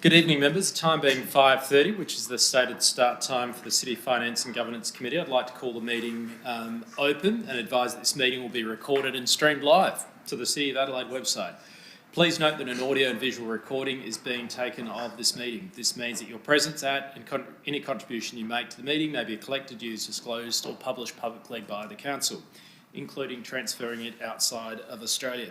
Good evening, members. Time being 5:30, which is the stated start time for the City Finance and Governance Committee, I'd like to call the meeting open and advise that this meeting will be recorded and streamed live to the City of Adelaide website. Please note that an audio and visual recording is being taken of this meeting. This means that your presence at and any contribution you make to the meeting may be collected, used, disclosed or published publicly by the Council, including transferring it outside of Australia.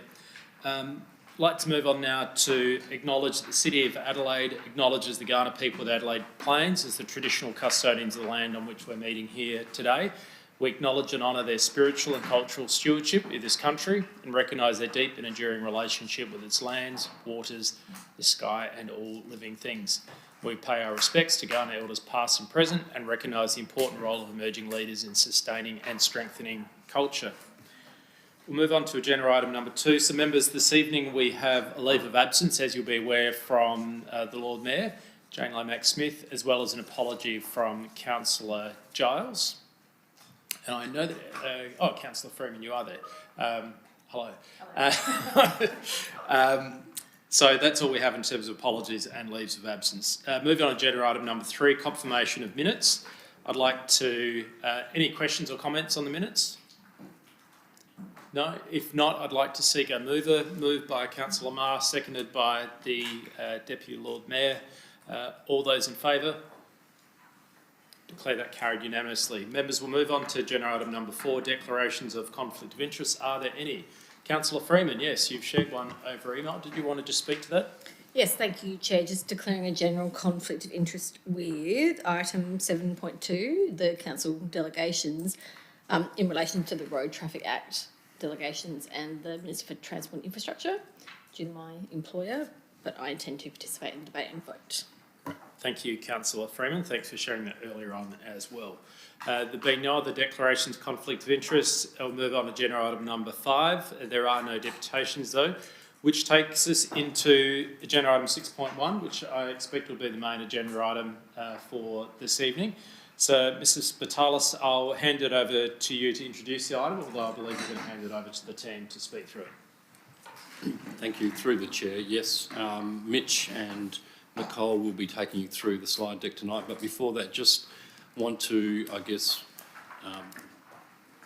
I'd like to move on now to acknowledge that the City of Adelaide acknowledges the Kaurna people of the Adelaide Plains as the traditional custodians of the land on which we're meeting here today. We acknowledge and honour their spiritual and cultural stewardship of this country and recognise their deep and enduring relationship with its lands, waters, the sky and all living things. We pay our respects to Kaurna elders past and present and recognise the important role of emerging leaders in sustaining and strengthening culture. We'll move on to agenda item number 2. So members, this evening we have a leave of absence, as you'll be aware, from the Lord Mayor, Jane Lomax-Smith, as well as an apology from Councillor Giles. And I know that, Councillor Freeman, you are there. Hello. So that's all we have in terms of apologies and leaves of absence. Moving on to agenda item number 3, confirmation of minutes. I'd like to, any questions or comments on the minutes? No? If not, I'd like to seek a mover. Moved by Councillor Marr, seconded by the Deputy Lord Mayor. All those in favour? Declare that carried unanimously. Members, we'll move on to agenda item number 4, declarations of conflict of interest. Are there any? Councillor Freeman, yes, you've shared one over email. Did you want to just speak to that? Yes, thank you, Chair. Just declaring a general conflict of interest with item 7.2, the council delegations, in relation to the Road Traffic Act delegations and the Minister for Transport and Infrastructure, due to my employer, but I intend to participate in the debate and vote. Thank you, Councillor Freeman. Thanks for sharing that earlier on as well. There being no other declarations of conflict of interest, I'll move on to agenda item number 5. There are no deputations though, which takes us into agenda item 6.1, which I expect will be the main agenda item for this evening. So, Mrs. Batalis, I'll hand it over to you to introduce the item, although I believe you're going to hand it over to the team to speak through it. Thank you. Through the Chair, yes. Mitch and Nicole will be taking you through the slide deck tonight, but before that, just want to,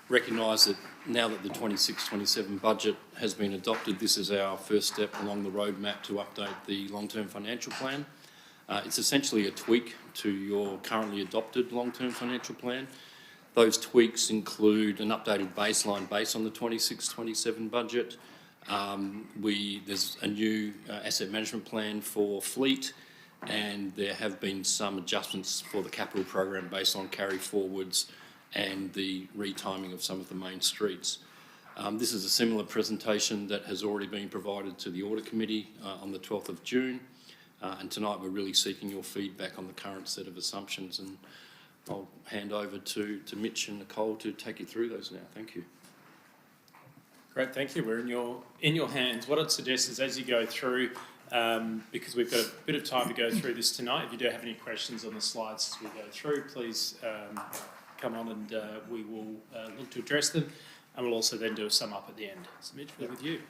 recognise that now that the 26-27 budget has been adopted, this is our first step along the roadmap to update the long-term financial plan. It's essentially a tweak to your currently adopted long-term financial plan. Those tweaks include an updated baseline based on the 26-27 budget. There's a new asset management plan for fleet, and there have been some adjustments for the capital program based on carry forwards and the retiming of some of the main streets. This is a similar presentation that has already been provided to the Audit Committee on the 12th of June. And tonight we're really seeking your feedback on the current set of assumptions, and I'll hand over to Mitch and Nicole to take you through those now. Thank you. Great, thank you. We're in your hands. What I'd suggest is as you go through, because we've got a bit of time to go through this tonight, if you do have any questions on the slides as we go through, please come on and we will look to address them, and we'll also then do a sum up at the end. So Mitch, we're with you.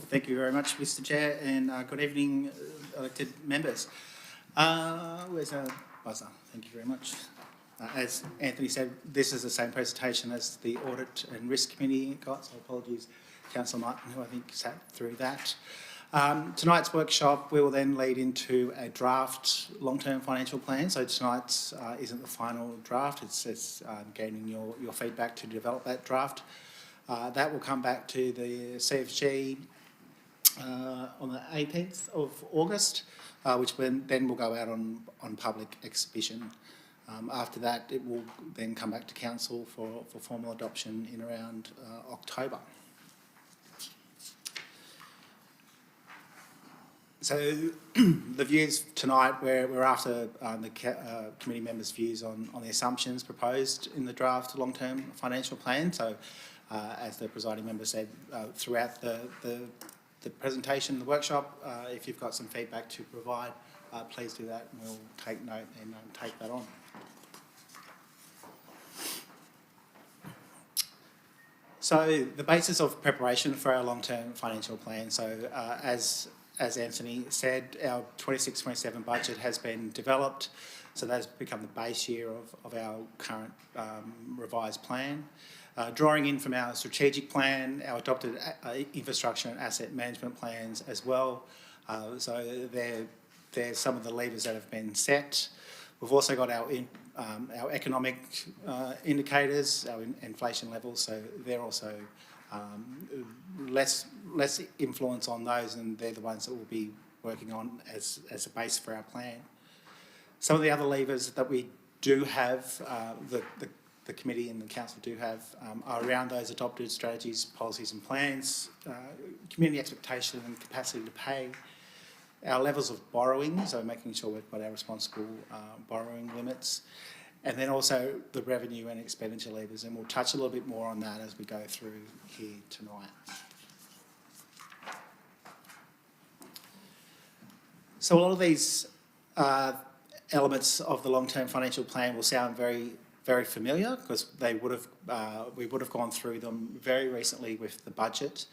Thank you very much, Mr. Chair, and good evening, elected members. Where's our buzzer? Thank you very much. As Anthony said, this is the same presentation as the Audit and Risk Committee got, so apologies, Councillor Martin, who I think sat through that. Tonight's workshop will then lead into a draft long-term financial plan. So tonight's isn't the final draft, it's gaining your feedback to develop that draft. That will come back to the CFG on the 18th of August, which then will go out on public exhibition. After that, it will then come back to Council for formal adoption in around October. So the views tonight, we're after the committee members' views on the assumptions proposed in the draft long-term financial plan. So as the presiding member said, throughout the presentation, the workshop, if you've got some feedback to provide, please do that and we'll take note and take that on. So the basis of preparation for our long-term financial plan. So as Anthony said, our 26-27 budget has been developed. So that's become the base year of our current revised plan. Drawing in from our strategic plan, our adopted infrastructure and asset management plans as well. So they're some of the levers that have been set. We've also got our economic indicators, our inflation levels, so they're also less influence on those, and they're the ones that we'll be working on as a base for our plan. Some of the other levers that we do have, the committee and the council do have, are around those adopted strategies, policies and plans, community expectation and capacity to pay, our levels of borrowing, so making sure we've got our responsible borrowing limits, and then also the revenue and expenditure levers, and we'll touch a little bit more on that as we go through here tonight. So a lot of these elements of the long-term financial plan will sound very, very familiar because we would have gone through them very recently with the budget.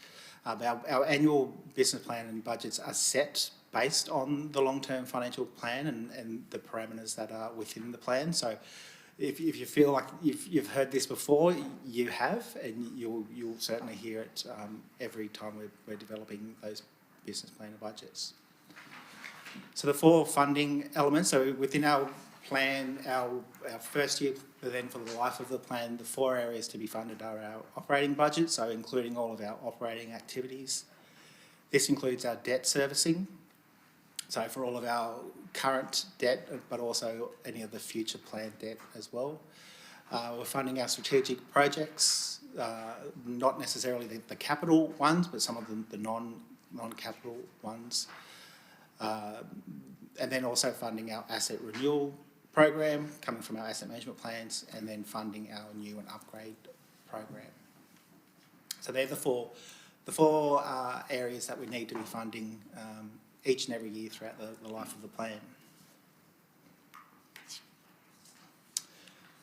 Our annual business plan and budgets are set based on the long-term financial plan and the parameters that are within the plan. So if you feel like you've heard this before, you have, and you'll certainly hear it every time we're developing those business plan and budgets. So the four funding elements, so within our plan, our first year, but then for the life of the plan, the four areas to be funded are our operating budget, so including all of our operating activities. This includes our debt servicing, so for all of our current debt, but also any of the future planned debt as well. We're funding our strategic projects, not necessarily the capital ones, but some of the non-capital ones. And then also funding our asset renewal program, coming from our asset management plans, and then funding our new and upgrade program. So they're the four areas that we need to be funding each and every year throughout the life of the plan.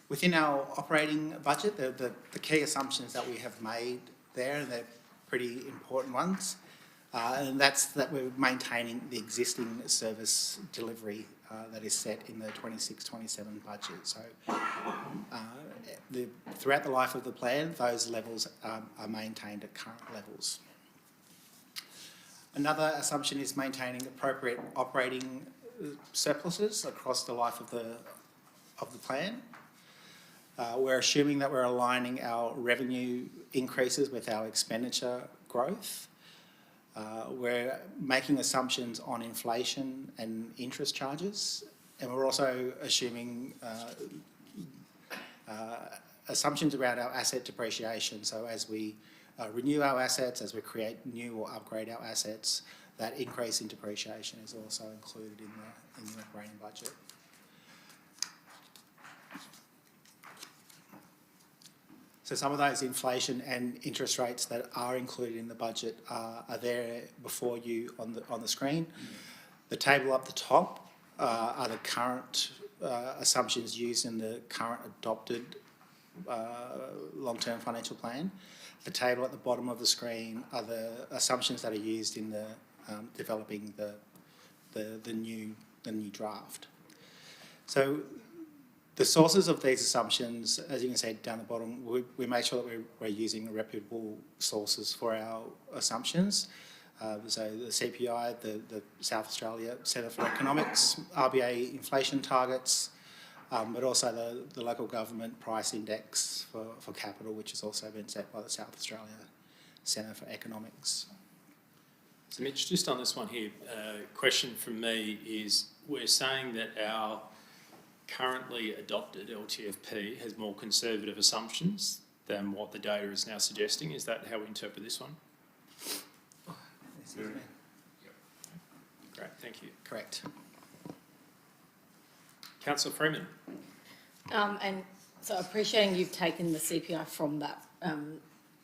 Within our operating budget, the key assumptions that we have made there, and they're pretty important ones, and that's that we're maintaining the existing service delivery that is set in the 26-27 budget. So throughout the life of the plan, those levels are maintained at current levels. Another assumption is maintaining appropriate operating surpluses across the life of the plan. We're assuming that we're aligning our revenue increases with our expenditure growth. We're making assumptions on inflation and interest charges, and we're also assuming assumptions around our asset depreciation. So as we renew our assets, as we create new or upgrade our assets, that increase in depreciation is also included in the operating budget. So some of those inflation and interest rates that are included in the budget are there before you on the screen. The table up the top are the current assumptions used in the current adopted long-term financial plan. The table at the bottom of the screen are the assumptions that are used in the developing the new draft. So the sources of these assumptions, as you can see down the bottom, we make sure that we're using reputable sources for our assumptions. So the CPI, the South Australia Centre for Economics, RBA inflation targets, but also the local government price index for capital, which has also been set by the South Australia Centre for Economics. So Mitch, just on this one here, question from me is, we're saying that our currently adopted LTFP has more conservative assumptions than what the data is now suggesting. Is that how we interpret this one? Excuse me. Great. Great, thank you. Correct. Councillor Freeman. And so appreciating you've taken the CPI from that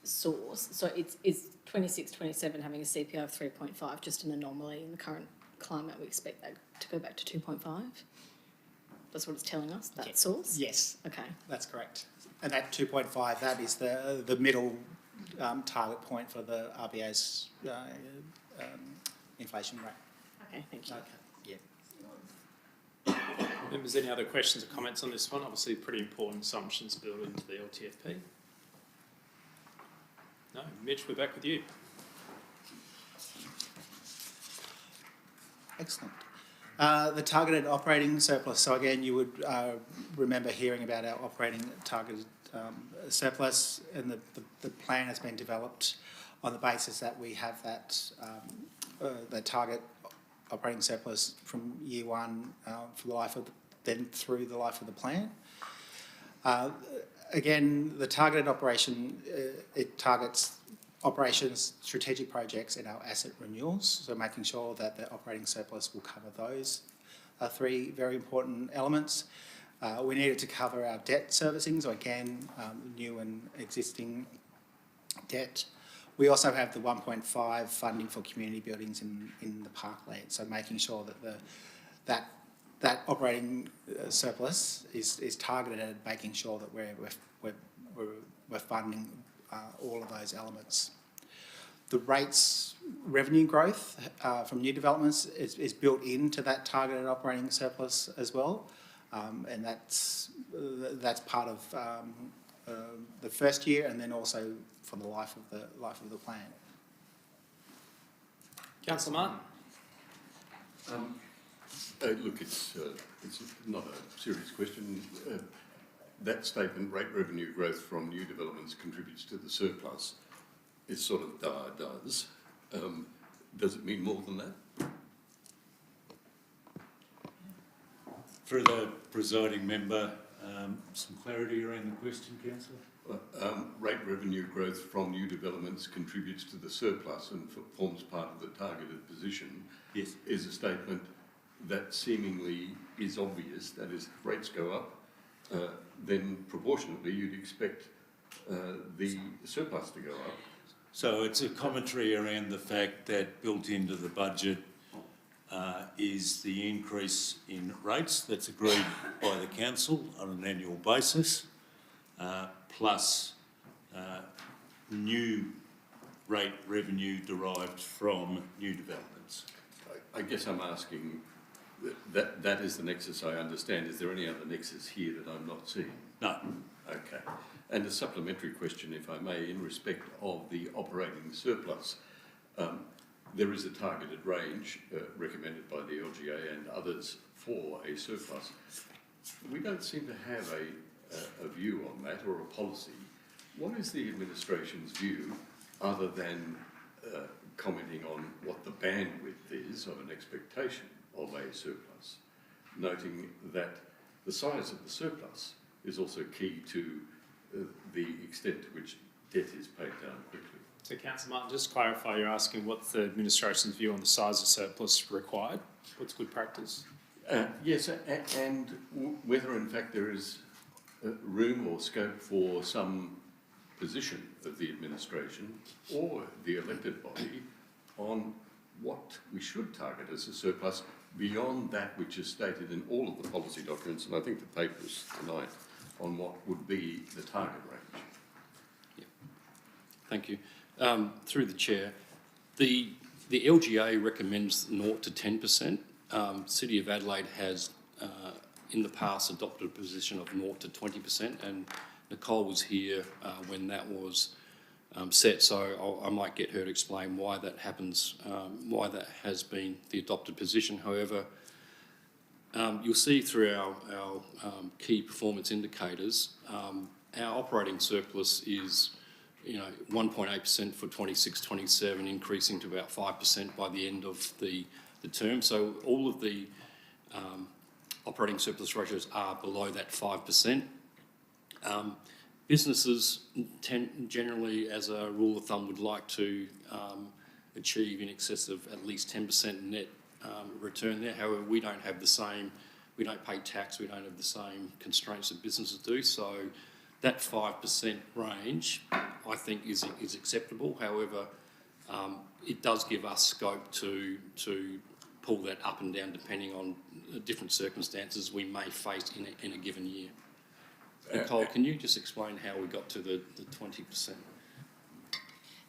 source, so is 26, 27 having a CPI of 3.5 just an anomaly in the current climate? We expect that to go back to 2.5? That's what it's telling us, that source? Yes, Okay. that's correct. And that 2.5, that is the middle target point for the RBA's inflation rate. Okay, thank you. Okay. Yeah. Members, any other questions or comments on this one? Obviously, pretty important assumptions built into the LTFP. No, Mitch, we're back with you. Excellent. The targeted operating surplus. So again, you would remember hearing about our operating targeted surplus, and the plan has been developed on the basis that we have that the target operating surplus from year one for the life of then through the life of the plan. Again, the targeted operation, it targets operations, strategic projects and our asset renewals, so making sure that the operating surplus will cover those three very important elements. We needed to cover our debt servicing, so again, new and existing debt. We also have the 1.5 funding for community buildings in the parkland, so making sure that that operating surplus is targeted at making sure that we're funding all of those elements. The rates revenue growth from new developments is built into that targeted operating surplus as well, and that's part of the first year, and then also for the life of the plan. Councillor Martin. Look, it's not a serious question. That statement, rate revenue growth from new developments contributes to the surplus, it sort of does. Does it mean more than that? Through the presiding member, some clarity around the question, councillor? Rate revenue growth from new developments contributes to the surplus and forms part of the targeted position. Yes. Is a statement that seemingly is obvious, that is, if rates go up, then proportionately you'd expect the surplus to go up. So it's a commentary around the fact that built into the budget is the increase in rates that's agreed by the council on an annual basis, plus new rate revenue derived from new developments. I guess I'm asking, that is the nexus I understand. Is there any other nexus here that I'm not seeing? No. Okay. And a supplementary question, if I may, in respect of the operating surplus. There is a targeted range recommended by the LGA and others for a surplus. We don't seem to have a view on that or a policy. What is the administration's view, other than commenting on what the bandwidth is of an expectation of a surplus, noting that the size of the surplus is also key to the extent to which debt is paid down quickly? So, Councillor Martin, just to clarify, you're asking what's the administration's view on the size of surplus required? What's good practice? Yes, and whether in fact there is room or scope for some position of the administration or the elected body on what we should target as a surplus beyond that which is stated in all of the policy documents, and I think the papers tonight, on what would be the target range. Yeah. Thank you. Through the chair, the LGA recommends 0 to 10%. City of Adelaide has in the past adopted a position of 0 to 20%, and Nicole was here when that was set, so I might get her to explain why that happens, why that has been the adopted position. However, you'll see through our key performance indicators, our operating surplus is 1.8% for 26-27, increasing to about 5% by the end of the term. So all of the operating surplus ratios are below that 5%. Businesses generally, as a rule of thumb, would like to achieve in excess of at least 10% net return there. However, we don't have the same, we don't pay tax, we don't have the same constraints that businesses do. So that 5% range, I think, is acceptable. However, it does give us scope to pull that up and down depending on different circumstances we may face in a given year. Nicole, can you just explain how we got to the 20%?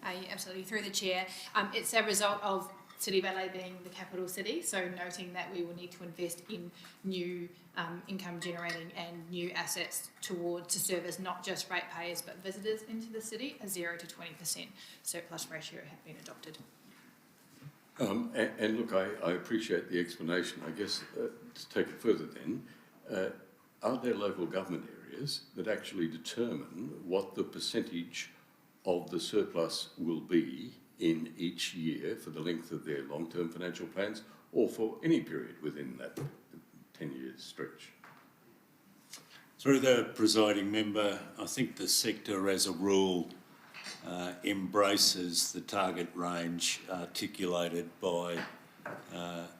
Yeah, absolutely. Through the chair, it's a result of City of Adelaide being the capital city, so noting that we will need to invest in new income generating and new assets to service not just ratepayers but visitors into the city. A 0 to 20% surplus ratio have been adopted. And look, I appreciate the explanation. I guess to take it further then, are there local government areas that actually determine what the percentage of the surplus will be in each year for the length of their long-term financial plans or for any period within that 10-year stretch? Through the presiding member, I think the sector as a rule embraces the target range articulated by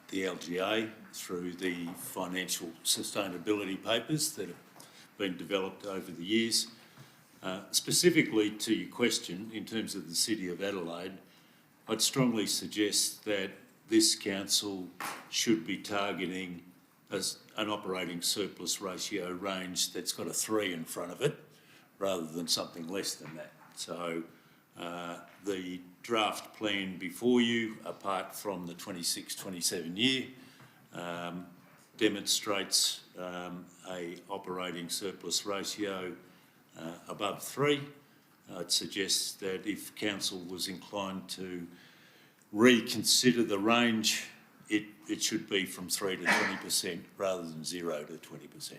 the LGA through the financial sustainability papers that have been developed over the years. Specifically to your question, in terms of the City of Adelaide, I'd strongly suggest that this council should be targeting as an operating surplus ratio range that's got a 3 in front of it, rather than something less than that. So the draft plan before you, apart from the 26-27 year, demonstrates a operating surplus ratio above 3. I'd suggest that if council was inclined to reconsider the range, it should be from 3 to 20% rather than 0 to 20%.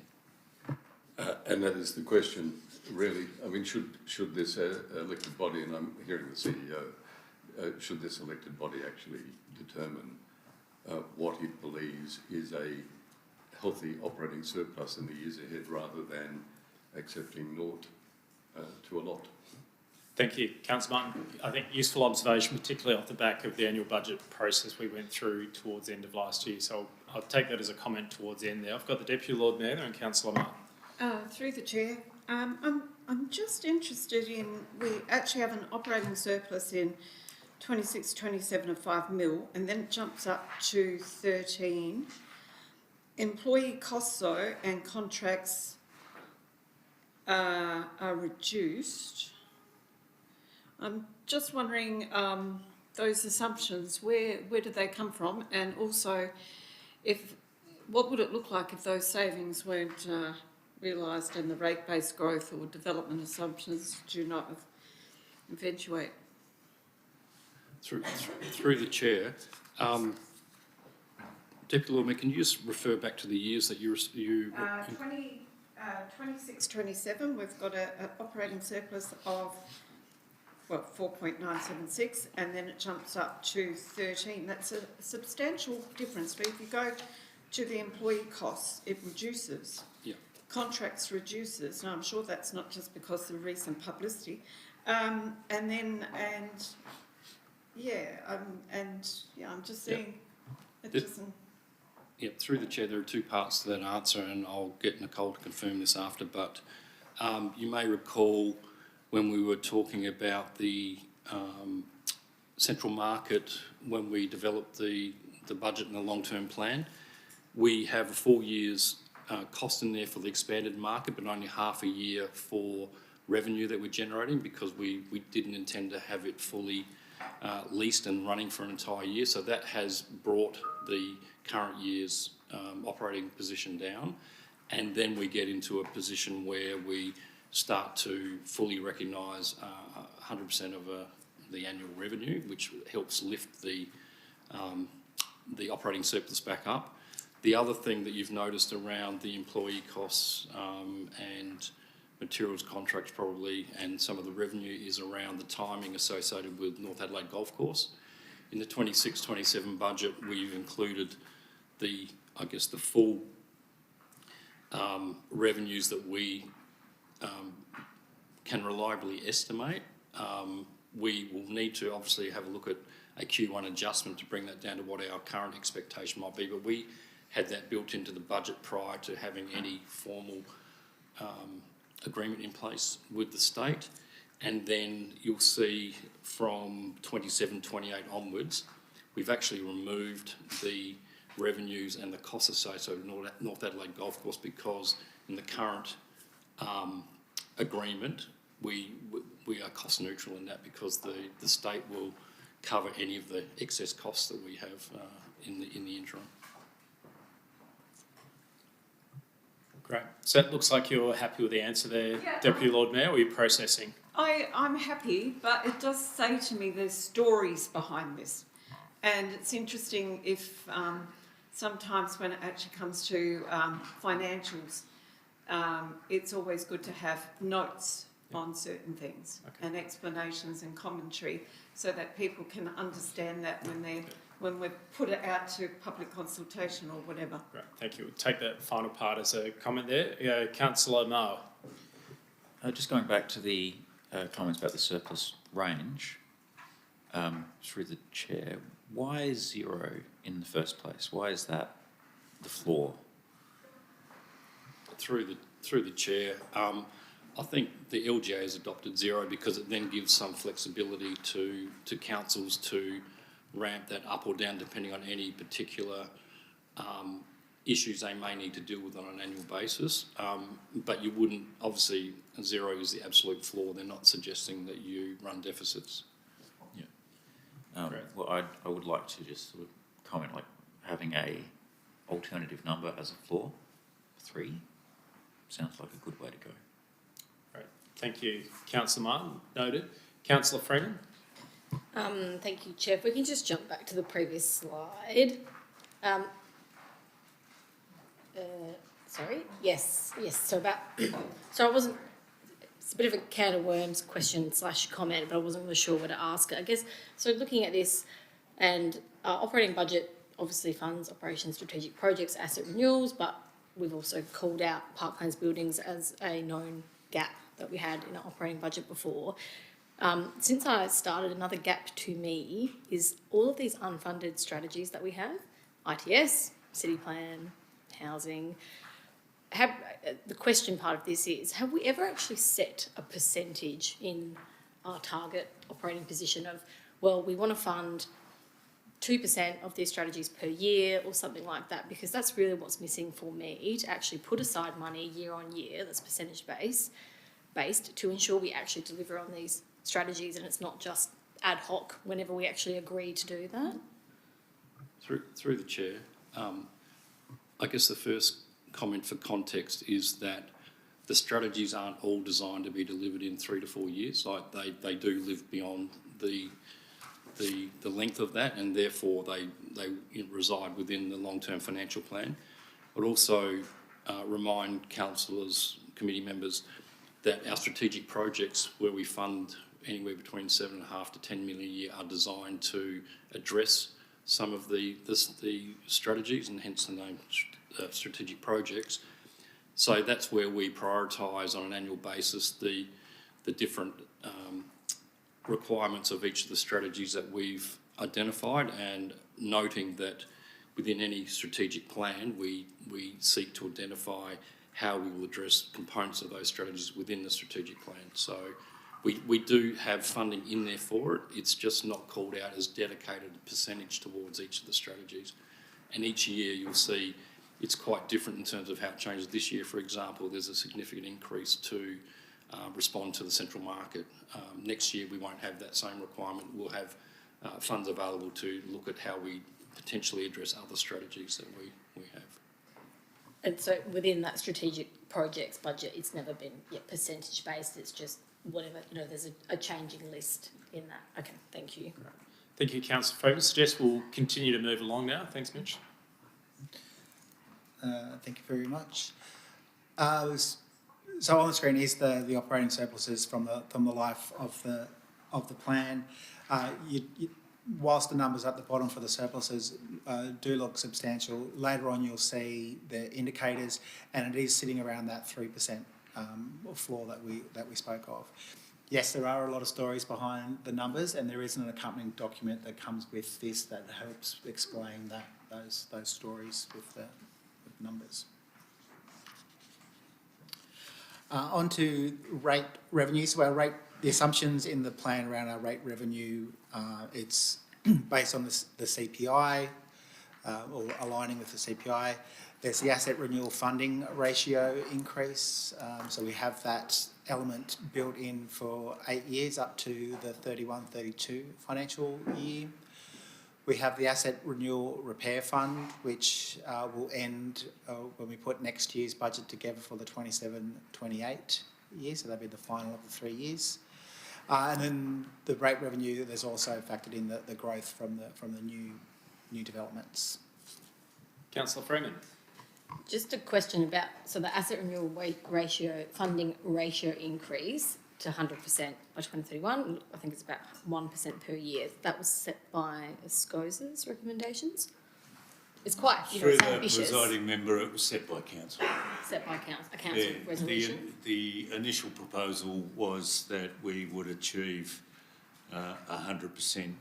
And that is the question, really. I mean, should this elected body, and I'm hearing the CEO, should this elected body actually determine what it believes is a healthy operating surplus in the years ahead rather than accepting naught to a lot? Thank you, Councillor Martin. I think useful observation, particularly off the back of the annual budget process we went through towards the end of last year. So I'll take that as a comment towards the end there. I've got the Deputy Lord Mayor and Councillor Martin. Through the chair, I'm just interested in, we actually have an operating surplus in 26-27 of 5 mil, and then it jumps up to 13. Employee costs though and contracts are reduced. I'm just wondering those assumptions, where do they come from, and also what would it look like if those savings weren't realised and the rate-based growth or development assumptions do not eventuate? Through the chair, Deputy Lord Mayor, can you just refer back to the years that you 26-27, we've got an operating surplus of 4.976, and then it jumps up to 13. That's a substantial difference. But if you go to the employee costs, it reduces. Yeah. Contracts reduces. Now I'm sure that's not just because of recent publicity. I'm just saying it doesn't. Yeah, through the chair, there are two parts to that answer, and I'll get Nicole to confirm this after. But you may recall when we were talking about the central market, when we developed the budget and the long-term plan, we have a 4 years cost in there for the expanded market, but only half a year for revenue that we're generating, because we didn't intend to have it fully leased and running for an entire year. So that has brought the current year's operating position down, and then we get into a position where we start to fully recognise 100% of the annual revenue, which helps lift the operating surplus back up. The other thing that you've noticed around the employee costs and materials contracts probably, and some of the revenue, is around the timing associated with North Adelaide Golf Course. In the 26-27 budget, we've included the full revenues that we can reliably estimate. We will need to obviously have a look at Q1 adjustment to bring that down to what our current expectation might be. But we had that built into the budget prior to having any formal agreement in place with the state. And then you'll see from 27-28 onwards, we've actually removed the revenues and the costs associated with North Adelaide Golf Course, because in the current agreement, we are cost neutral in that, because the state will cover any of the excess costs that we have in the interim. Great. So it looks like you're happy with the answer there, Yeah. Deputy Lord Mayor, or are you processing? I'm happy, but it does say to me there's stories behind this. And it's interesting if sometimes when it actually comes to financials, it's always good to have notes on certain things and explanations and commentary, so that people can understand that when we put it out to public consultation or whatever. Great, thank you. We'll take that final part as a comment there. Councillor Mao. Just going back to the comments about the surplus range, through the chair, why 0 in the first place? Why is that the floor? Through the chair, I think the LGA has adopted 0 because it then gives some flexibility to councils to ramp that up or down depending on any particular issues they may need to deal with on an annual basis. But you wouldn't, obviously 0 is the absolute floor. They're not suggesting that you run deficits. Yeah. Well, I would like to just sort of comment, like having a alternative number as a floor, 3, sounds like a good way to go. Great, thank you, Councillor Martin. Noted. Councillor Freeman. Thank you, Chair. If we can just jump back to the previous slide. Sorry. Yes. So so I wasn't. It's a bit of a can of worms question / comment, but I wasn't really sure where to ask it. I guess so. Looking at this, and operating budget obviously funds operations, strategic projects, asset renewals, but we've also called out parklands buildings as a known gap that we had in our operating budget before. Since I started, another gap to me is all of these unfunded strategies that we have, ITS, city plan, housing. The question part of this is, have we ever actually set a percentage in our target operating position of, well, we want to fund 2% of these strategies per year or something like that? Because that's really what's missing for me, to actually put aside money year on year that's percentage based to ensure we actually deliver on these strategies, and it's not just ad hoc whenever we actually agree to do that. Through the chair, I guess the first comment for context is that the strategies aren't all designed to be delivered in 3 to 4 years. Like they do live beyond the length of that, and therefore they reside within the long-term financial plan. But also remind councillors, committee members, that our strategic projects, where we fund anywhere between 7.5 to 10 million a year, are designed to address some of the strategies, and hence the name strategic projects. So that's where we prioritise on an annual basis the different requirements of each of the strategies that we've identified, and noting that within any strategic plan we seek to identify how we will address components of those strategies within the strategic plan. So we do have funding in there for it. It's just not called out as dedicated percentage towards each of the strategies. And each year you'll see it's quite different in terms of how it changes. This year, for example, there's a significant increase to respond to the central market. Next year we won't have that same requirement. We'll have funds available to look at how we potentially address other strategies that we have. And so within that strategic projects budget, it's never been percentage based. It's just whatever, there's a changing list in that. Okay, thank you. Great. Thank you, Councillor Freeman. I suggest we'll continue to move along now. Thanks, Mitch. Thank you very much. So on the screen is the operating surpluses from the life of the plan. Whilst the numbers at the bottom for the surpluses do look substantial, later on you'll see the indicators, and it is sitting around that 3% floor that we spoke of. yes, there are a lot of stories behind the numbers, and there is an accompanying document that comes with this that helps explain those stories with the numbers. On to rate revenue. So the assumptions in the plan around our rate revenue, it's based on the CPI, or aligning with the CPI. There's the asset renewal funding ratio increase. So we have that element built in for 8 years up to the 31-32 financial year. We have the asset renewal repair fund, which will end when we put next year's budget together for the 27-28 year, so that'll be the final of the 3 years. And then the rate revenue, there's also factored in the growth from the new developments. Councillor Freeman. Just a question about, so the asset renewal ratio, funding ratio increase to 100% by 2031, I think it's about 1% per year. That was set by SCOSA's recommendations. It's quite, Through it's the ambitious. presiding member, it was set by council. Set by a council resolution. The initial proposal was that we would achieve 100%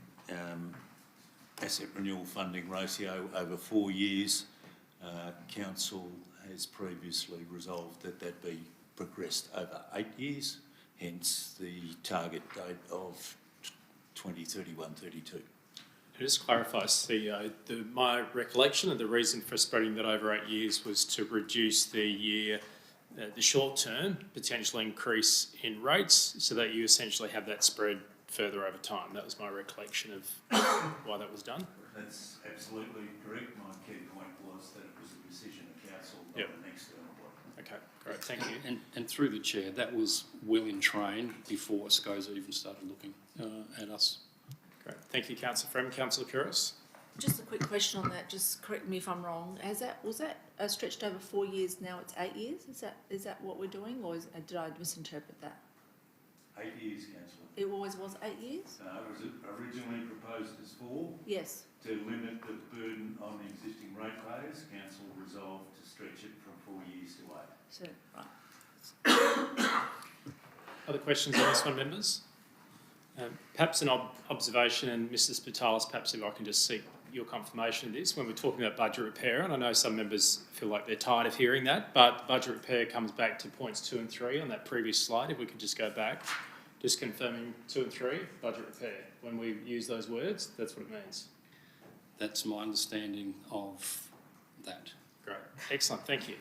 asset renewal funding ratio over 4 years. Council has previously resolved that be progressed over 8 years, hence the target date of 2031-32. Just clarify, CEO, my recollection and the reason for spreading that over 8 years was to reduce the short term potential increase in rates so that you essentially have that spread further over time. That was my recollection of why that was done. That's absolutely correct. My key point was that it was a decision of council, not an external body. Okay, great, thank you. And through the chair, that was well in train before SCOSA even started looking at us. Great, thank you, Councillor Freeman. Councillor Couros. Just a quick question on that. Just correct me if I'm wrong. Was that stretched over 4 years? Now it's 8 years. Is that what we're doing, or did I misinterpret that? 8 years, councillor. It always was 8 years. It was originally proposed as 4. Yes. To limit the burden on the existing ratepayers, council resolved to stretch it from 4 years to 8. So right. Other questions on this one, members? Perhaps an observation, and Mrs. Spitalis, perhaps if I can just seek your confirmation of this, when we're talking about budget repair, and I know some members feel like they're tired of hearing that, but budget repair comes back to points 2 and 3 on that previous slide. If we could just go back, just confirming 2 and 3, budget repair. When we use those words, that's what it means. That's my understanding of that. Great, excellent, thank you.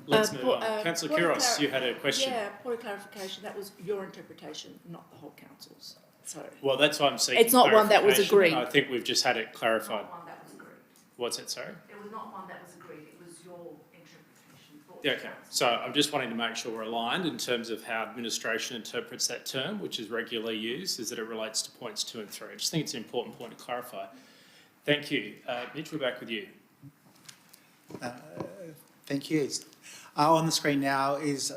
Let's move on. Councillor Couros, you had a question. Yeah, point of clarification. That was your interpretation, not the whole council's. So Well, that's why I'm seeking it's not one that was clarification. agreed. I think we've just had it clarified. Not one that was agreed. What's that, sorry? It was not one that was agreed. It was your interpretation. Yeah, okay. So I'm just wanting to make sure we're aligned in terms of how administration interprets that term, which is regularly used, is that it relates to points 2 and 3. I just think it's an important point to clarify. Thank you. Mitch, we're back with you. Thank you. On the screen now is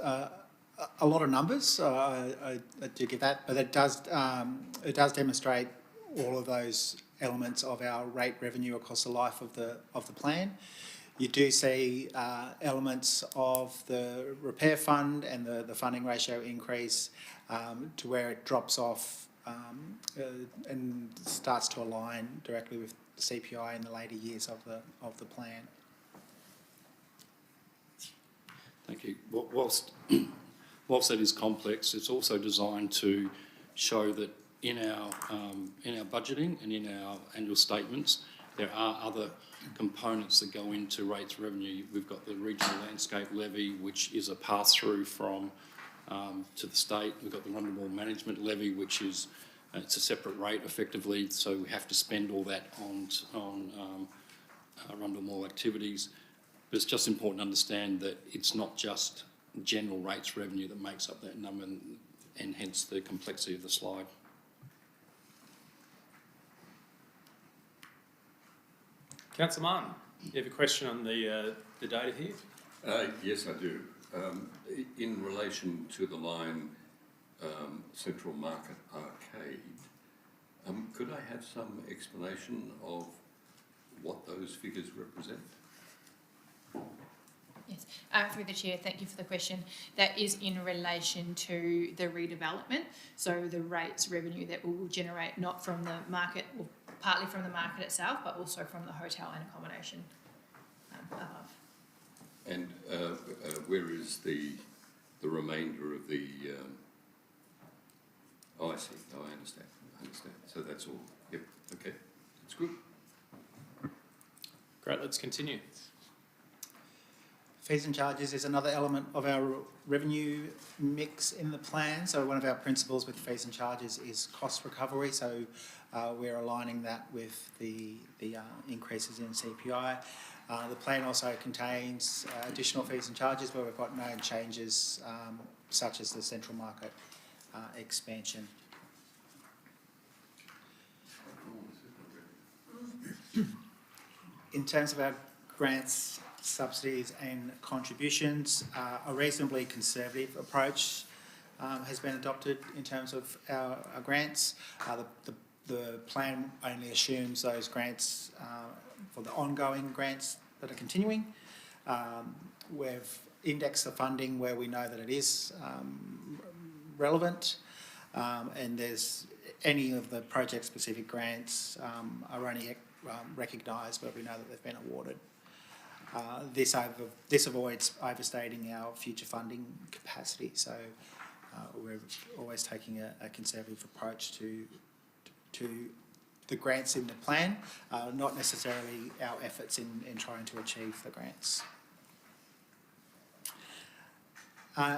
a lot of numbers. I do get that, but it does demonstrate all of those elements of our rate revenue across the life of the plan. You do see elements of the repair fund and the funding ratio increase to where it drops off and starts to align directly with the CPI in the later years of the plan. Thank you. Whilst that is complex, it's also designed to show that in our budgeting and in our annual statements, there are other components that go into rates revenue. We've got the regional landscape levy, which is a pass-through from to the state. We've got the Rundle management levy, which is it's a separate rate effectively, so we have to spend all that on Rundle Mall activities. But it's just important to understand that it's not just general rates revenue that makes up that number, and hence the complexity of the slide. Councillor Martin, you have a question on the data here? Yes, I do. In relation to the line Central Market Arcade, could I have some explanation of what those figures represent? Yes. Through the chair, thank you for the question. That is in relation to the redevelopment, so the rates revenue that we will generate not from the market, or partly from the market itself, but also from the hotel and accommodation above. And where is the remainder of the? Oh, I see. Oh, I understand. So that's all. Yep. Okay. That's good. Great, let's continue. Fees and charges is another element of our revenue mix in the plan. So one of our principles with fees and charges is cost recovery. So we're aligning that with the increases in CPI. The plan also contains additional fees and charges where we've got no changes, such as the central market expansion. In terms of our grants, subsidies and contributions, a reasonably conservative approach has been adopted in terms of our grants. The plan only assumes those grants for the ongoing grants that are continuing. We've indexed the funding where we know that it is relevant, and there's any of the project-specific grants are only recognised where we know that they've been awarded. This avoids overstating our future funding capacity, so we're always taking a conservative approach to the grants in the plan, not necessarily our efforts in trying to achieve the grants.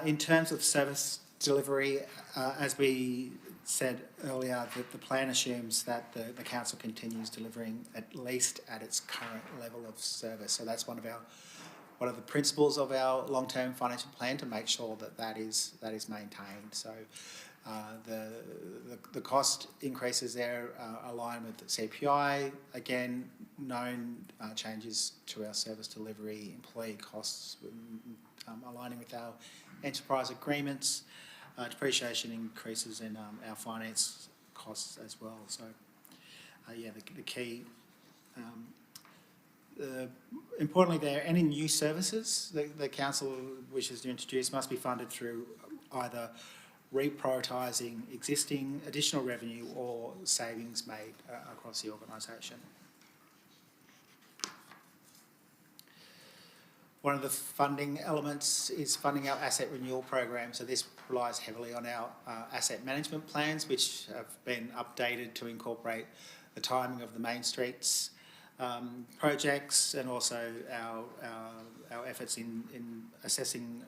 In terms of service delivery, as we said earlier, the plan assumes that the council continues delivering at least at its current level of service. So that's one of the principles of our long-term financial plan, to make sure that is maintained. So the cost increases there align with the CPI. Again, known changes to our service delivery, employee costs, aligning with our enterprise agreements. Depreciation increases in our finance costs as well. So, the key. Importantly, there any new services the council wishes to introduce must be funded through either reprioritising existing additional revenue or savings made across the organisation. One of the funding elements is funding our asset renewal program. So this relies heavily on our asset management plans, which have been updated to incorporate the timing of the Main Streets projects, and also our efforts in assessing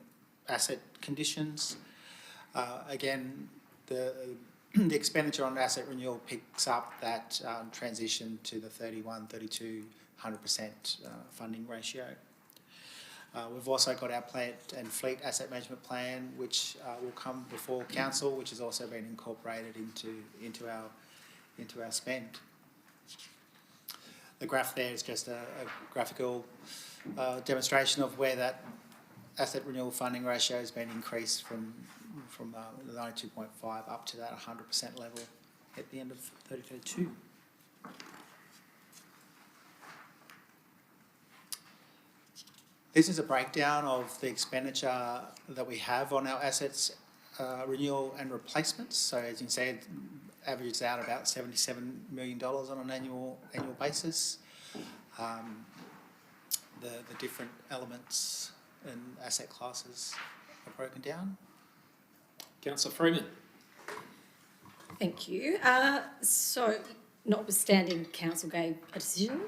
asset conditions. Again, the expenditure on asset renewal picks up that transition to the 31-32 100% funding ratio. We've also got our plant and fleet asset management plan, which will come before council, which has also been incorporated into our spend. The graph there is just a graphical demonstration of where that asset renewal funding ratio has been increased from the 92.5 up to that 100% level at the end of 2032. This is a breakdown of the expenditure that we have on our assets renewal and replacements. So as you can see, it averages out about $77 million on an annual basis. The different elements and asset classes are broken down. Councillor Freeman. Thank you. So, notwithstanding council gave a decision,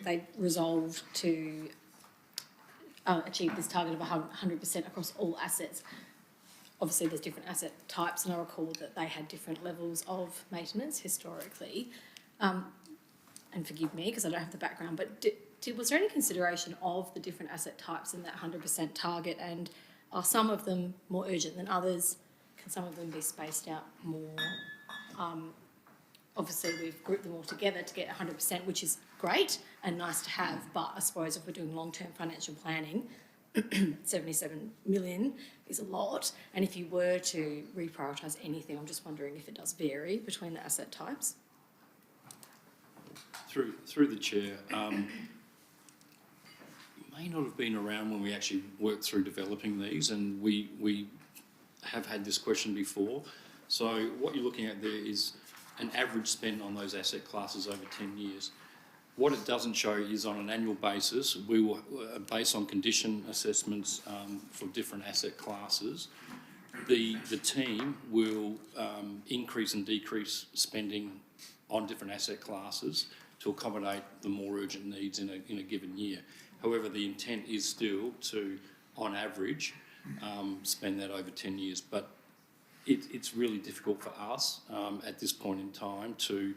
they resolved to achieve this target of 100% across all assets. Obviously, there's different asset types, and I recall that they had different levels of maintenance historically. And forgive me, because I don't have the background, but was there any consideration of the different asset types in that 100% target, and are some of them more urgent than others? Can some of them be spaced out more? Obviously, we've grouped them all together to get 100%, which is great and nice to have, but I suppose if we're doing long-term financial planning, 77 million is a lot, and if you were to reprioritise anything, I'm just wondering if it does vary between the asset types. Through the chair, may not have been around when we actually worked through developing these, and we have had this question before. So what you're looking at there is an average spend on those asset classes over 10 years. What it doesn't show is on an annual basis, we will, based on condition assessments for different asset classes, the team will increase and decrease spending on different asset classes to accommodate the more urgent needs in a given year. However, the intent is still to, on average, spend that over 10 years. But it's really difficult for us at this point in time to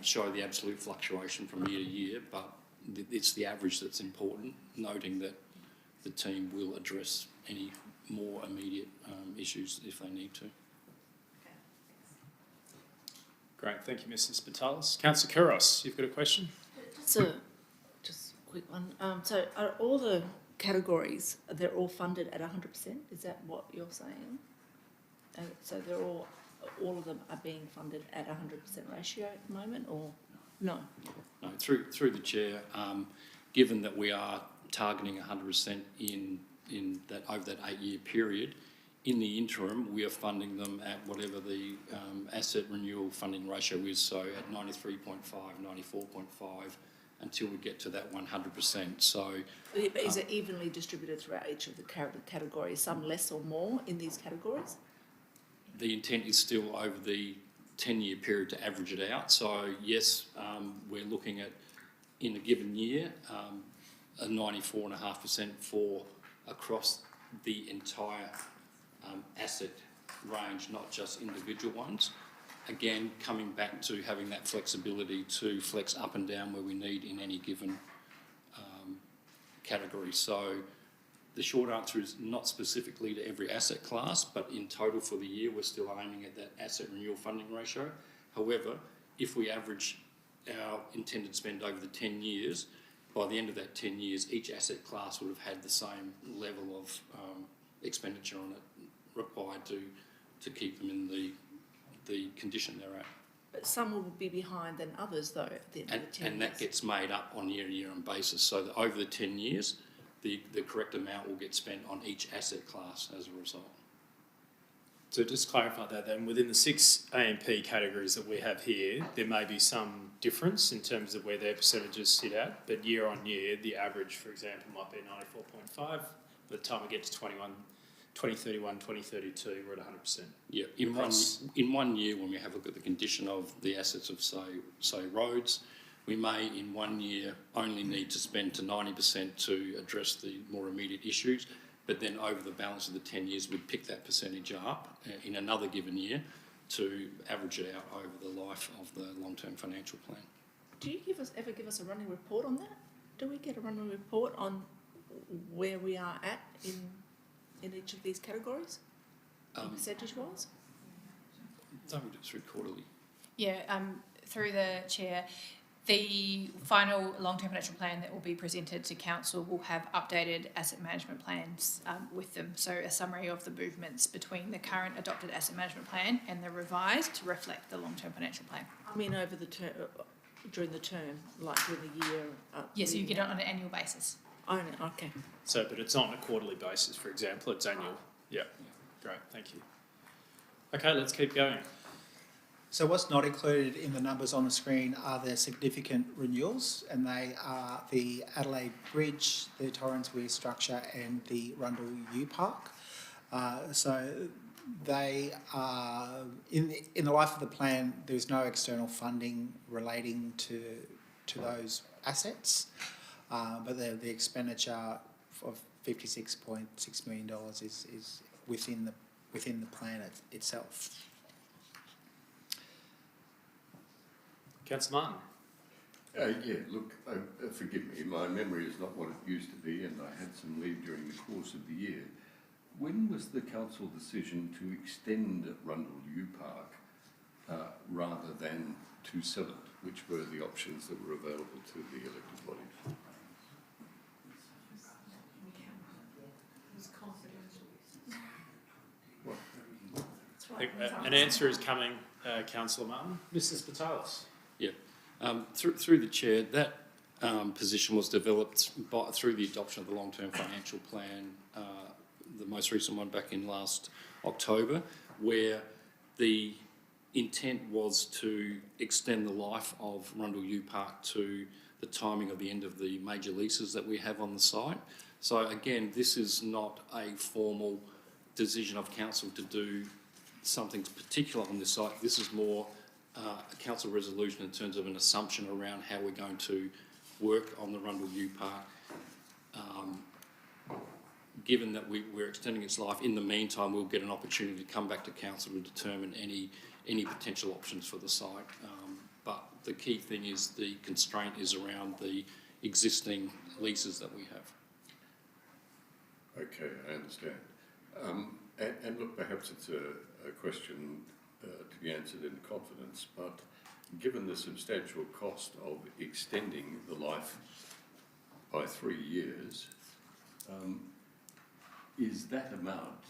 show the absolute fluctuation from year to year, but it's the average that's important, noting that the team will address any more immediate issues if they need to. Great, thank you, Mrs. Spitalis. Councillor Kouros, you've got a question? Just a quick one. So are all the categories, they're all funded at 100%? Is that what you're saying? So they're all of them are being funded at 100% ratio at the moment, or no? No, through the chair, given that we are targeting 100% in that over that 8-year period, in the interim we are funding them at whatever the asset renewal funding ratio is, so at 93.5, 94.5, until we get to that 100%. So, But is it evenly distributed throughout each of the categories? Some less or more in these categories? the intent is still over the 10-year period to average it out. So yes, we're looking at, in a given year, a 94.5% for across the entire asset range, not just individual ones. Again, coming back to having that flexibility to flex up and down where we need in any given category. So the short answer is not specifically to every asset class, but in total for the year, we're still aiming at that asset renewal funding ratio. However, if we average our intended spend over the 10 years, by the end of that 10 years, each asset class would have had the same level of expenditure on it required to keep them in the condition they're at. But some will be behind than others, though, at the end of the 10 years. And that gets made up on year-to-year basis. So that over the 10 years, the correct amount will get spent on each asset class as a result. So just clarify that then, within the 6 AMP categories that we have here, there may be some difference in terms of where their percentages sit at, but year on year, the average, for example, might be 94.5. By the time we get to 2031, 2032, we're at 100%. Yeah, in one year, when we have a look at the condition of the assets of, say roads, we may in 1 year only need to spend to 90% to address the more immediate issues, but then over the balance of the 10 years, we'd pick that percentage up in another given year to average it out over the life of the long-term financial plan. Do you ever give us a running report on that? Do we get a running report on where we are at in each of these categories, percentage-wise? Don't we do it through quarterly? Yeah, through the chair, the final long-term financial plan that will be presented to council will have updated asset management plans with them. So a summary of the movements between the current adopted asset management plan and the revised to reflect the long-term financial plan. I mean, over the term, during the term, like during the year. Yes, so you get it on an annual basis. Oh, okay. So, but it's not on a quarterly basis, for example, it's annual. Yeah, great, thank you. Okay, let's keep going. So what's not included in the numbers on the screen are the significant renewals, and they are the Adelaide Bridge, the Torrens Weir structure and the Rundle U Park. So they are, in the life of the plan, there's no external funding relating to those assets, but the expenditure of $56.6 million is within the plan itself. Councillor Martin. Yeah, look, forgive me, my memory is not what it used to be, and I had some leave during the course of the year. When was the council decision to extend Rundle U Park rather than to sell it? Which were the options that were available to the elected body? I think an answer is coming, Councillor Martin. Mrs. Spitalis. Yeah, through the chair, that position was developed through the adoption of the long-term financial plan, the most recent one back in last October, where the intent was to extend the life of Rundle U Park to the timing of the end of the major leases that we have on the site. So again, this is not a formal decision of council to do something particular on this site. This is more a council resolution in terms of an assumption around how we're going to work on the Rundle U Park. Given that we're extending its life, in the meantime, we'll get an opportunity to come back to council to determine any potential options for the site. But the key thing is the constraint is around the existing leases that we have. Okay, I understand. And look, perhaps it's a question to be answered in confidence, but given the substantial cost of extending the life by 3 years, is that amount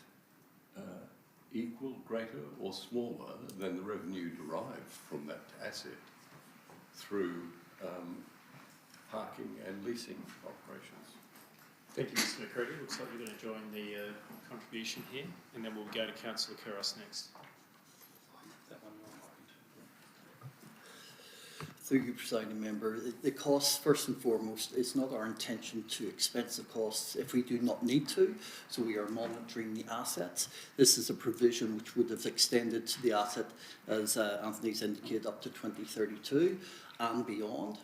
equal, greater or smaller than the revenue derived from that asset through parking and leasing operations? Thank you, Mr McCready. Looks like you're going to join the contribution here, and then we'll go to Councillor Couros next. Through you, presiding member, the costs, first and foremost, it's not our intention to expense the costs if we do not need to, so we are monitoring the assets. This is a provision which would have extended to the asset, as Anthony's indicated, up to 2032 and beyond.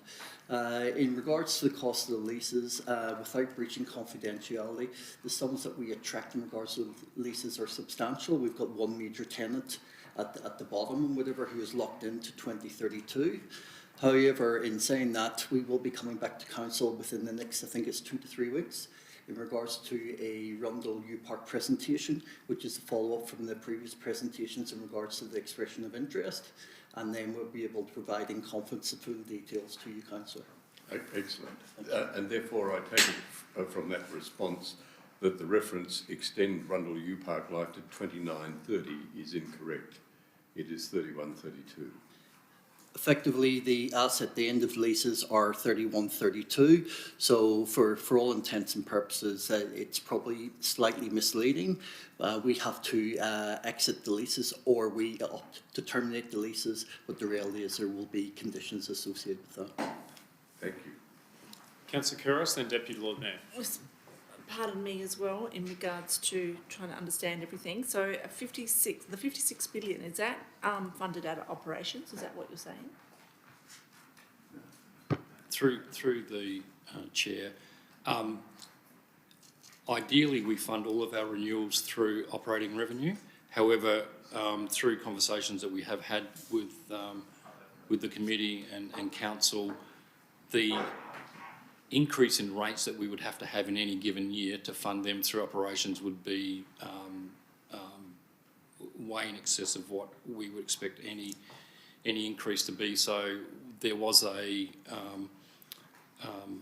In regards to the cost of the leases, without breaching confidentiality, the sums that we attract in regards to leases are substantial. We've got one major tenant at the bottom, whatever, who is locked into 2032. However, in saying that, we will be coming back to council within the next, I think it's 2 to 3 weeks, in regards to a Rundle U Park presentation, which is a follow-up from the previous presentations in regards to the expression of interest, and then we'll be able to provide in confidence the full details to you, councillor. Excellent. And therefore, I take it from that response that the reference extend Rundle U Park life to 2930 is incorrect. It is 3132. Effectively, the asset, the end of leases are 3132. So for all intents and purposes, it's probably slightly misleading. We have to exit the leases, or we opt to terminate the leases, but the reality is there will be conditions associated with that. Thank you. Councillor Couros, then Deputy Lord Mayor. Pardon me as well, in regards to trying to understand everything. So the 56 billion, is that funded out of operations? Is that what you're saying? Through the chair, ideally we fund all of our renewals through operating revenue. However, through conversations that we have had with the committee and council, the increase in rates that we would have to have in any given year to fund them through operations would be way in excess of what we would expect any increase to be. So there was a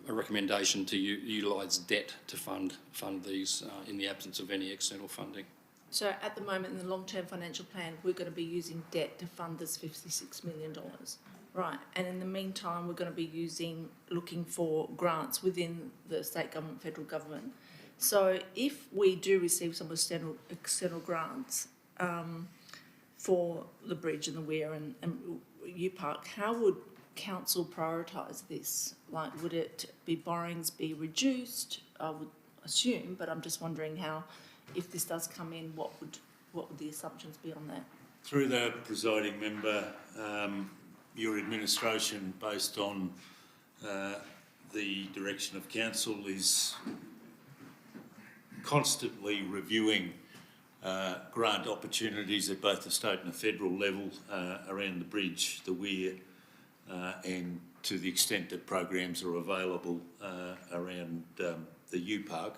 recommendation to utilise debt to fund these in the absence of any external funding. So at the moment in the long-term financial plan, we're going to be using debt to fund this $56 million. Right, and in the meantime, we're going to be looking for grants within the state government, federal government. So if we do receive some external grants for the bridge and the weir and U Park, how would council prioritise this? Like, would it be borrowings be reduced? I would assume, but I'm just wondering how, if this does come in, what would the assumptions be on that? Through the presiding member, your administration, based on the direction of council, is constantly reviewing grant opportunities at both the state and the federal level around the bridge, the weir, and to the extent that programs are available around the U Park.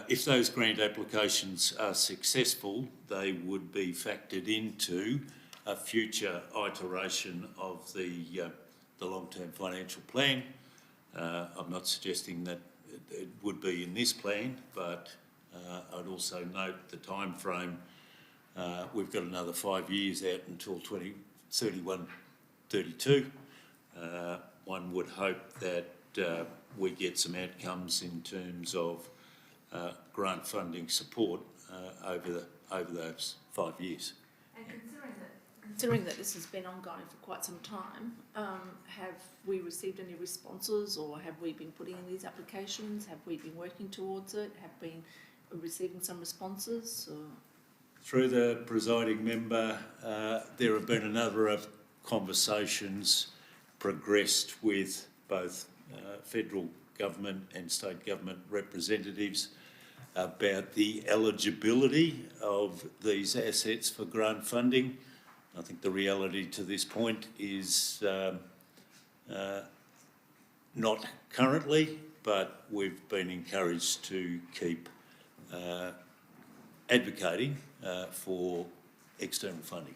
If those grant applications are successful, they would be factored into a future iteration of the long-term financial plan. I'm not suggesting that it would be in this plan, but I'd also note the time frame. We've got another 5 years out until 2031, 32. one would hope that we get some outcomes in terms of grant funding support over those 5 years. And considering that this has been ongoing for quite some time, have we received any responses, or have we been putting in these applications? Have we been working towards it? Have been receiving some responses? Or? Through the presiding member, there have been a number of conversations progressed with both federal government and state government representatives about the eligibility of these assets for grant funding. I think the reality to this point is not currently, but we've been encouraged to keep advocating for external funding.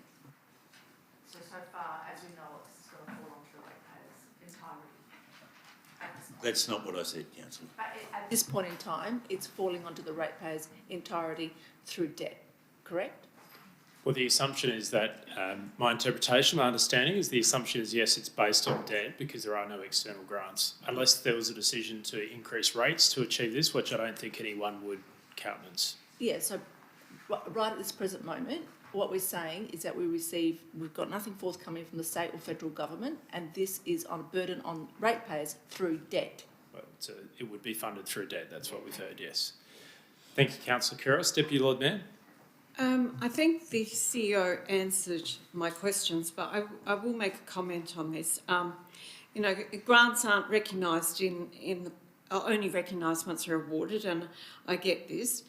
So far, as we know, it's going to fall onto the ratepayers entirely. That's not what I said, Councillor. But at this point in time, it's falling onto the ratepayers entirety through debt, correct? Well, the assumption is that, my interpretation, my understanding is the assumption is yes, it's based on debt because there are no external grants, unless there was a decision to increase rates to achieve this, which I don't think anyone would countenance. Yeah, so right at this present moment, what we're saying is that we've got nothing forthcoming from the state or federal government, and this is on a burden on ratepayers through debt. Well, so it would be funded through debt, that's what we've heard, yes. Thank you, Councillor Kouros. Deputy Lord Mayor. I think the CEO answered my questions, but I will make a comment on this. You know, grants aren't recognised are only recognised once they're awarded, and I get this.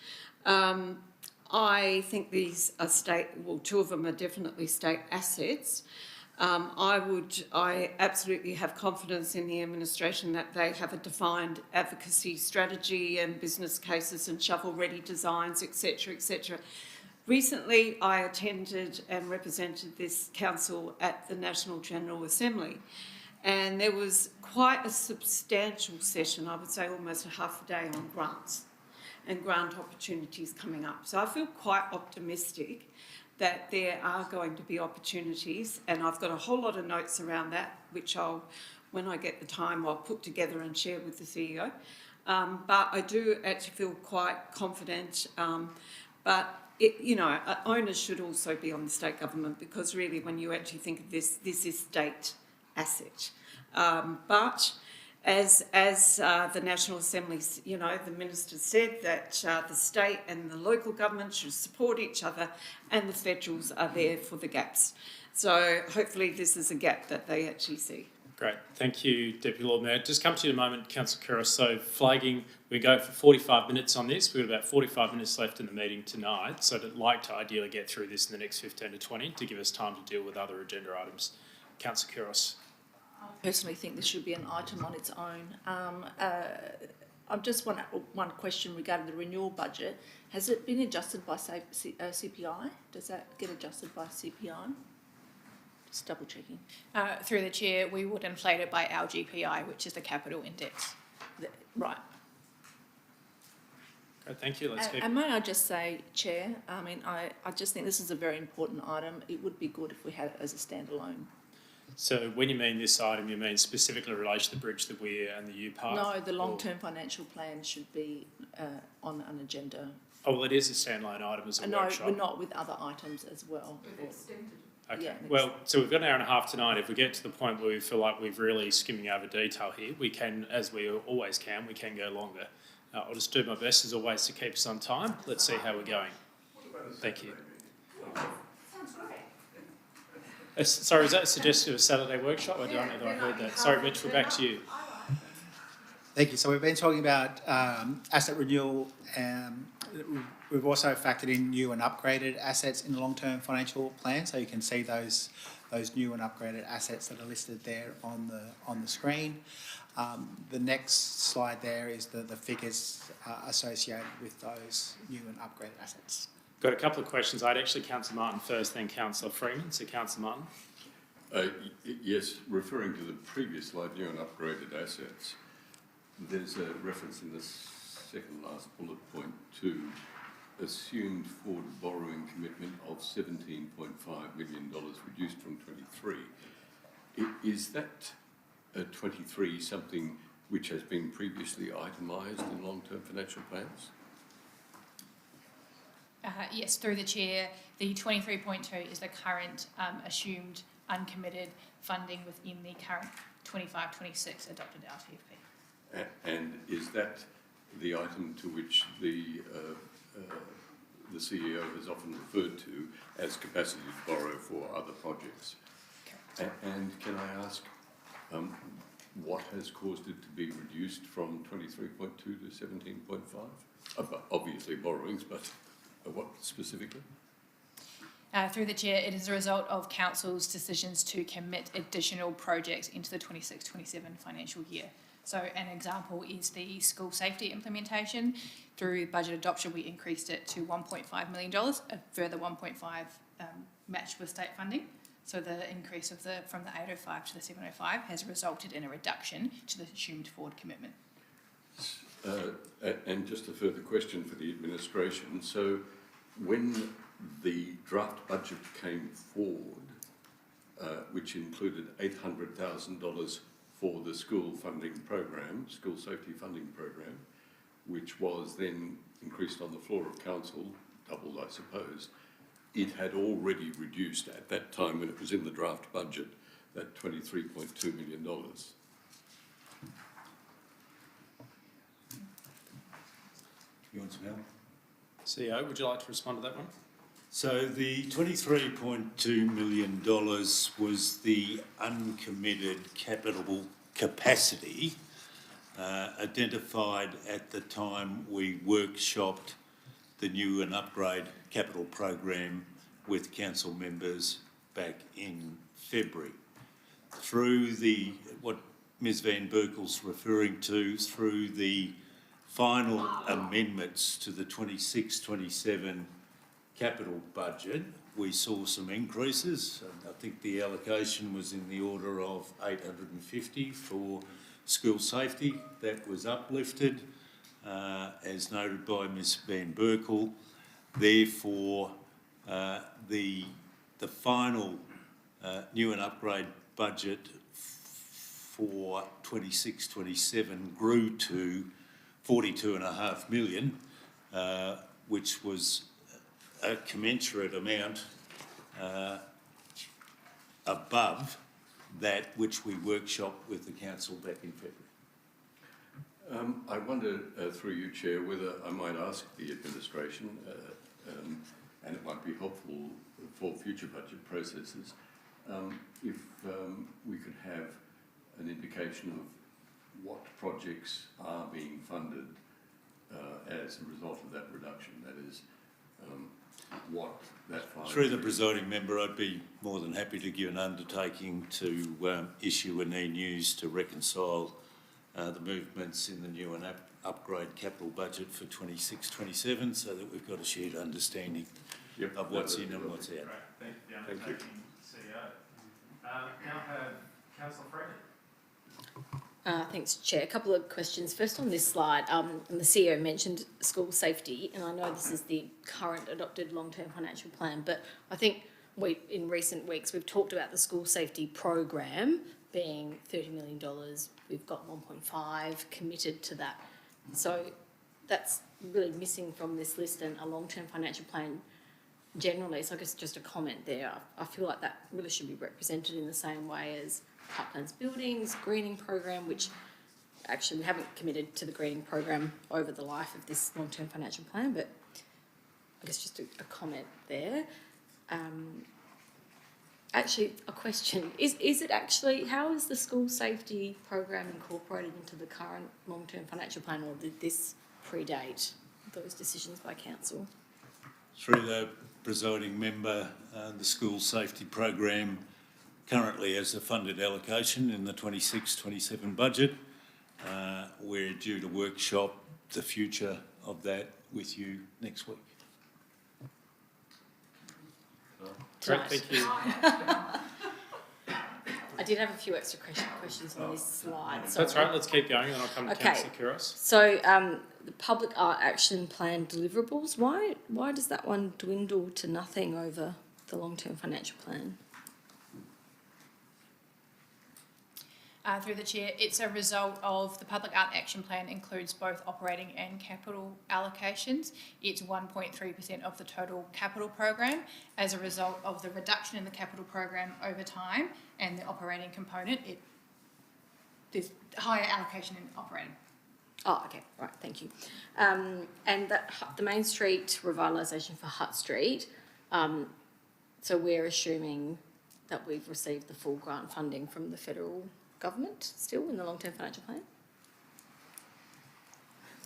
I think these are two of them are definitely state assets. I absolutely have confidence in the administration that they have a defined advocacy strategy and business cases and shovel-ready designs, etc., etc. Recently, I attended and represented this council at the National General Assembly, and there was quite a substantial session, I would say almost a half a day, on grants and grant opportunities coming up. So I feel quite optimistic that there are going to be opportunities, and I've got a whole lot of notes around that, which when I get the time, I'll put together and share with the CEO. But I do actually feel quite confident, onus should also be on the state government, because really when you actually think of this is state asset. But as the National Assembly, the minister said that the state and the local government should support each other, and the federals are there for the gaps. So hopefully this is a gap that they actually see. Great. Thank you, Deputy Lord Mayor. Just come to you in a moment, Councillor Kouros. So flagging, we go for 45 minutes on this. We've got about 45 minutes left in the meeting tonight. So I'd like to ideally get through this in the next 15 to 20 to give us time to deal with other agenda items. Councillor Kouros. I personally think this should be an item on its own. I've just one question regarding the renewal budget. Has it been adjusted by CPI? Does that get adjusted by CPI? Just double checking. Through the chair, we would inflate it by our GPI, which is the capital index. Right. Okay, thank you. Let's keep. And may I just say, Chair, I just think this is a very important item. It would be good if we had it as a standalone. So when you mean this item, you mean specifically in relation to the bridge, the Weir and the U-Path? No, the long-term financial plan should be on an agenda. Oh, well, it is a standalone item as a workshop. No, we're not with other items as well. Okay. Yeah, well, so we've got an hour and a half tonight. If we get to the point where we feel like we're really skimming over detail here, we can, as we always can, we can go longer. I'll just do my best, as always, to keep us on time. Let's see how we're going. Thank you. Sorry, was that suggested a Saturday workshop? I don't know that I heard that. Sorry, Mitch, we're back to you. Thank you. So we've been talking about asset renewal. We've also factored in new and upgraded assets in the long-term financial plan. So you can see those new and upgraded assets that are listed there on the screen. The next slide there is the figures associated with those new and upgraded assets. Got a couple of questions. I'd actually Councillor Martin first, then Councillor Freeman. So Councillor Martin. Yes, referring to the previous slide, new and upgraded assets, there's a reference in the second last bullet point to assumed forward borrowing commitment of $17.5 million reduced from 23. Is that 23 something which has been previously itemised in long-term financial plans? Yes, through the chair, the 23.2 is the current assumed uncommitted funding within the current 25-26 adopted LTFP. And is that the item to which the CEO has often referred to as capacity to borrow for other projects? And can I ask what has caused it to be reduced from 23.2 to 17.5? Obviously borrowings, but what specifically? Through the chair, it is a result of council's decisions to commit additional projects into the 26-27 financial year. So an example is the school safety implementation. Through budget adoption, we increased it to $1.5 million, a further 1.5 matched with state funding. So the increase of from the 805 to the 705 has resulted in a reduction to the assumed forward commitment. And just a further question for the administration. So when the draft budget came forward, which included $800,000 for the school funding program, school safety funding program, which was then increased on the floor of council, doubled I suppose, it had already reduced at that time when it was in the draft budget, that $23.2 million. You want some help? CEO, would you like to respond to that one? So the $23.2 million was the uncommitted capital capacity identified at the time we workshopped the new and upgrade capital program with council members back in February. Through what Ms Van Berkel's referring to, through the final amendments to the 26-27 capital budget, we saw some increases. I think the allocation was in the order of $850 for school safety. That was uplifted, as noted by Ms Van Berkel. Therefore, the final new and upgrade budget for 26-27 grew to $42.5 million, which was a commensurate amount above that which we workshopped with the council back in February. I wonder, through you, Chair, whether I might ask the administration, and it might be helpful for future budget processes, if we could have an indication of what projects are being funded as a result of that reduction. That is, what that fine... Through the presiding member, I'd be more than happy to give an undertaking to issue an e-news to reconcile the movements in the new and upgrade capital budget for 26-27 so that we've got a shared understanding of what's in and what's out. Right. Thank you. CEO. Now have Councillor Freddie. Thanks, Chair. A couple of questions. First on this slide, and the CEO mentioned school safety, and I know this is the current adopted long-term financial plan, but I think in recent weeks we've talked about the school safety program being $30 million. We've got 1.5 committed to that. So that's really missing from this list and a long-term financial plan generally. So I guess just a comment there. I feel like that really should be represented in the same way as Parklands Buildings, greening program, which actually we haven't committed to the greening program over the life of this long-term financial plan, but I guess just a comment there. Actually, a question. Is it actually, how is the school safety program incorporated into the current long-term financial plan, or did this predate those decisions by council? Through the presiding member, the school safety program currently has a funded allocation in the 26-27 budget. We're due to workshop the future of that with you next week. Great, thank you. I did have a few extra questions on this slide. That's right, let's keep going and I'll come to Councillor Kouros. So the public art action plan deliverables, why does that one dwindle to nothing over the long-term financial plan? Through the chair, it's a result of the Public Art Action Plan includes both operating and capital allocations. It's 1.3% of the total capital program as a result of the reduction in the capital program over time and the operating component. There's higher allocation in operating. Oh, okay, right, thank you. And the Main Street revitalisation for Hutt Street, so we're assuming that we've received the full grant funding from the federal government still in the long-term financial plan?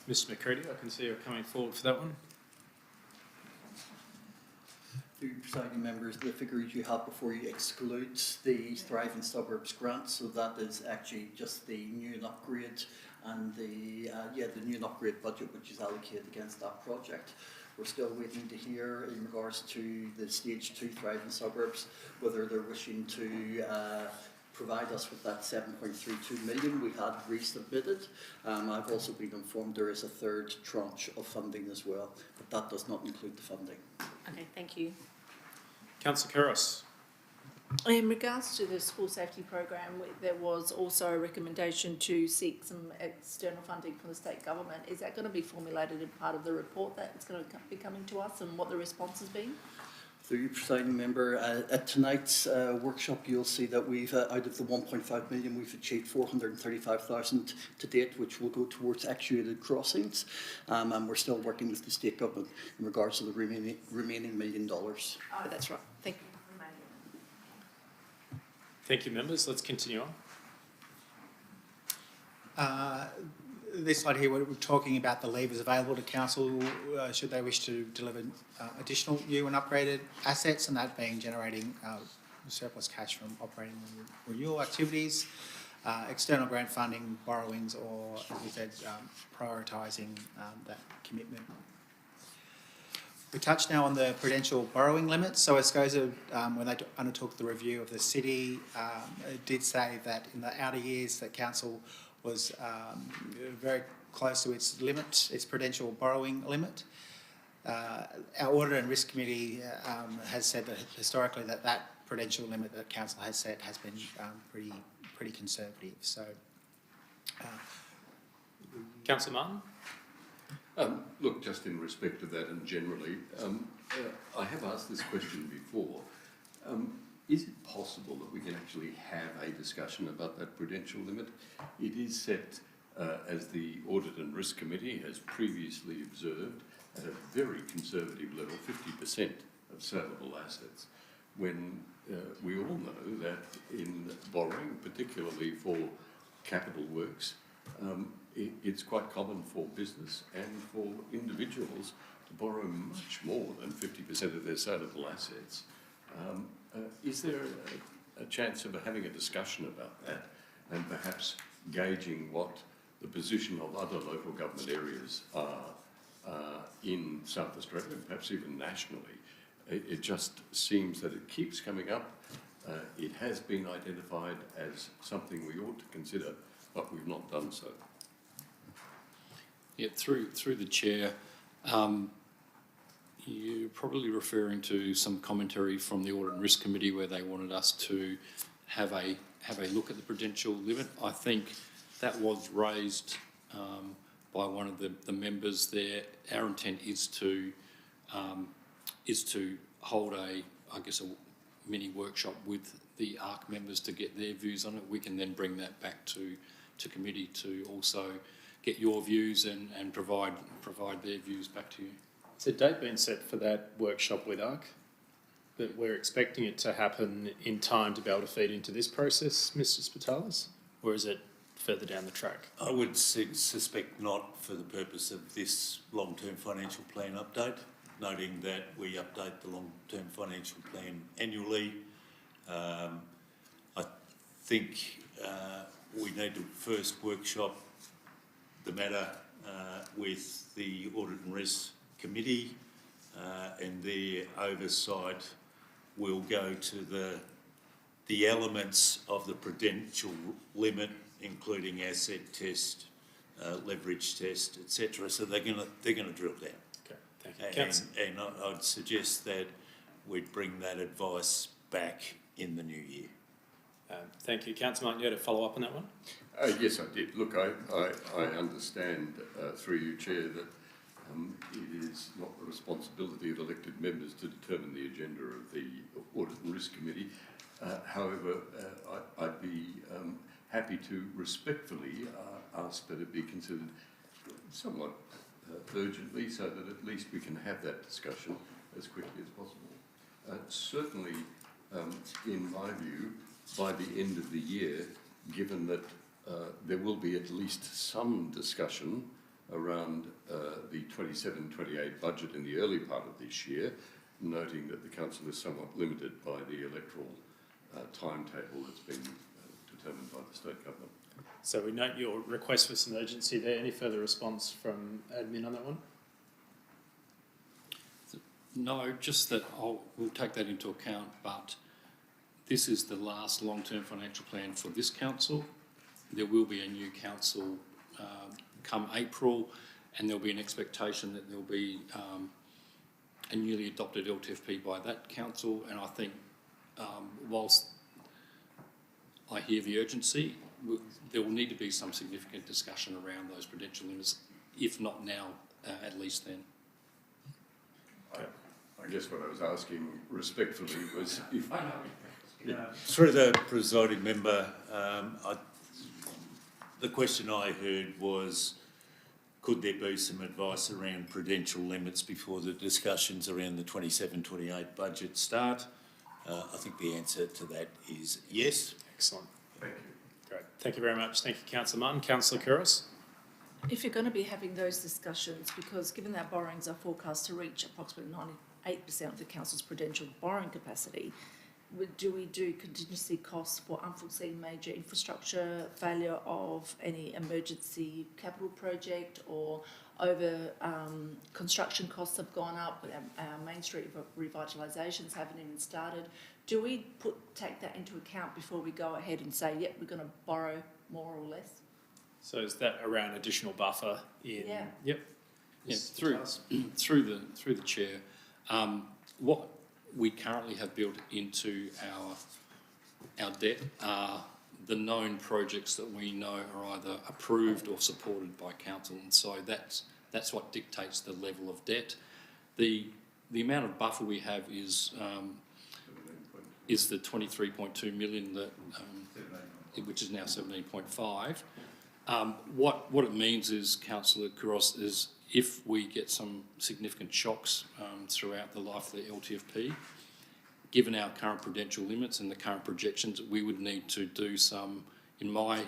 Mr McCready, I can see you're coming forward for that one. The presiding members, the figures you have before you exclude the Thriving Suburbs grant, so that is actually just the new and upgrade and the new and upgrade budget which is allocated against that project. We're still waiting to hear in regards to the Stage 2 Thriving Suburbs, whether they're wishing to provide us with that 7.32 million we had resubmitted. I've also been informed there is a third tranche of funding as well, but that does not include the funding. Okay, thank you. Councillor Couros. In regards to the school safety program, there was also a recommendation to seek some external funding from the state government. Is that going to be formulated in part of the report that's going to be coming to us and what the response has been? Through you, presiding member, at tonight's workshop you'll see that we've, out of the 1.5 million, we've achieved 435,000 to date, which will go towards actuated crossings, and we're still working with the state government in regards to the remaining $1 million. Oh, that's right. Thank you. Thank you, members. Let's continue on. This slide here, we're talking about the levers available to council should they wish to deliver additional new and upgraded assets, and that being generating surplus cash from operating renewal activities, external grant funding, borrowings, or, as we said, prioritising that commitment. We touched now on the prudential borrowing limits. So SCOSA, when they undertook the review of the city, it did say that in the outer years that council was very close to its limit, its prudential borrowing limit. Our Audit and Risk Committee has said that historically that prudential limit that council has set has been pretty conservative. So, Councillor Martin. Look, just in respect of that and generally, I have asked this question before. Is it possible that we can actually have a discussion about that prudential limit? It is set, as the Audit and Risk Committee has previously observed, at a very conservative level, 50% of saleable assets, when we all know that in borrowing, particularly for capital works, it's quite common for business and for individuals to borrow much more than 50% of their saleable assets. Is there a chance of having a discussion about that and perhaps gauging what the position of other local government areas are in South Australia and perhaps even nationally? It just seems that it keeps coming up. It has been identified as something we ought to consider, but we've not done so. Yeah, through the chair, you're probably referring to some commentary from the Audit and Risk Committee where they wanted us to have a look at the prudential limit. I think that was raised by one of the members there. Our intent is to hold a mini workshop with the ARC members to get their views on it. We can then bring that back to committee to also get your views and provide their views back to you. Has a date been set for that workshop with ARC? That we're expecting it to happen in time to be able to feed into this process, Mr. Spitalis? Or is it further down the track? I would suspect not, for the purpose of this long-term financial plan update, noting that we update the long-term financial plan annually. I think we need to first workshop the matter with the Audit and Risk Committee, and their oversight will go to the elements of the prudential limit, including asset test, leverage test, etc. So they're gonna drill down. Okay, thank you. And I'd suggest that we'd bring that advice back in the new year. Thank you. Councillor Martin, you had a follow-up on that one? Yes, I did. Look, I understand through you, Chair, that it is not the responsibility of elected members to determine the agenda of the Audit and Risk Committee. However, I'd be happy to respectfully ask that it be considered somewhat urgently, so that at least we can have that discussion as quickly as possible. Certainly, in my view, by the end of the year, given that there will be at least some discussion around the 27-28 budget in the early part of this year, noting that the council is somewhat limited by the electoral timetable that's been determined by the state government. So we note your request for some urgency there. Any further response from admin on that one? No, just that we'll take that into account, but this is the last long-term financial plan for this council. There will be a new council come April, and there'll be an expectation that there'll be a newly adopted LTFP by that council. And I think whilst I hear the urgency, there will need to be some significant discussion around those prudential limits, if not now, at least then. I guess what I was asking respectfully was if... Through the presiding member, the question I heard was, could there be some advice around prudential limits before the discussions around the 27-28 budget start? I think the answer to that is yes. Excellent. Thank you. Great. Thank you very much. Thank you, Councillor Martin. Councillor Kouros? If you're going to be having those discussions, because given that borrowings are forecast to reach approximately 98% of the council's prudential borrowing capacity, do we do contingency costs for unforeseen major infrastructure, failure of any emergency capital project, or over construction costs have gone up, our Main Street revitalisations haven't even started? Do we take that into account before we go ahead and say, yep, we're going to borrow more or less? So is that around additional buffer in? Yeah. Yep. Yeah, through the chair, what we currently have built into our debt are the known projects that we know are either approved or supported by council, and so that's what dictates the level of debt. The amount of buffer we have is the 23.2 million that which is now 17.5. What it means is, Councillor Kouros, is if we get some significant shocks throughout the life of the LTFP, given our current prudential limits and the current projections, we would need to do some, in my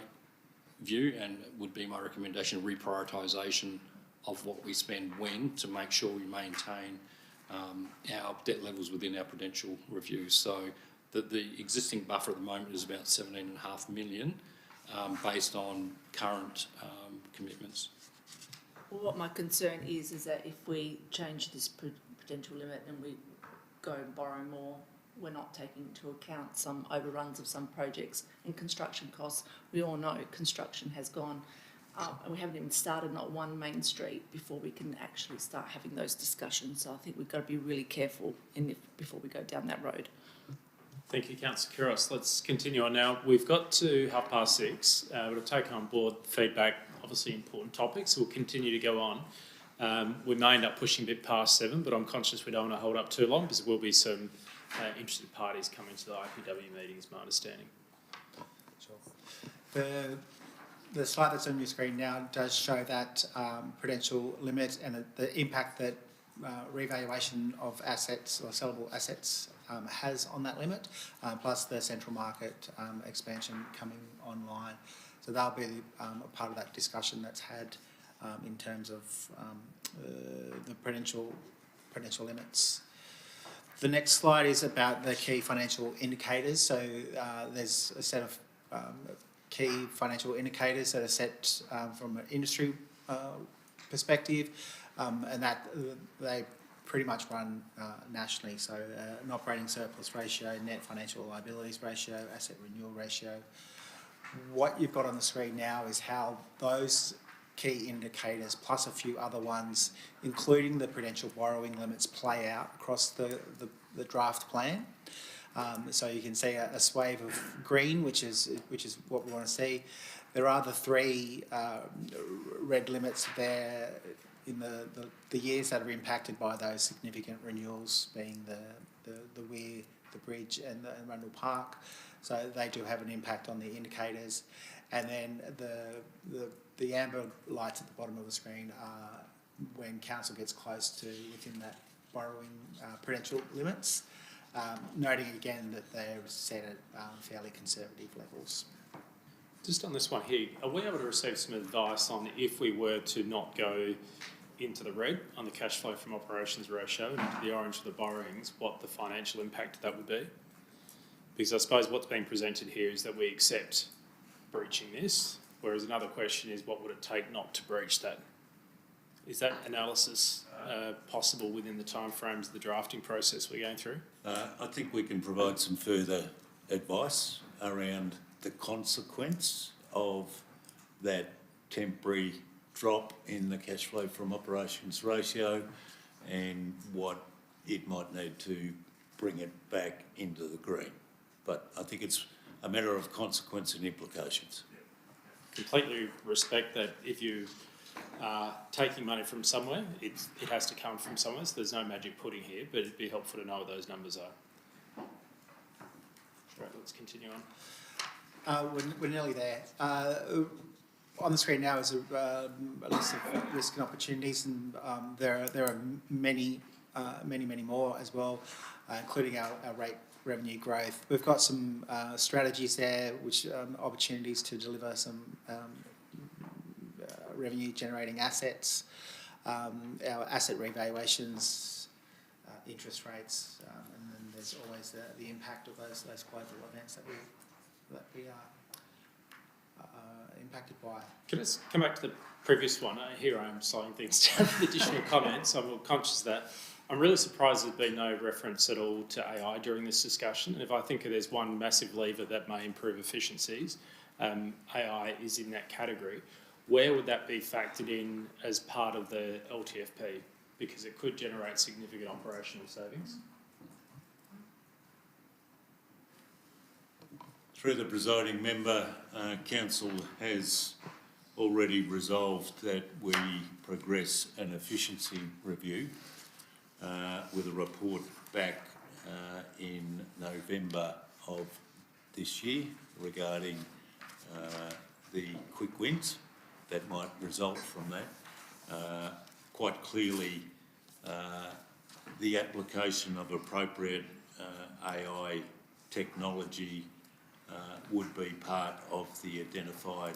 view, and it would be my recommendation, reprioritisation of what we spend when, to make sure we maintain our debt levels within our prudential review. So the existing buffer at the moment is about 17.5 million based on current commitments. Well, what my concern is that if we change this prudential limit and we go and borrow more, we're not taking into account some overruns of some projects and construction costs. We all know construction has gone up, and we haven't even started not one Main Street before we can actually start having those discussions. So I think we've got to be really careful before we go down that road. Thank you, Councillor Kouros. Let's continue on now. We've got to 6:30. We'll take on board feedback, obviously important topics. We'll continue to go on. We may end up pushing a bit past 7, but I'm conscious we don't want to hold up too long because there will be some interested parties coming to the IPW meeting, is my understanding. Sure. The slide that's on your screen now does show that prudential limit and the impact that revaluation of assets or sellable assets has on that limit, plus the central market expansion coming online. So that'll be a part of that discussion that's had in terms of the prudential limits. The next slide is about the key financial indicators. So there's a set of key financial indicators that are set from an industry perspective, and that they pretty much run nationally. So an operating surplus ratio, net financial liabilities ratio, asset renewal ratio. What you've got on the screen now is how those key indicators, plus a few other ones, including the prudential borrowing limits, play out across the draft plan. So you can see a swathe of green, which is what we want to see. There are the three red limits there in the years that are impacted by those significant renewals, being the Weir, the Bridge, and Rundle Park. So they do have an impact on the indicators. And then the amber lights at the bottom of the screen are when council gets close to within that borrowing prudential limits, noting again that they're set at fairly conservative levels. Just on this one here, are we able to receive some advice on if we were to not go into the red on the cash flow from operations ratio and into the orange for the borrowings, what the financial impact of that would be? Because I suppose what's being presented here is that we accept breaching this, whereas another question is what would it take not to breach that? Is that analysis possible within the timeframes of the drafting process we're going through? I think we can provide some further advice around the consequence of that temporary drop in the cash flow from operations ratio and what it might need to bring it back into the green. But I think it's a matter of consequence and implications. Completely respect that if you are taking money from somewhere, it has to come from somewhere, so there's no magic pudding here, but it'd be helpful to know what those numbers are. Right, let's continue on. We're nearly there. On the screen now is a list of risk and opportunities, and there are many more as well, including our rate revenue growth. We've got some strategies there, which opportunities to deliver some revenue generating assets, our asset revaluations, interest rates, and then there's always the impact of those global events that we are impacted by. Can I just come back to the previous one? Here I am slowing things down with additional comments. I'm conscious of that. I'm really surprised there's been no reference at all to AI during this discussion. And if I think there's one massive lever that may improve efficiencies, AI is in that category. Where would that be factored in as part of the LTFP? Because it could generate significant operational savings. Through the presiding member, Council has already resolved that we progress an efficiency review with a report back in November of this year regarding the quick wins that might result from that. Quite clearly, the application of appropriate AI technology would be part of the identified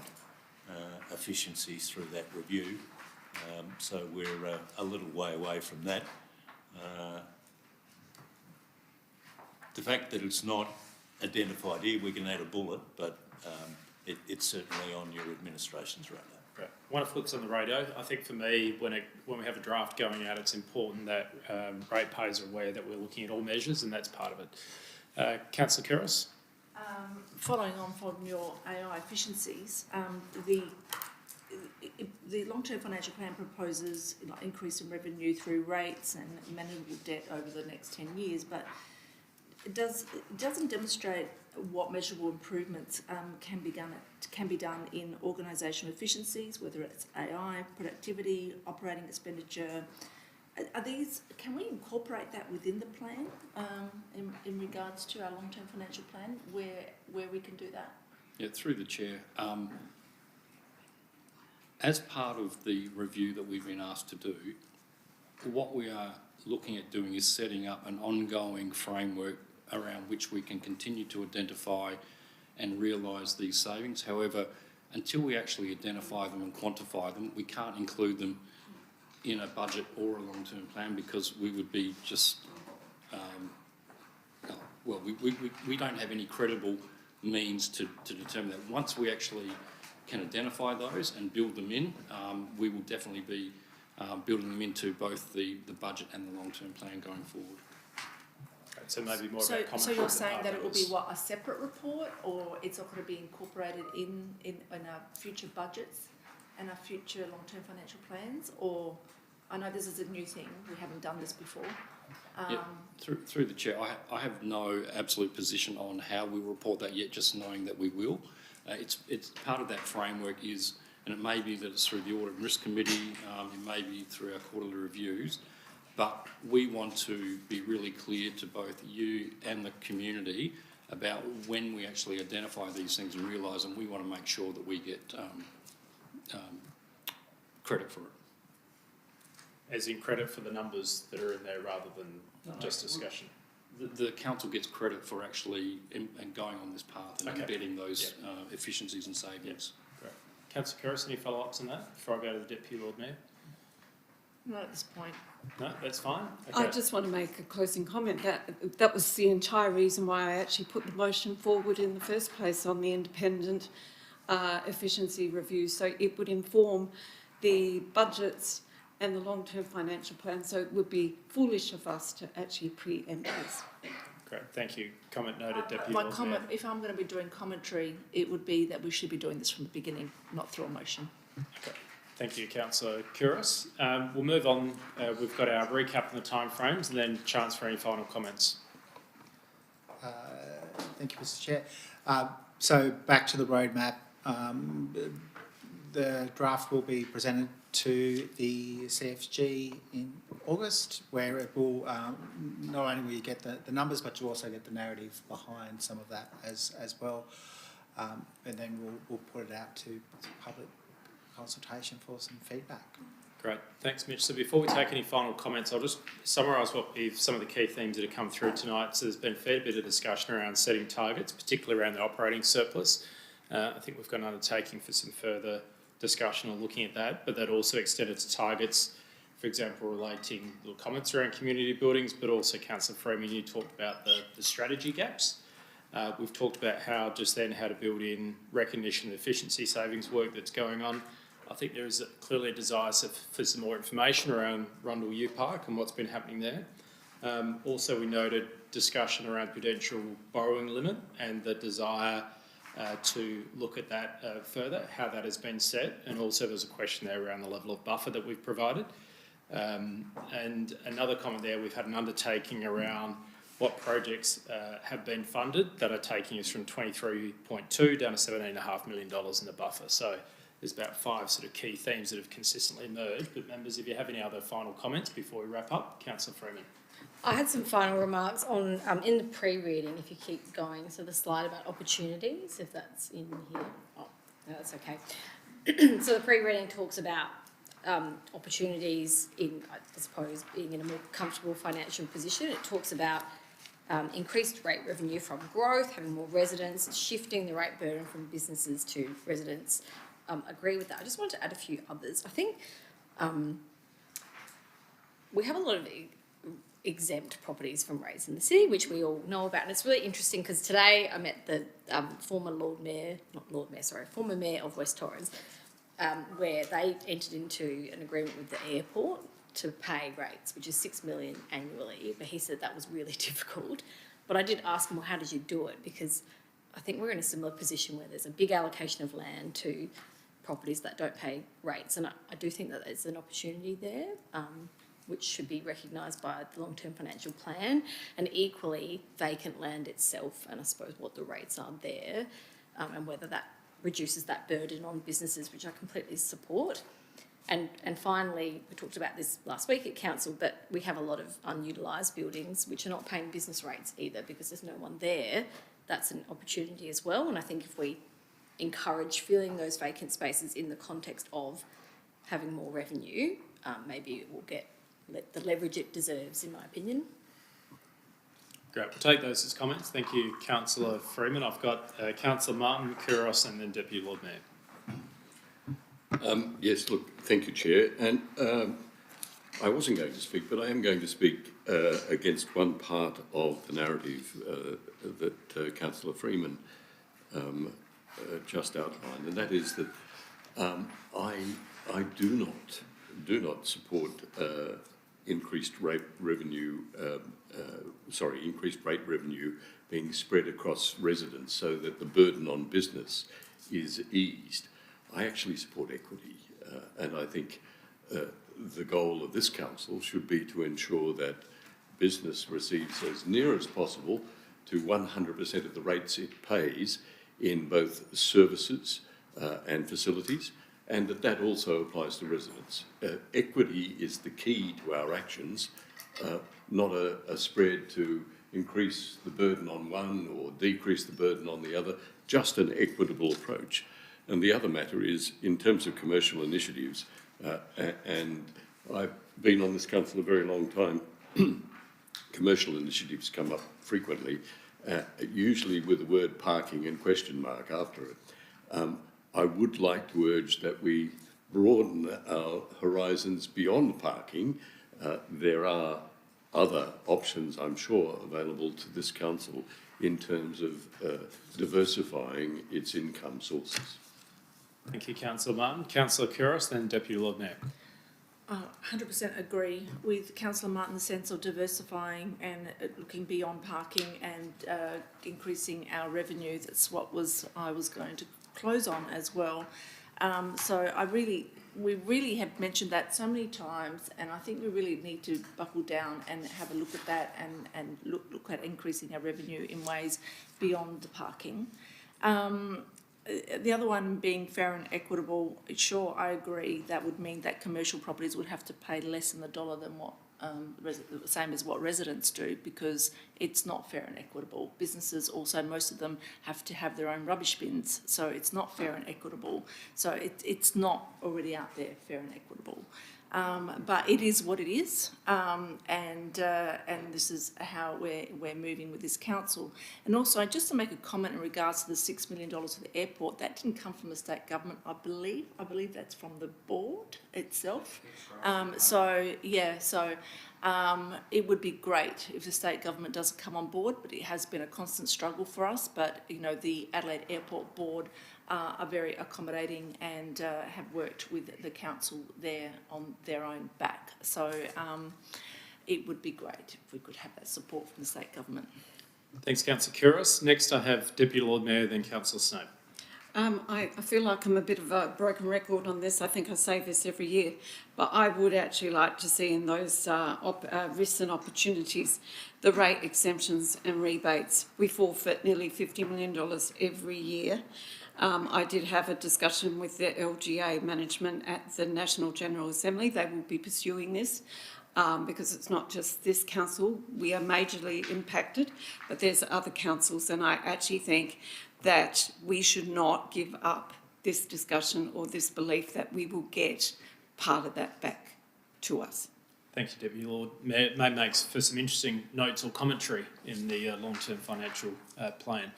efficiencies through that review. So we're a little way away from that. The fact that it's not identified here, we can add a bullet, but it's certainly on your administration's radar. Right. Wonderful it's on the radio. I think for me, when we have a draft going out, it's important that ratepayers are aware that we're looking at all measures, and that's part of it. Councillor Keros? Following on from your AI efficiencies, the long-term financial plan proposes increase in revenue through rates and manageable debt over the next 10 years, but it doesn't demonstrate what measurable improvements can be done in organisational efficiencies, whether it's AI, productivity, operating expenditure. Can we incorporate that within the plan in regards to our long-term financial plan, where we can do that? Yeah, through the chair. As part of the review that we've been asked to do, what we are looking at doing is setting up an ongoing framework around which we can continue to identify and realise these savings. However, until we actually identify them and quantify them, we can't include them in a budget or a long-term plan because we would be just, we don't have any credible means to determine that. Once we actually can identify those and build them in, we will definitely be building them into both the budget and the long-term plan going forward. Okay, so maybe more So, about comment. so you're saying that it will be a separate report, or it's not going to be incorporated in our future budgets and our future long-term financial plans? Or I know this is a new thing, we haven't done this before. Through the chair, I have no absolute position on how we report that yet, just knowing that we will. It's part of that framework is, and it may be that it's through the Audit and Risk Committee, it may be through our quarterly reviews, but we want to be really clear to both you and the community about when we actually identify these things and realise them. We want to make sure that we get credit for it. As in credit for the numbers that are in there rather than just discussion? The council gets credit for actually and going on this path and embedding those efficiencies and savings. Great. Councillor Curris, any follow-ups on that before I go to the Deputy Lord Mayor? Not at this point. No, that's fine. Okay. I just want to make a closing comment. That was the entire reason why I actually put the motion forward in the first place on the independent efficiency review. So it would inform the budgets and the long-term financial plan. So it would be foolish of us to actually preempt this. Great, thank you. Comment noted, Deputy My Lord comment, Mayor. if I'm going to be doing commentary, it would be that we should be doing this from the beginning, not through a motion. Okay. Thank you, Councillor Curris. We'll move on. We've got our recap on the timeframes and then chance for any final comments. Thank you, Mr. Chair. So back to the roadmap. The draft will be presented to the CFG in August, where it will not only will you get the numbers, but you also get the narrative behind some of that as well. And then we'll put it out to public consultation for some feedback. Great, thanks Mitch. So before we take any final comments, I'll just summarise some of the key themes that have come through tonight. So there's been a fair bit of discussion around setting targets, particularly around the operating surplus. I think we've got an undertaking for some further discussion on looking at that, but that also extended to targets, for example, relating little comments around community buildings, but also Councillor Freeman, you talked about the strategy gaps. We've talked about how to build in recognition of efficiency savings work that's going on. I think there is clearly a desire for some more information around Rundle U Park and what's been happening there. Also, we noted discussion around prudential borrowing limit and the desire to look at that further, how that has been set, and also there's a question there around the level of buffer that we've provided. And another comment there, we've had an undertaking around what projects have been funded that are taking us from 23.2 down to $17.5 million in the buffer. So there's about 5 sort of key themes that have consistently emerged. But members, if you have any other final comments before we wrap up, Councillor Freeman. I had some final remarks on, in the pre-reading, if you keep going, so the slide about opportunities, if that's in here. Oh, no, that's okay. So the pre-reading talks about opportunities in, I suppose, being in a more comfortable financial position. It talks about increased rate revenue from growth, having more residents, shifting the rate burden from businesses to residents. Agree with that. I just want to add a few others. I think we have a lot of exempt properties from rates in the city, which we all know about. And it's really interesting because today I met the former Mayor of West Torrens, where they entered into an agreement with the airport to pay rates, which is $6 million annually. But he said that was really difficult. But I did ask him, well, how did you do it? Because I think we're in a similar position where there's a big allocation of land to properties that don't pay rates. And I do think that there's an opportunity there, which should be recognised by the long-term financial plan, and equally vacant land itself, and I suppose what the rates are there, and whether that reduces that burden on businesses, which I completely support. And finally, we talked about this last week at council, but we have a lot of unutilised buildings which are not paying business rates either because there's no one there. That's an opportunity as well, and I think if we encourage filling those vacant spaces in the context of having more revenue, maybe it will get the leverage it deserves, in my opinion. Great, we'll take those as comments. Thank you, Councillor Freeman. I've got Councillor Martin, Kouros, and then Deputy Lord Mayor. Yes, look, thank you, Chair. And I wasn't going to speak, but I am going to speak against one part of the narrative that Councillor Freeman just outlined, and that is that I do not support increased rate revenue being spread across residents so that the burden on business is eased. I actually support equity, and I think the goal of this council should be to ensure that business receives as near as possible to 100% of the rates it pays in both services and facilities, and that also applies to residents. Equity is the key to our actions, not a spread to increase the burden on one or decrease the burden on the other, just an equitable approach. And the other matter is, in terms of commercial initiatives, and I've been on this council a very long time, commercial initiatives come up frequently, usually with the word parking and question mark after it. I would like to urge that we broaden our horizons beyond parking. There are other options, I'm sure, available to this council in terms of diversifying its income sources. Thank you, Councillor Martin. Councillor Couros, then Deputy Lord Mayor. 100% agree with Councillor Martin in the sense of diversifying and looking beyond parking and increasing our revenue. That's what I was going to close on as well. So we really have mentioned that so many times, and I think we really need to buckle down and have a look at that and look at increasing our revenue in ways beyond the parking. The other one being fair and equitable, sure, I agree. That would mean that commercial properties would have to pay less in the dollar than what same as what residents do, because it's not fair and equitable. Businesses also, most of them have to have their own rubbish bins, so it's not fair and equitable. So it's not already out there, fair and equitable. But it is what it is, and this is how we're moving with this council. And also, just to make a comment in regards to the $6 million for the airport, that didn't come from the state government, I believe that's from the board itself. It would be great if the state government doesn't come on board, but it has been a constant struggle for us. But you know, the Adelaide Airport Board are very accommodating and have worked with the council there on their own back. So it would be great if we could have that support from the state government. Thanks, Councillor Couros. Next I have Deputy Lord Mayor, then Councillor Snape. I feel like I'm a bit of a broken record on this. I think I say this every year, but I would actually like to see in those risks and opportunities the rate exemptions and rebates. We forfeit nearly $50 million every year. I did have a discussion with the LGA management at the National General Assembly. They will be pursuing this because it's not just this council. We are majorly impacted, but there's other councils, and I actually think that we should not give up this discussion or this belief that we will get part of that back to us. Thank you, Deputy Lord Mayor. It may make for some interesting notes or commentary in the long-term financial plan.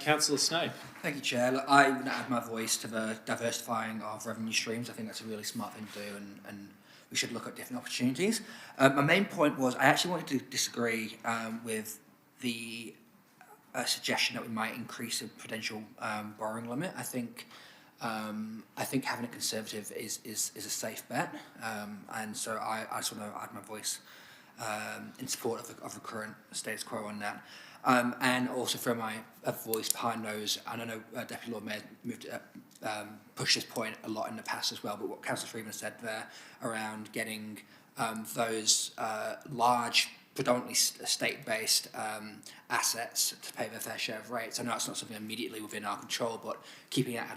Councillor Snape. Thank you, Chair. Look, I would add my voice to the diversifying of revenue streams. I think that's a really smart thing to do, and we should look at different opportunities. My main point was I actually wanted to disagree with the suggestion that we might increase the prudential borrowing limit. I think having it conservative is a safe bet, and so I just want to add my voice in support of the current status quo on that. And also throw my voice behind those, and I know Deputy Lord Mayor pushed this point a lot in the past as well, but what Councillor Freeman said there around getting those large, predominantly state-based assets to pay their fair share of rates. I know it's not something immediately within our control, but keeping that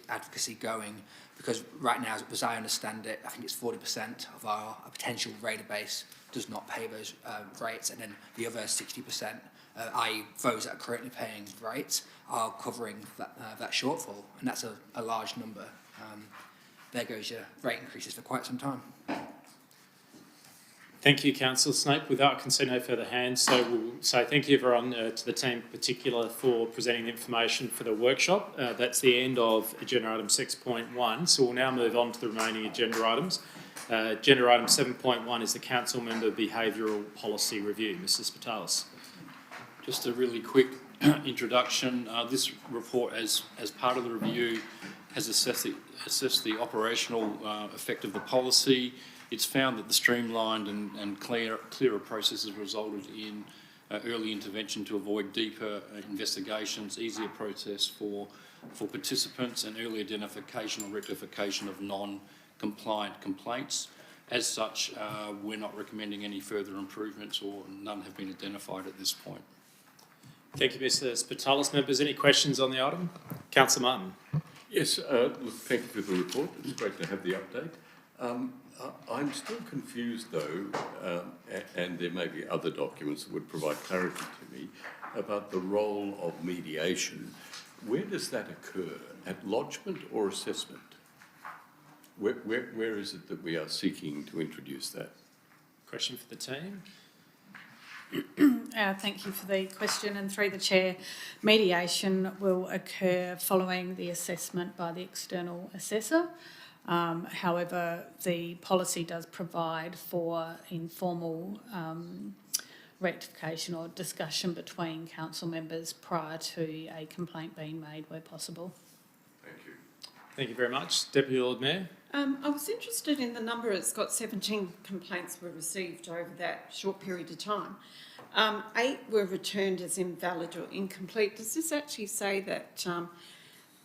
advocacy going, because right now, as I understand it, I think it's 40% of our potential raider base does not pay those rates, and then the other 60%, i.e. those that are currently paying rates, are covering that shortfall, and that's a large number. There goes your rate increases for quite some time. Thank you, Councillor Snape. Without consent, no further hands. So we'll say thank you, everyone, to the team in particular for presenting the information for the workshop. That's the end of agenda item 6.1. So we'll now move on to the remaining agenda items. Agenda item 7.1 is the Council Member Behavioural Policy Review. Mr Spitalis. Just a really quick introduction. This report, as part of the review, has assessed the operational effect of the policy. It's found that the streamlined and clearer processes resulted in early intervention to avoid deeper investigations, easier process for participants, and early identification or rectification of non-compliant complaints. as such, we're not recommending any further improvements, or none have been identified at this point. Thank you, Mr Spitalis. Members, any questions on the item? Councillor Martin. Yes, look, thank you for the report. It's great to have the update. I'm still confused though, and there may be other documents that would provide clarity to me about the role of mediation. Where does that occur? At lodgement or assessment? Where is it that we are seeking to introduce that? Question for the team. Thank you for the question, and through the chair, mediation will occur following the assessment by the external assessor. However, the policy does provide for informal rectification or discussion between council members prior to a complaint being made where possible. Thank you. Thank you very much. Deputy Lord Mayor. I was interested in the number. It's got 17 complaints were received over that short period of time. 8 were returned as invalid or incomplete. Does this actually say that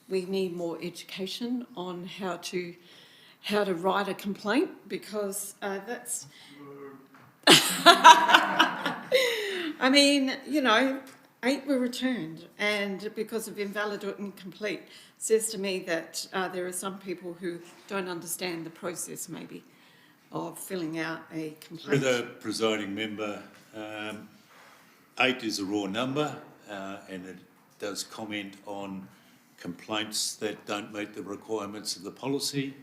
we need more education on how to write a complaint? Because that's... I mean, you know, 8 were returned, and because of invalid or incomplete, says to me that there are some people who don't understand the process, maybe, of filling out a complaint. With a presiding member, 8 is a raw number, and it does comment on complaints that don't meet the requirements of the policy,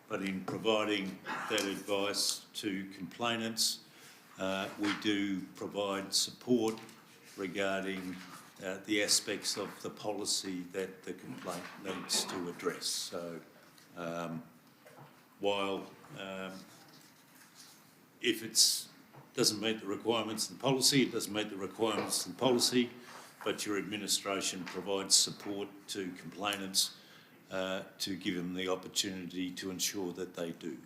but in providing that advice to complainants, we do provide support regarding the aspects of the policy that the complaint needs to address. So while if it doesn't meet the requirements of the policy, it doesn't meet the requirements of the policy, but your administration provides support to complainants to give them the opportunity to ensure that they do.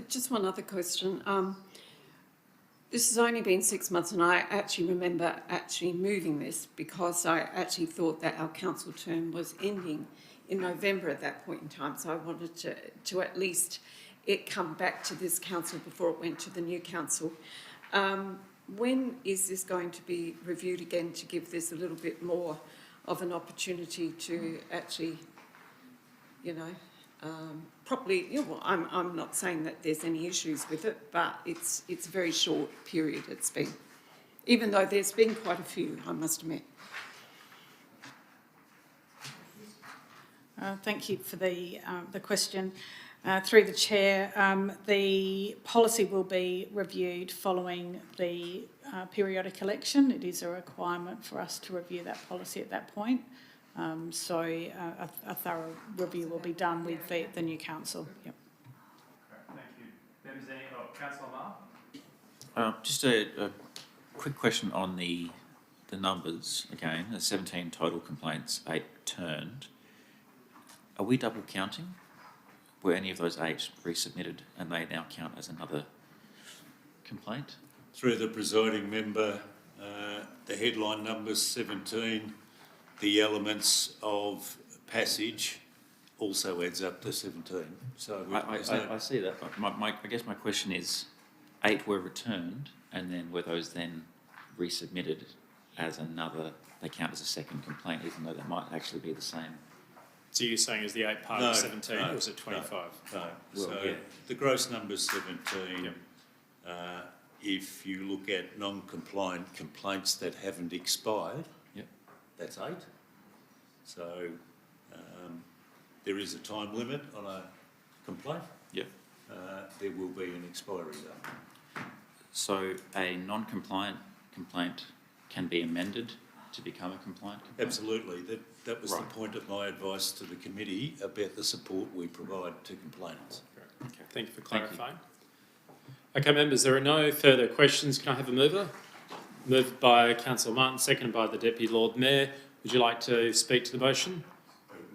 Just one other question. This has only been 6 months, and I actually remember actually moving this because I actually thought that our council term was ending in November at that point in time. So I wanted to at least it come back to this council before it went to the new council. When is this going to be reviewed again to give this a little bit more of an opportunity to actually, you know, properly, you know, well, I'm not saying that there's any issues with it, but it's a very short period it's been, even though there's been quite a few, I must admit. Thank you for the question. Through the chair, the policy will be reviewed following the periodic election. It is a requirement for us to review that policy at that point. So a thorough review will be done with the new council. Yep. Thank you. Members, Councillor Marr? Just a quick question on the numbers again. There's 17 total complaints, 8 returned. Are we double counting? Were any of those 8 resubmitted and they now count as another complaint? Through the presiding member, the headline number's 17. The elements of passage also adds up to 17. So I see that. But I guess my question is, 8 were returned, and then were those then resubmitted as another? They count as a second complaint, even though they might actually be the same. So you're saying is the 8 part of 17, or was it 25? No. Well, So yeah. the gross number's 17. Yep. If you look at non-compliant complaints that haven't expired, Yep. that's 8. So there is a time limit on a complaint. Yep. There will be an expiry date. So a non-compliant complaint can be amended to become a compliant complaint? Absolutely. That was Right. the point of my advice to the committee about the support we provide to complainants. Okay, thank you for Thank you. clarifying. Okay, members, there are no further questions. Can I have a mover? Moved by Councillor Martin, seconded by the Deputy Lord Mayor. Would you like to speak to the motion?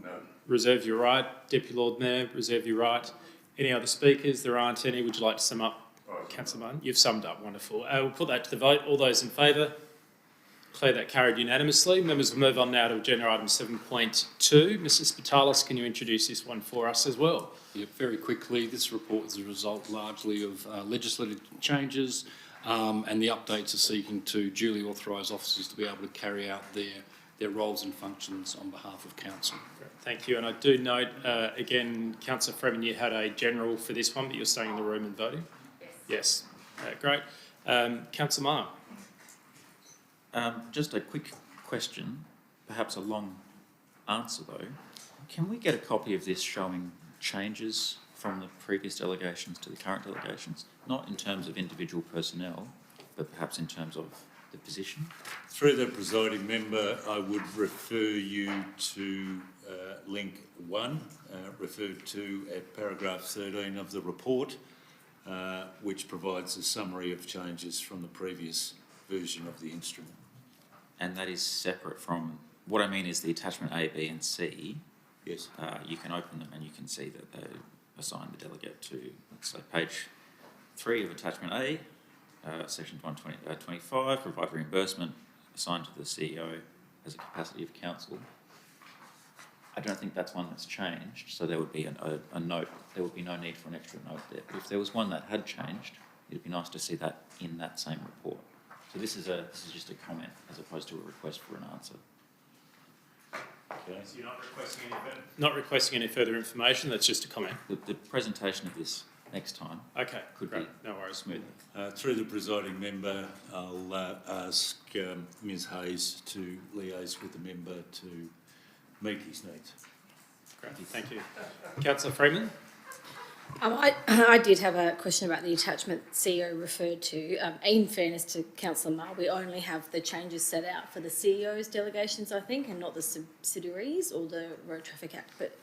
No. Reserve your right. Deputy Lord Mayor, reserve your right. Any other speakers? There aren't any. Would you like to sum up, Councillor Martin? You've summed up. Wonderful. We'll put that to the vote. All those in favour? Declare that carried unanimously. Members will move on now to agenda item 7.2. Mr Spitalis, can you introduce this one for us as well? Yeah, very quickly, this report is a result largely of legislative changes and the updates are seeking to duly authorise officers to be able to carry out their roles and functions on behalf of council. Thank you. And I do note, again, Councillor Freeman, you had a general for this one, but you're staying in the room and voting? Yes. Great. Councillor Marr. Just a quick question, perhaps a long answer though. Can we get a copy of this showing changes from the previous delegations to the current delegations? Not in terms of individual personnel, but perhaps in terms of the position? Through the presiding member, I would refer you to link 1, referred to at paragraph 13 of the report, which provides a summary of changes from the previous version of the instrument. And that is separate from, what I mean is the attachment A, B and C. Yes. You can open them and you can see that they assign the delegate to, let's say, page 3 of attachment A, section 125, provide reimbursement assigned to the CEO as a capacity of council. I don't think that's one that's changed, so there would be a note. There would be no need for an extra note there. But if there was one that had changed, it'd be nice to see that in that same report. So this is just a comment as opposed to a request for an answer. Okay. So you're not requesting any further information, that's just a comment? The presentation of this next time could great. be No worries. smoother. Through the presiding member, I'll ask Ms Hayes to liaise with the member to meet his needs. Great, thank you. Councillor Freeman? I did have a question about the attachment CEO referred to. In fairness to Councillor Marr, we only have the changes set out for the CEO's delegations, I think, and not the subsidiaries or the Road Traffic Act. But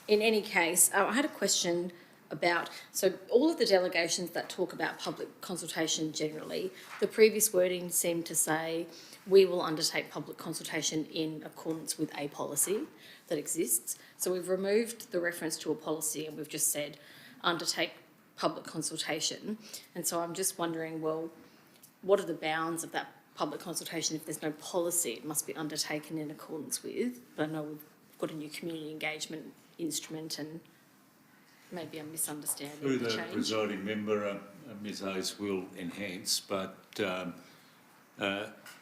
in any case, I had a question about, so all of the delegations that talk about public consultation generally, the previous wording seemed to say, we will undertake public consultation in accordance with a policy that exists. So we've removed the reference to a policy and we've just said, undertake public consultation. And so I'm just wondering, well, what are the bounds of that public consultation? If there's no policy, it must be undertaken in accordance with. But I know we've got a new community engagement instrument and maybe I'm misunderstanding Through the the change. presiding member, Ms Hayes will enhance, but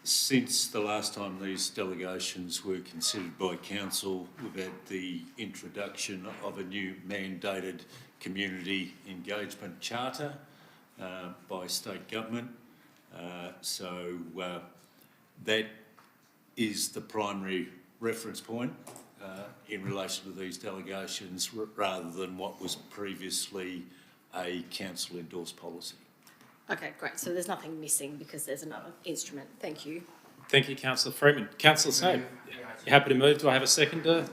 since the last time these delegations were considered by council, we've had the introduction of a new mandated community engagement charter by state government. So that is the primary reference point in relation to these delegations rather than what was previously a council endorsed policy. Okay, great. So there's nothing missing because there's another instrument. Thank you. Thank you, Councillor Freeman. Councillor Snape, you happy to move? Do I have a seconder?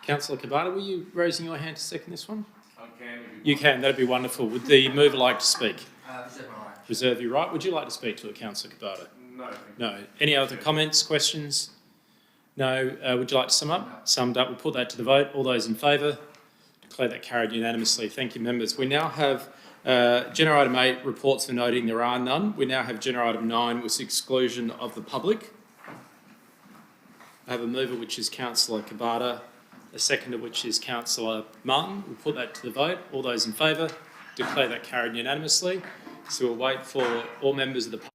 Councillor Kabata, were you raising your hand to second this one? I can. You can, that'd be wonderful. Would the mover like to speak? Reserve my right. Reserve your right. Would you like to speak to it, Councillor Kabata? No. No. Any other comments, questions? No. Would you like to sum up? No. Summed up. We'll put that to the vote. All those in favour? Declare that carried unanimously. Thank you, members. We now have Agenda item 8, reports for noting there are none. We now have agenda item 9, with exclusion of the public. I have a mover, which is Councillor Kabata, a seconder, which is Councillor Martin. We'll put that to the vote. All those in favour? Declare that carried unanimously. So we'll wait for all members of the public.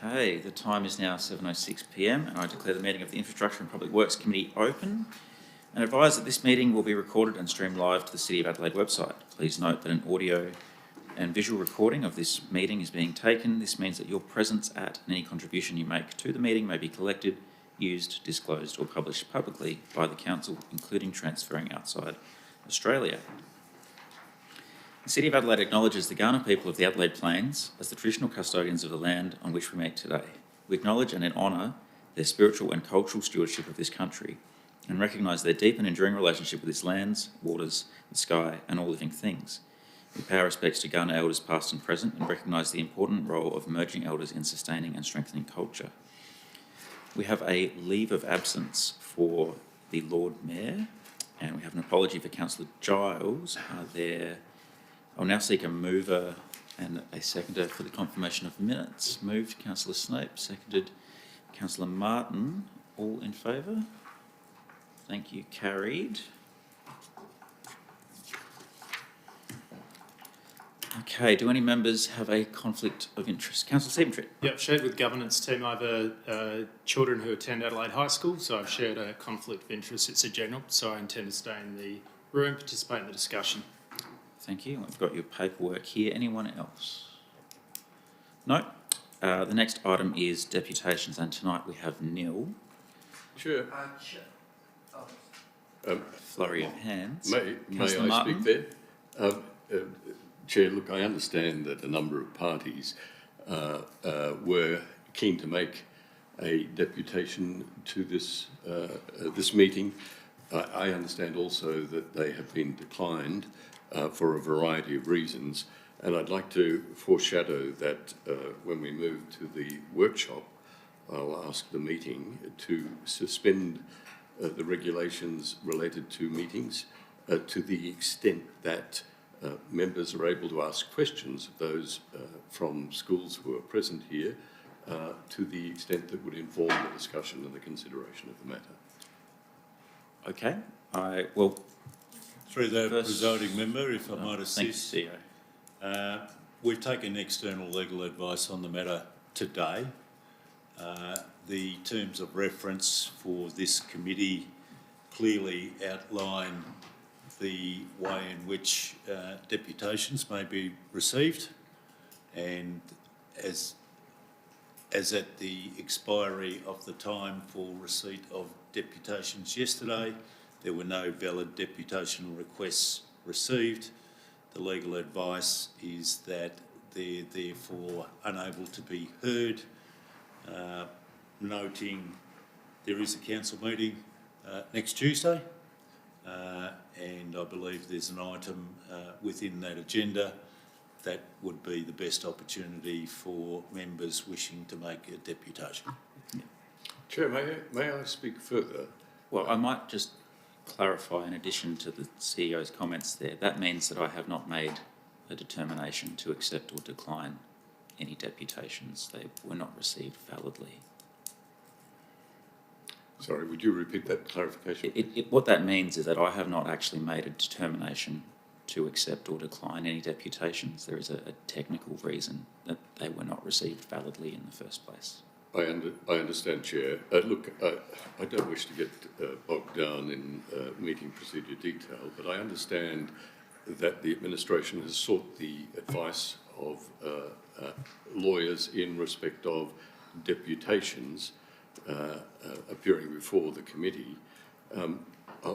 Okay, the time is now 7:06 p.m. and I declare the meeting of the Infrastructure and Public Works Committee open and advise that this meeting will be recorded and streamed live to the City of Adelaide website. Please note that an audio and visual recording of this meeting is being taken. This means that your presence at and any contribution you make to the meeting may be collected, used, disclosed or published publicly by the Council, including transferring outside Australia. The City of Adelaide acknowledges the Kaurna people of the Adelaide Plains as the traditional custodians of the land on which we meet today. We acknowledge and honour their spiritual and cultural stewardship of this country and recognise their deep and enduring relationship with its lands, waters, the sky and all living things. We pay our respects to Kaurna elders past and present and recognise the important role of emerging elders in sustaining and strengthening culture. We have a leave of absence for the Lord Mayor and we have an apology for Councillor Giles. I'll now seek a mover and a seconder for the confirmation of minutes. Moved, Councillor Snape. Seconded, Councillor Martin. All in favour? Thank you. Carried. Okay, do any members have a conflict of interest? Councillor Siebentritt. Yep, shared with governance team. I have children who attend Adelaide High School, so I've shared a conflict of interest. It's a general, so I intend to stay in the room, participate in the discussion. Thank you. I've got your paperwork here. Anyone else? No. The next item is deputations, and tonight we have nil. Chair. Flurry of hands. May Councillor I Martin? speak there? Chair, look, I understand that a number of parties were keen to make a deputation to this this meeting. I understand also that they have been declined for a variety of reasons, and I'd like to foreshadow that when we move to the workshop, I'll ask the meeting to suspend the regulations related to meetings to the extent that members are able to ask questions of those from schools who are present here to the extent that would inform the discussion and the consideration of the matter. Okay. Through the First- presiding member, if I might assist. Thank you, CEO. We've taken external legal advice on the matter today. The terms of reference for this committee clearly outline the way in which deputations may be received, and as at the expiry of the time for receipt of deputations yesterday, there were no valid deputation requests received. The legal advice is that they're therefore unable to be heard. Noting there is a council meeting next Tuesday, and I believe there's an item within that agenda that would be the best opportunity for members wishing to make a deputation. Chair, may I speak further? Well, I might just clarify, in addition to the CEO's comments there, that means that I have not made a determination to accept or decline any deputations. They were not received validly. Sorry, would you repeat that clarification? What that means is that I have not actually made a determination to accept or decline any deputations. There is a technical reason that they were not received validly in the first place. I understand, Chair. Look, I don't wish to get bogged down in meeting procedure detail, but I understand that the administration has sought the advice of lawyers in respect of deputations appearing before the committee.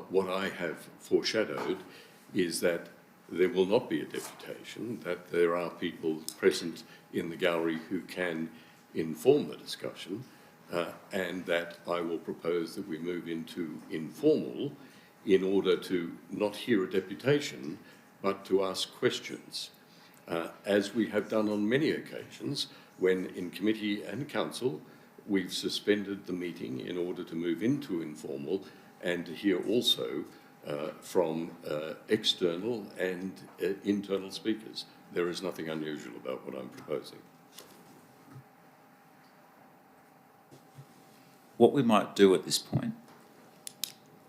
What I have foreshadowed is that there will not be a deputation, that there are people present in the gallery who can inform the discussion, and that I will propose that we move into informal in order to not hear a deputation, but to ask questions, as we have done on many occasions when in committee and council we've suspended the meeting in order to move into informal and to hear also from external and internal speakers. There is nothing unusual about what I'm proposing. What we might do at this point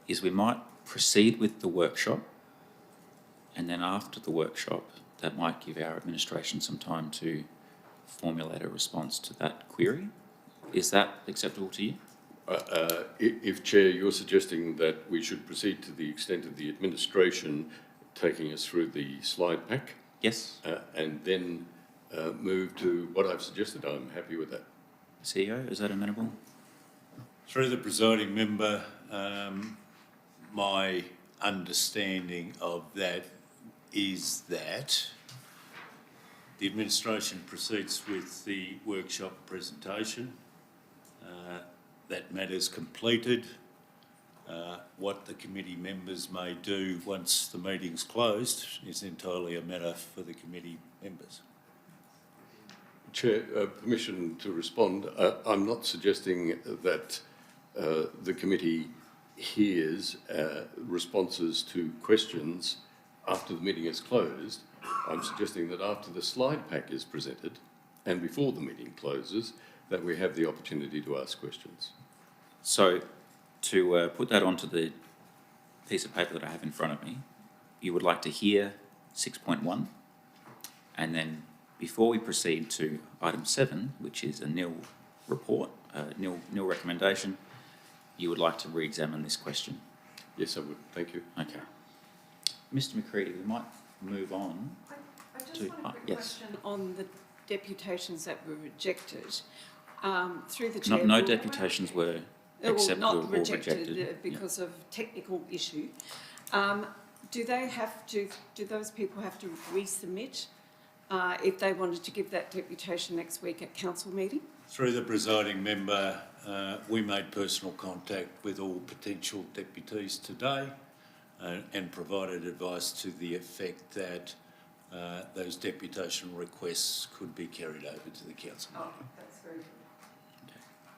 is we might proceed with the workshop, and then after the workshop, that might give our administration some time to formulate a response to that query. Is that acceptable to you? If Chair, you're suggesting that we should proceed to the extent of the administration taking us through the slide pack. Yes. And then move to what I've suggested, I'm happy with that. CEO, is that amenable? Through the presiding member, my understanding of that is that the administration proceeds with the workshop presentation. That matter's completed. What the committee members may do once the meeting's closed is entirely a matter for the committee members. Chair, permission to respond. I'm not suggesting that the committee hears responses to questions after the meeting is closed. I'm suggesting that after the slide pack is presented and before the meeting closes, that we have the opportunity to ask questions. So, to put that onto the piece of paper that I have in front of me, you would like to hear 6.1, and then before we proceed to item 7, which is a nil report, nil recommendation, you would like to re-examine this question? Yes, I would. Thank you. Okay. Mr. McCready, we might move on. I just want a quick question on the deputations that were rejected. Through the chair. No deputations were accepted not or rejected rejected. because of technical issue. Do those people have to resubmit if they wanted to give that deputation next week at council meeting? Through the presiding member, we made personal contact with all potential deputies today and provided advice to the effect that those deputation requests could be carried over to the council. Oh, that's very good.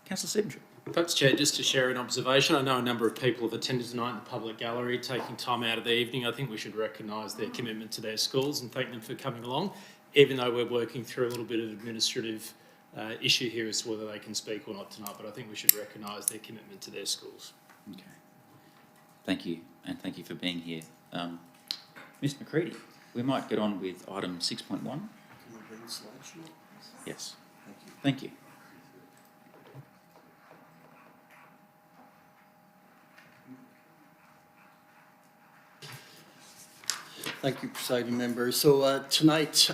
Councillor Sebentree. Perhaps, Chair, just to share an observation, I know a number of people have attended tonight in the public gallery, taking time out of the evening. I think we should recognise their commitment to their schools and thank them for coming along, even though we're working through a little bit of administrative issue here as to whether they can speak or not tonight, but I think we should recognise their commitment to their schools. Okay. Thank you, and thank you for being here. Mr. McCready, we might get on with item 6.1. Can we bring the slideshow? Yes. Thank you. Thank you. Thank you, presiding member. So tonight,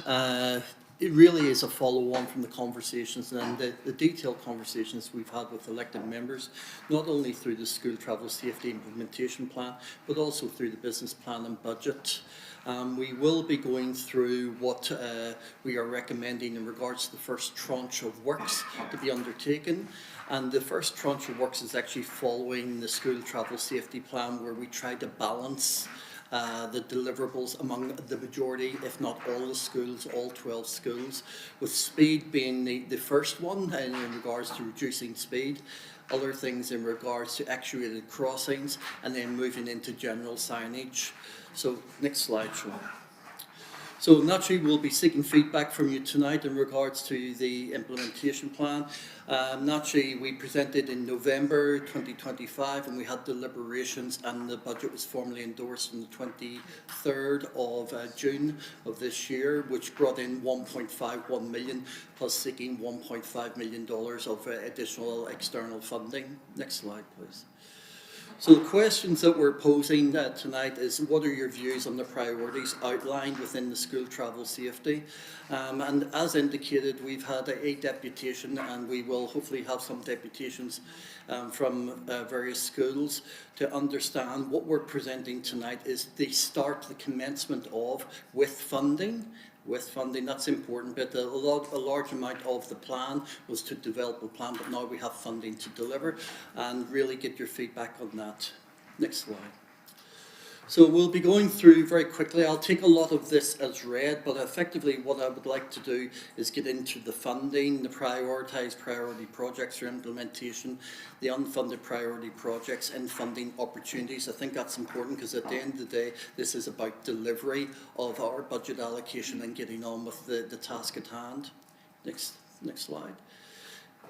it really is a follow-on from the conversations and the detailed conversations we've had with elected members, not only through the School Travel Safety Implementation Plan, but also through the business plan and budget. We will be going through what we are recommending in regards to the first tranche of works to be undertaken. And the first tranche of works is actually following the School Travel Safety Plan, where we try to balance the deliverables among the majority, if not all the schools, all 12 schools, with speed being the first one in regards to reducing speed, other things in regards to actuated crossings, and then moving into general signage. So next slide, Sean. So naturally we'll be seeking feedback from you tonight in regards to the implementation plan. Naturally we presented in November 2025 and we had deliberations and the budget was formally endorsed on the 23rd of June of this year, which brought in 1.51 million plus seeking $1.5 million of additional external funding. Next slide, please. So the questions that we're posing tonight is, what are your views on the priorities outlined within the school travel safety? And as indicated, we've had a deputation and we will hopefully have some deputations from various schools to understand what we're presenting tonight is the start, the commencement of with funding. With funding, that's important, but a large amount of the plan was to develop a plan, but now we have funding to deliver and really get your feedback on that. Next slide. So we'll be going through very quickly. I'll take a lot of this as read, but effectively what I would like to do is get into the funding, the prioritised priority projects for implementation, the unfunded priority projects and funding opportunities. I think that's important because at the end of the day, this is about delivery of our budget allocation and getting on with the task at hand. Next slide.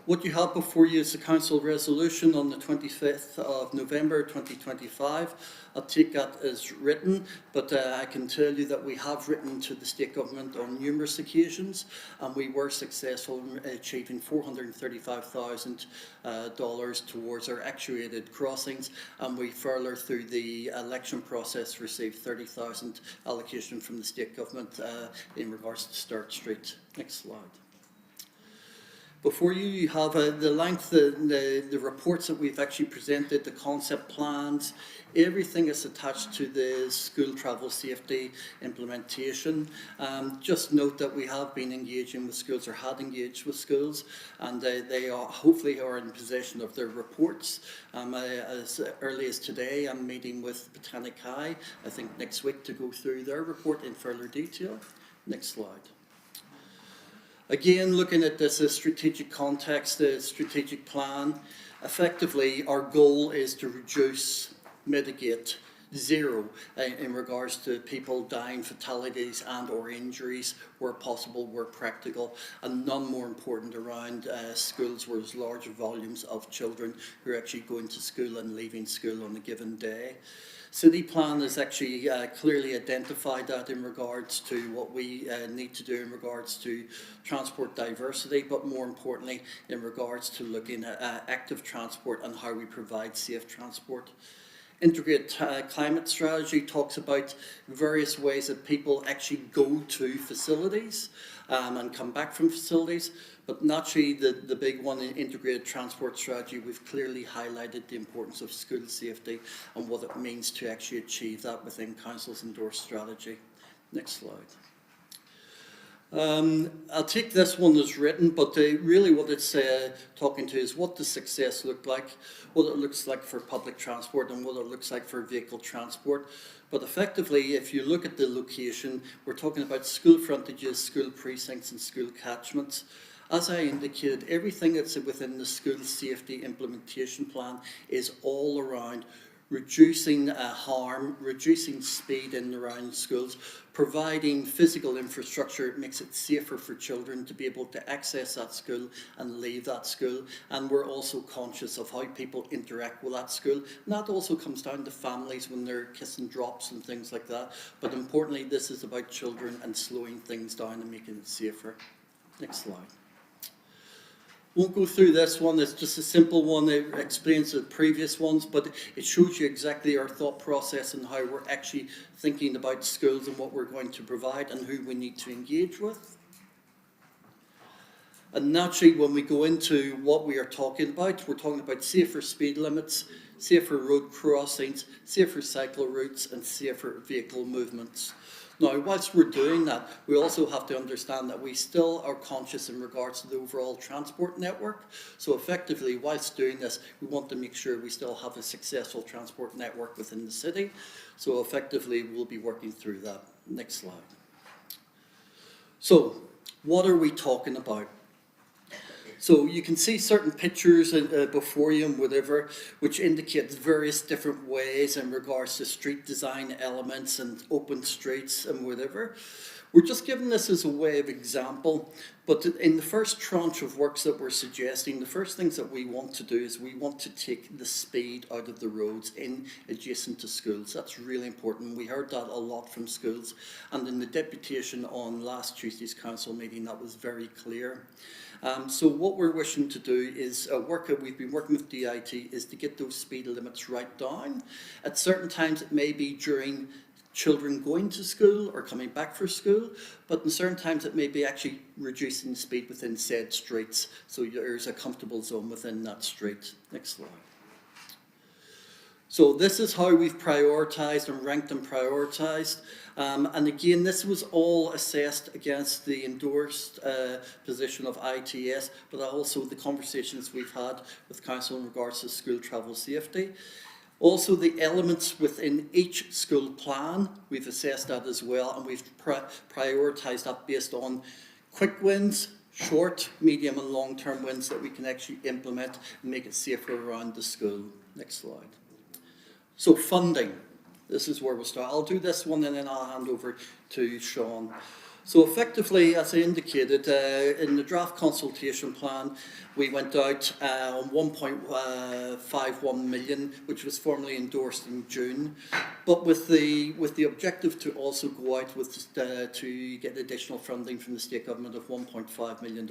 What you have before you is the council resolution on the 25th of November 2025. I'll take that as written, but I can tell you that we have written to the state government on numerous occasions, and we were successful in achieving $435,000 towards our actuated crossings, and we further through the election process received 30,000 allocation from the state government in regards to Sturt Street. Next slide. Before you, you have the length, the reports that we've actually presented, the concept plans, everything is attached to the school travel safety implementation. Just note that we have been engaging with schools, or had engaged with schools, and they are hopefully are in possession of their reports. As early as today, I'm meeting with Botanic High, I think next week, to go through their report in further detail. Next slide. Again, looking at this as strategic context, the strategic plan, effectively our goal is to reduce, mitigate, zero in regards to people dying, fatalities and or injuries where possible, where practical, and none more important around schools where there's large volumes of children who are actually going to school and leaving school on a given day. City plan has actually clearly identified that in regards to what we need to do in regards to transport diversity, but more importantly in regards to looking at active transport and how we provide safe transport. Integrated climate strategy talks about various ways that people actually go to facilities and come back from facilities. But naturally, the big one in integrated transport strategy, we've clearly highlighted the importance of school safety and what it means to actually achieve that within Council's endorsed strategy. Next slide. I'll take this one as written, but really what it's talking to is what does success look like, what it looks like for public transport and what it looks like for vehicle transport. But effectively, if you look at the location, we're talking about school frontages, school precincts and school catchments. As I indicated, everything that's within the school safety implementation plan is all around reducing harm, reducing speed in and around schools, providing physical infrastructure that makes it safer for children to be able to access that school and leave that school. And we're also conscious of how people interact with that school. And that also comes down to families when they're kissing drops and things like that. But importantly, this is about children and slowing things down and making it safer. Next slide. Won't go through this one, it's just a simple one. It explains the previous ones, but it shows you exactly our thought process and how we're actually thinking about schools and what we're going to provide and who we need to engage with. And naturally, when we go into what we are talking about, we're talking about safer speed limits, safer road crossings, safer cycle routes and safer vehicle movements. Now, whilst we're doing that, we also have to understand that we still are conscious in regards to the overall transport network. So effectively, whilst doing this, we want to make sure we still have a successful transport network within the city. So effectively, we'll be working through that. Next slide. So, what are we talking about? So you can see certain pictures before you and whatever, which indicates various different ways in regards to street design elements and open streets and whatever. We're just giving this as a way of example, but in the first tranche of works that we're suggesting, the first things that we want to do is we want to take the speed out of the roads in adjacent to schools. That's really important. We heard that a lot from schools, and in the deputation on last Tuesday's council meeting, that was very clear. So what we're wishing to do is we've been working with DIT is to get those speed limits right down. At certain times it may be during children going to school or coming back from school, but in certain times it may be actually reducing the speed within said streets, so there's a comfortable zone within that street. Next slide. So this is how we've prioritised and ranked and prioritised. And again, this was all assessed against the endorsed position of ITS, but also the conversations we've had with Council in regards to school travel safety. Also, the elements within each school plan, we've assessed that as well, and we've prioritised that based on quick wins, short, medium and long-term wins that we can actually implement and make it safer around the school. Next slide. So funding, this is where we'll start. I'll do this one and then I'll hand over to Sean. So effectively, as I indicated, in the draft consultation plan, we went out on 1.51 million, which was formally endorsed in June, but with the objective to also go out with to get additional funding from the state government of $1.5 million,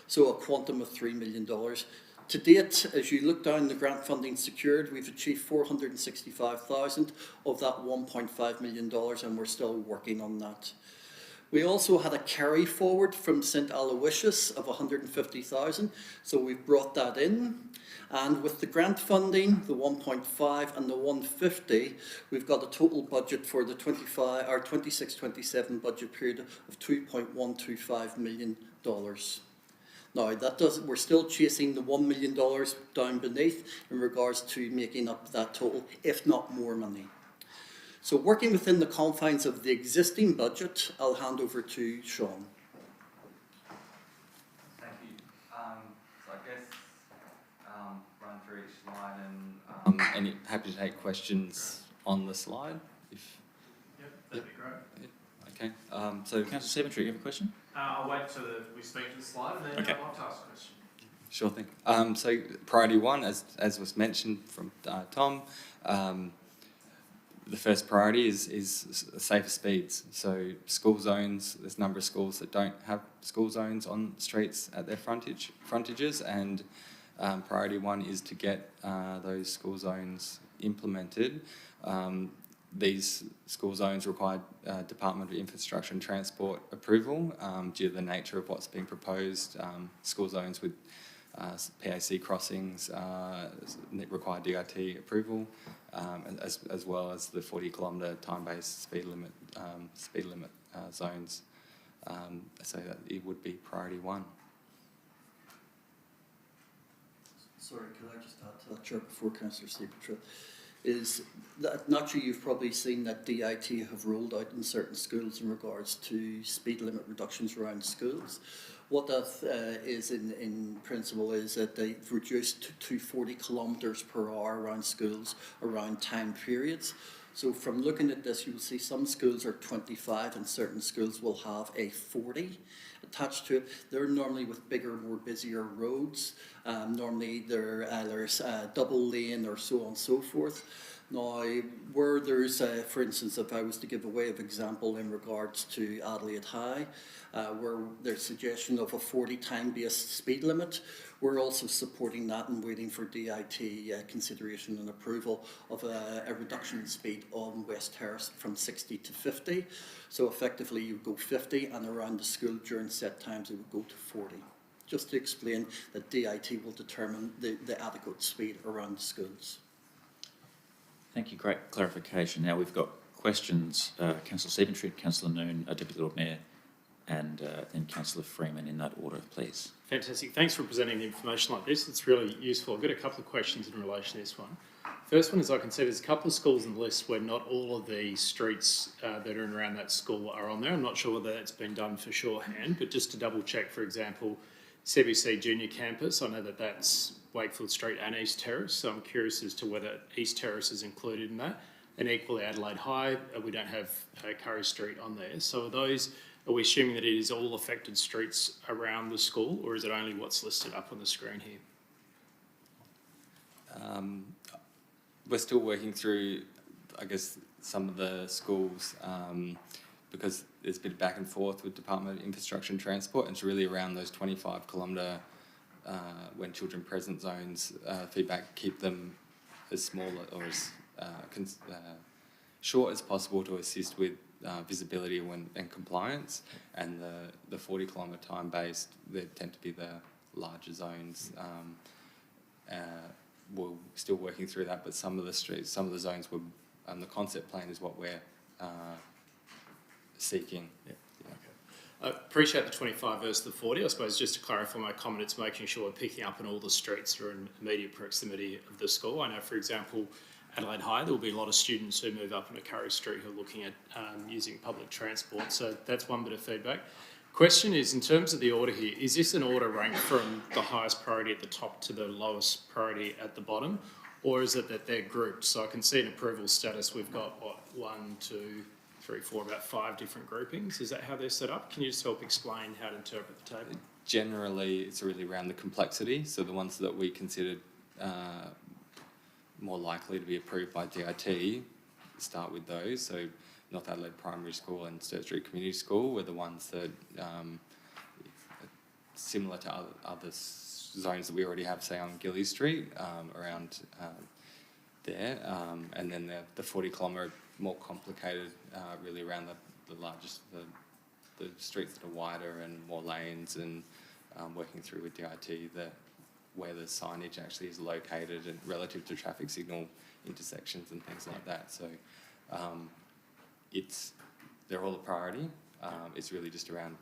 so a quantum of $3 million. To date, as you look down the grant funding secured, we've achieved 465,000 of that $1.5 million, and we're still working on that. We also had a carry forward from St Aloysius of 150,000, so we've brought that in. And with the grant funding, the 1.5 and the 150, we've got a total budget for the 26-27 budget period of $2.125 million. Now, we're still chasing the $1 million down beneath in regards to making up that total, if not more money. So working within the confines of the existing budget, I'll hand over to Sean. Thank you. So I guess run through each slide and happy to take questions on the slide. Yep, that'd be great. Okay. So Councillor Seventry, you have a question? I'll wait till we speak to the slide and then Okay. I'd like to ask a question. Sure thing. So priority one, as was mentioned from Tom, the first priority is safer speeds. So school zones, there's a number of schools that don't have school zones on streets at their frontages, and priority one is to get those school zones implemented. These school zones require Department of Infrastructure and Transport approval due to the nature of what's being proposed. School zones with PAC crossings require DIT approval, and as well as the 40-kilometre time-based speed limit zones. So that it would be priority one. Sorry, could I just add to that, Chair, before Councillor Stephen is that naturally you've probably seen that DIT have rolled out in certain schools in regards to speed limit reductions around schools. What that is in principle is that they've reduced to 40 kilometres per hour around schools around time periods. So from looking at this, you will see some schools are 25 and certain schools will have a 40 attached to it. They're normally with bigger, more busier roads. Normally there's double lane or so on and so forth. Now, where there's, for instance, if I was to give a way of example in regards to Adelaide High, where there's suggestion of a 40 time-based speed limit, we're also supporting that and waiting for DIT consideration and approval of a reduction in speed on West Terrace from 60 to 50. So effectively you go 50 and around the school during set times it would go to 40. Just to explain that DIT will determine the adequate speed around the schools. Thank you, great clarification. Now we've got questions. Councillor Stephen, Councillor Noon, Deputy Lord Mayor, and then Councillor Freeman in that order, please. Fantastic. Thanks for presenting the information like this. It's really useful. I've got a couple of questions in relation to this one. First one is I can see there's a couple of schools in the list where not all of the streets that are in around that school are on there. I'm not sure whether that's been done for shorthand, but just to double check, for example, CBC Junior Campus, I know that that's Wakefield Street and East Terrace, so I'm curious as to whether East Terrace is included in that. And equally Adelaide High, we don't have Curry Street on there. So are we assuming that it is all affected streets around the school, or is it only what's listed up on the screen here? We're still working through, I guess, some of the schools because there's a bit of back and forth with Department of Infrastructure and Transport, and it's really around those 25-kilometre when children present zones feedback, keep them as small or as short as possible to assist with visibility and compliance, and the 40-kilometre time-based, they tend to be the larger zones. We're still working through that, but some of the streets, some of the zones were, the concept plan is what we're seeking. Yeah. Okay. I appreciate the 25 versus the 40. I suppose just to clarify my comment, it's making sure we're picking up on all the streets that are in immediate proximity of the school. I know, for example, Adelaide High, there will be a lot of students who move up into Curry Street who are looking at using public transport. So that's one bit of feedback. Question is, in terms of the order here, is this an order ranked from the highest priority at the top to the lowest priority at the bottom? Or is it that they're grouped? So I can see in approval status we've got, what, 1, 2, three, four, about 5 different groupings. Is that how they're set up? Can you just help explain how to interpret the table? Generally, it's really around the complexity. So the ones that we considered more likely to be approved by DIT, start with those. So North Adelaide Primary School and Sturt Street Community School were the ones that similar to other zones that we already have, say on Gilly Street, around there. And then the 40 kilometre more complicated, really around the largest, the streets that are wider and more lanes, and working through with DIT where the signage actually is located and relative to traffic signal intersections and things like that. So they're all a priority. It's really just around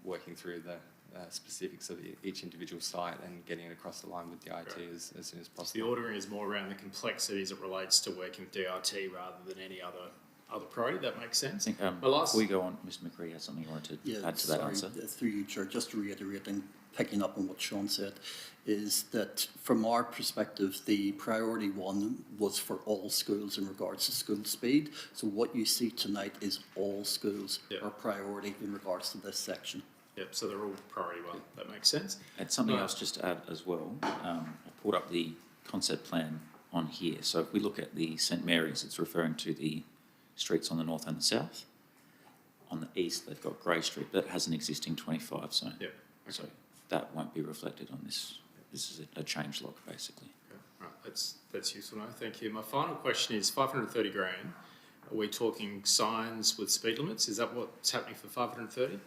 working through the specifics of each individual site and getting it across the line with DIT as soon as possible. So the ordering is more around the complexity as it relates to working with DIT rather than any other priority. That makes sense. I think, before we go on, Mr McCree has something you wanted to add to that answer. Through you, Chair, just to reiterate and picking up on what Sean said, is that from our perspective, the priority one was for all schools in regards to school speed. So what you see tonight is all schools are priority in regards to this section. Yep, so they're all priority one. That makes sense. And something else just to add as well, I pulled up the concept plan on here. So if we look at the St Mary's, it's referring to the streets on the north and the south. On the east, they've got Grey Street, that has an existing 25 zone. Yep. Okay. So that won't be reflected on this. This is a change log, basically. Okay. Right, that's useful. No, thank you. My final question is 530 grand. Are we talking signs with speed limits? Is that what's happening for 530?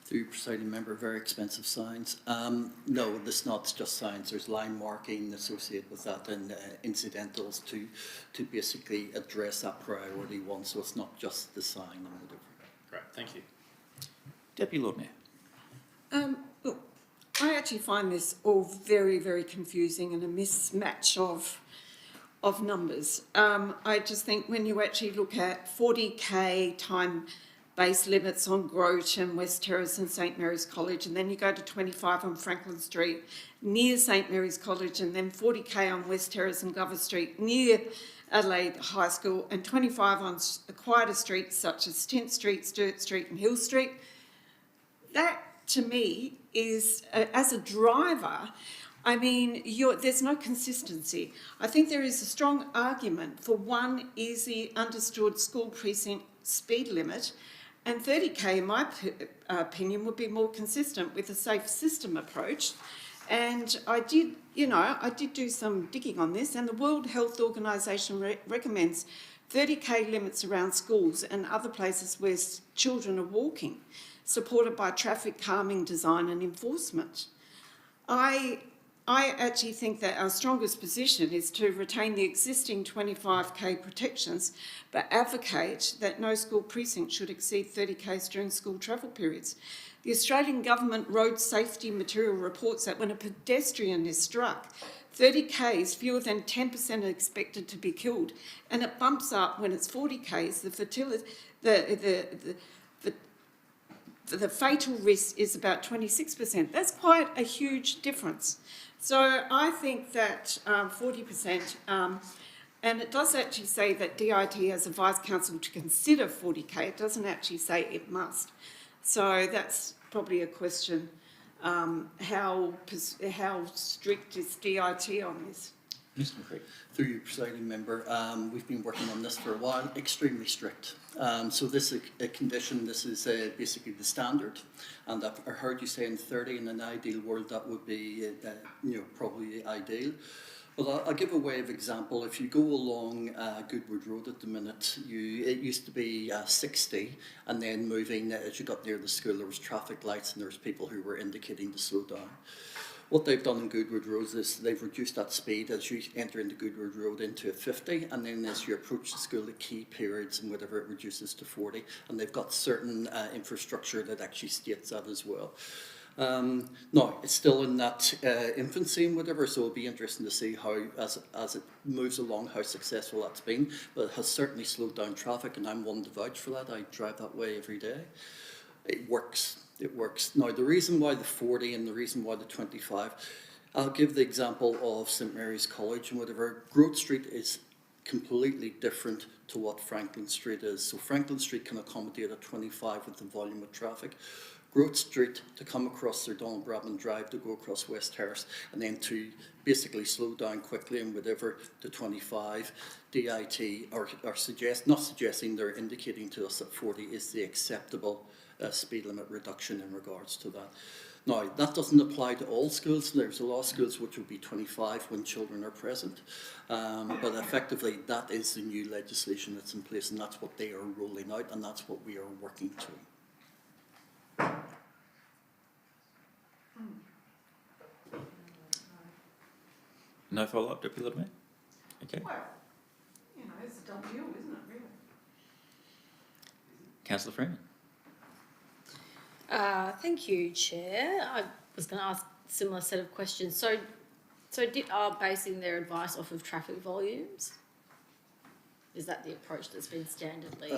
Through presiding member, very expensive signs. No, this not just signs. There's line marking associated with that and incidentals to basically address that priority one. So it's not just the sign and whatever. Great, thank you. Deputy Lord Mayor. Look, I actually find this all very, very confusing and a mismatch of numbers. I just think when you actually look at 40k time-based limits on Grote and West Terrace and St Mary's College, and then you go to 25 on Franklin Street near St Mary's College, and then 40k on West Terrace and Glover Street near Adelaide High School, and 25 on quieter streets such as 10th Street, Sturt Street and Hill Street. That, to me, is, as a driver, I mean, there's no consistency. I think there is a strong argument for one easy, understood school precinct speed limit, and 30k, in my opinion, would be more consistent with a safe system approach. And I did do some digging on this, and the World Health Organization recommends 30k limits around schools and other places where children are walking, supported by traffic calming design and enforcement. I actually think that our strongest position is to retain the existing 25k protections, but advocate that no school precinct should exceed 30k's during school travel periods. The Australian Government Road Safety Material reports that when a pedestrian is struck, 30k's, fewer than 10% are expected to be killed, and it bumps up when it's 40k's. The fatal risk is about 26%. That's quite a huge difference. So I think that 40%, and it does actually say that DIT has advised council to consider 40k. It doesn't actually say it must. So that's probably a question, how strict is DIT on this? Mr McCree. Through you, presiding member, we've been working on this for a while, extremely strict. So this is a condition, this is basically the standard, and I've heard you saying 30 in an ideal world, that would be probably ideal. Well, I'll give a way of example. If you go along Goodwood Road at the minute, it used to be 60, and then moving, as you got near the school, there was traffic lights and there was people who were indicating to slow down. What they've done in Goodwood Road is they've reduced that speed as you enter into Goodwood Road into a 50, and then as you approach the school at key periods and whatever, it reduces to 40, and they've got certain infrastructure that actually states that as well. No, it's still in that infancy and whatever, so it'll be interesting to see how, as it moves along, how successful that's been, but it has certainly slowed down traffic, and I'm one to vouch for that. I drive that way every day. It works. It works. Now, the reason why the 40 and the reason why the 25, I'll give the example of St Mary's College and whatever. Grote Street is completely different to what Franklin Street is. So Franklin Street can accommodate a 25 with the volume of traffic. Growth Street to come across their Donald Bradman Drive to go across West Terrace, and then to basically slow down quickly and whatever to 25. DIT are not suggesting, they're indicating to us that 40 is the acceptable speed limit reduction in regards to that. Now, that doesn't apply to all schools. There's a lot of schools which will be 25 when children are present. But effectively, that is the new legislation that's in place, and that's what they are rolling out, and that's what we are working to. No follow-up, Deputy Lord Mayor? Okay. Well, you know, it's a done deal, isn't it, really? Councillor Freeman. Thank you, Chair. I was going to ask a similar set of questions. So are basing their advice off of traffic volumes? Is that the approach that's been standardly?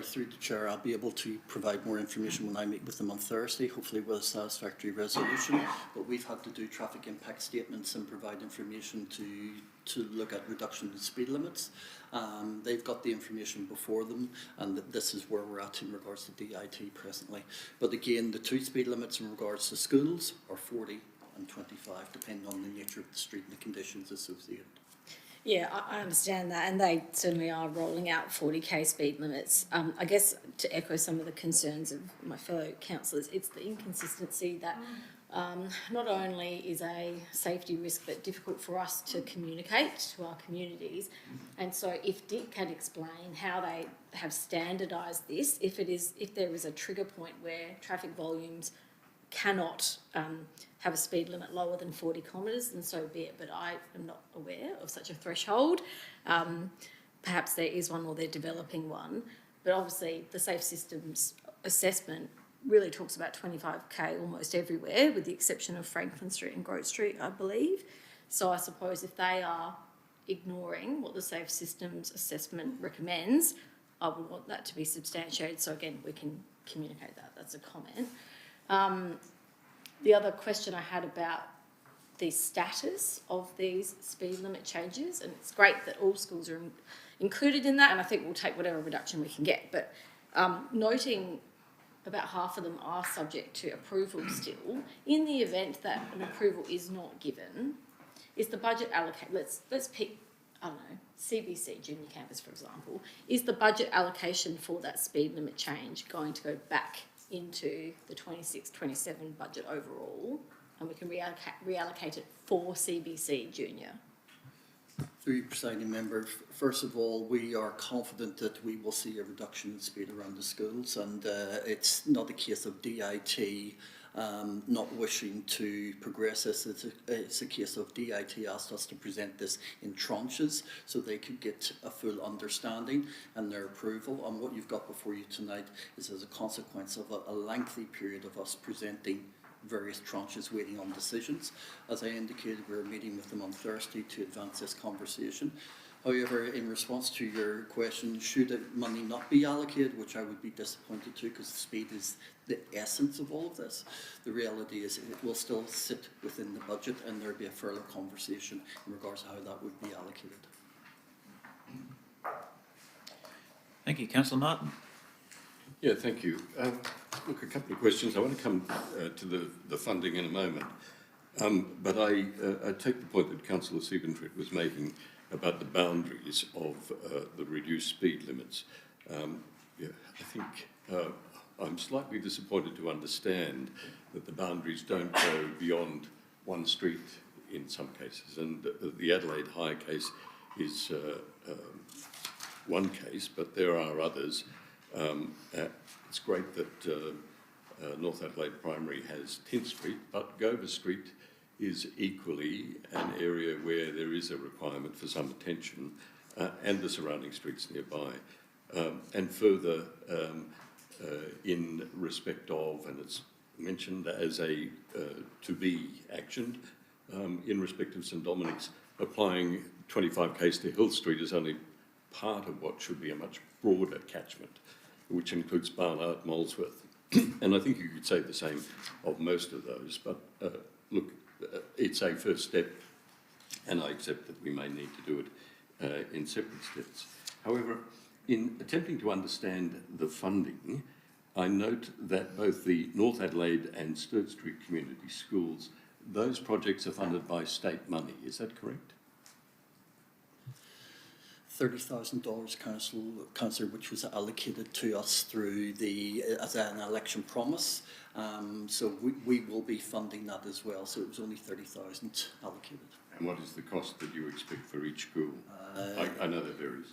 Through the Chair, I'll be able to provide more information when I meet with them on Thursday, hopefully with a satisfactory resolution. But we've had to do traffic impact statements and provide information to look at reduction in speed limits. They've got the information before them, and this is where we're at in regards to DIT presently. But again, the two speed limits in regards to schools are 40 and 25, depending on the nature of the street and the conditions associated. Yeah, I understand that, and they certainly are rolling out 40k speed limits. I guess to echo some of the concerns of my fellow councillors, it's the inconsistency that not only is a safety risk, but difficult for us to communicate to our communities. And so if Dick can explain how they have standardised this, if there is a trigger point where traffic volumes cannot have a speed limit lower than 40 kilometres, then so be it. But I am not aware of such a threshold. Perhaps there is one or they're developing one. But obviously the Safe Systems assessment really talks about 25k almost everywhere, with the exception of Franklin Street and Grove Street, I believe. So I suppose if they are ignoring what the Safe Systems assessment recommends, I would want that to be substantiated. So again, we can communicate that. That's a comment. The other question I had about the status of these speed limit changes, and it's great that all schools are included in that, and I think we'll take whatever reduction we can get, but noting about half of them are subject to approval still. In the event that an approval is not given, is the budget allocated? Let's pick, I don't know, CBC Junior Campus, for example. Is the budget allocation for that speed limit change going to go back into the 26-27 budget overall, and we can reallocate it for CBC Junior? Through you, Presiding Member, first of all, we are confident that we will see a reduction in speed around the schools, and it's not a case of DIT not wishing to progress this. It's a case of DIT asked us to present this in tranches so they could get a full understanding and their approval. And what you've got before you tonight is as a consequence of a lengthy period of us presenting various tranches waiting on decisions. As I indicated, we're meeting with them on Thursday to advance this conversation. However, in response to your question, should money not be allocated, which I would be disappointed to because speed is the essence of all of this, the reality is it will still sit within the budget and there will be a further conversation in regards to how that would be allocated. Thank you. Councillor Martin. Yeah, thank you. Look, a couple of questions. I want to come to the funding in a moment. But I take the point that Councillor Siebentritt was making about the boundaries of the reduced speed limits. I think I'm slightly disappointed to understand that the boundaries don't go beyond one street in some cases, and the Adelaide High case is one case, but there are others. It's great that North Adelaide Primary has 10th Street, but Gover Street is equally an area where there is a requirement for some attention, and the surrounding streets nearby. And further, in respect of, and it's mentioned as a to be actioned, in respect of St Dominic's, applying 25k's to Hill Street is only part of what should be a much broader catchment, which includes Barnard, Molesworth. And I think you could say the same of most of those, but look, it's a first step, and I accept that we may need to do it in separate steps. However, in attempting to understand the funding, I note that both the North Adelaide and Sturt Street Community Schools, those projects are funded by state money. Is that correct? $30,000, Councillor, which was allocated to us through as an election promise. So we will be funding that as well. So it was only 30,000 allocated. And what is the cost that you expect for each school? I know that varies.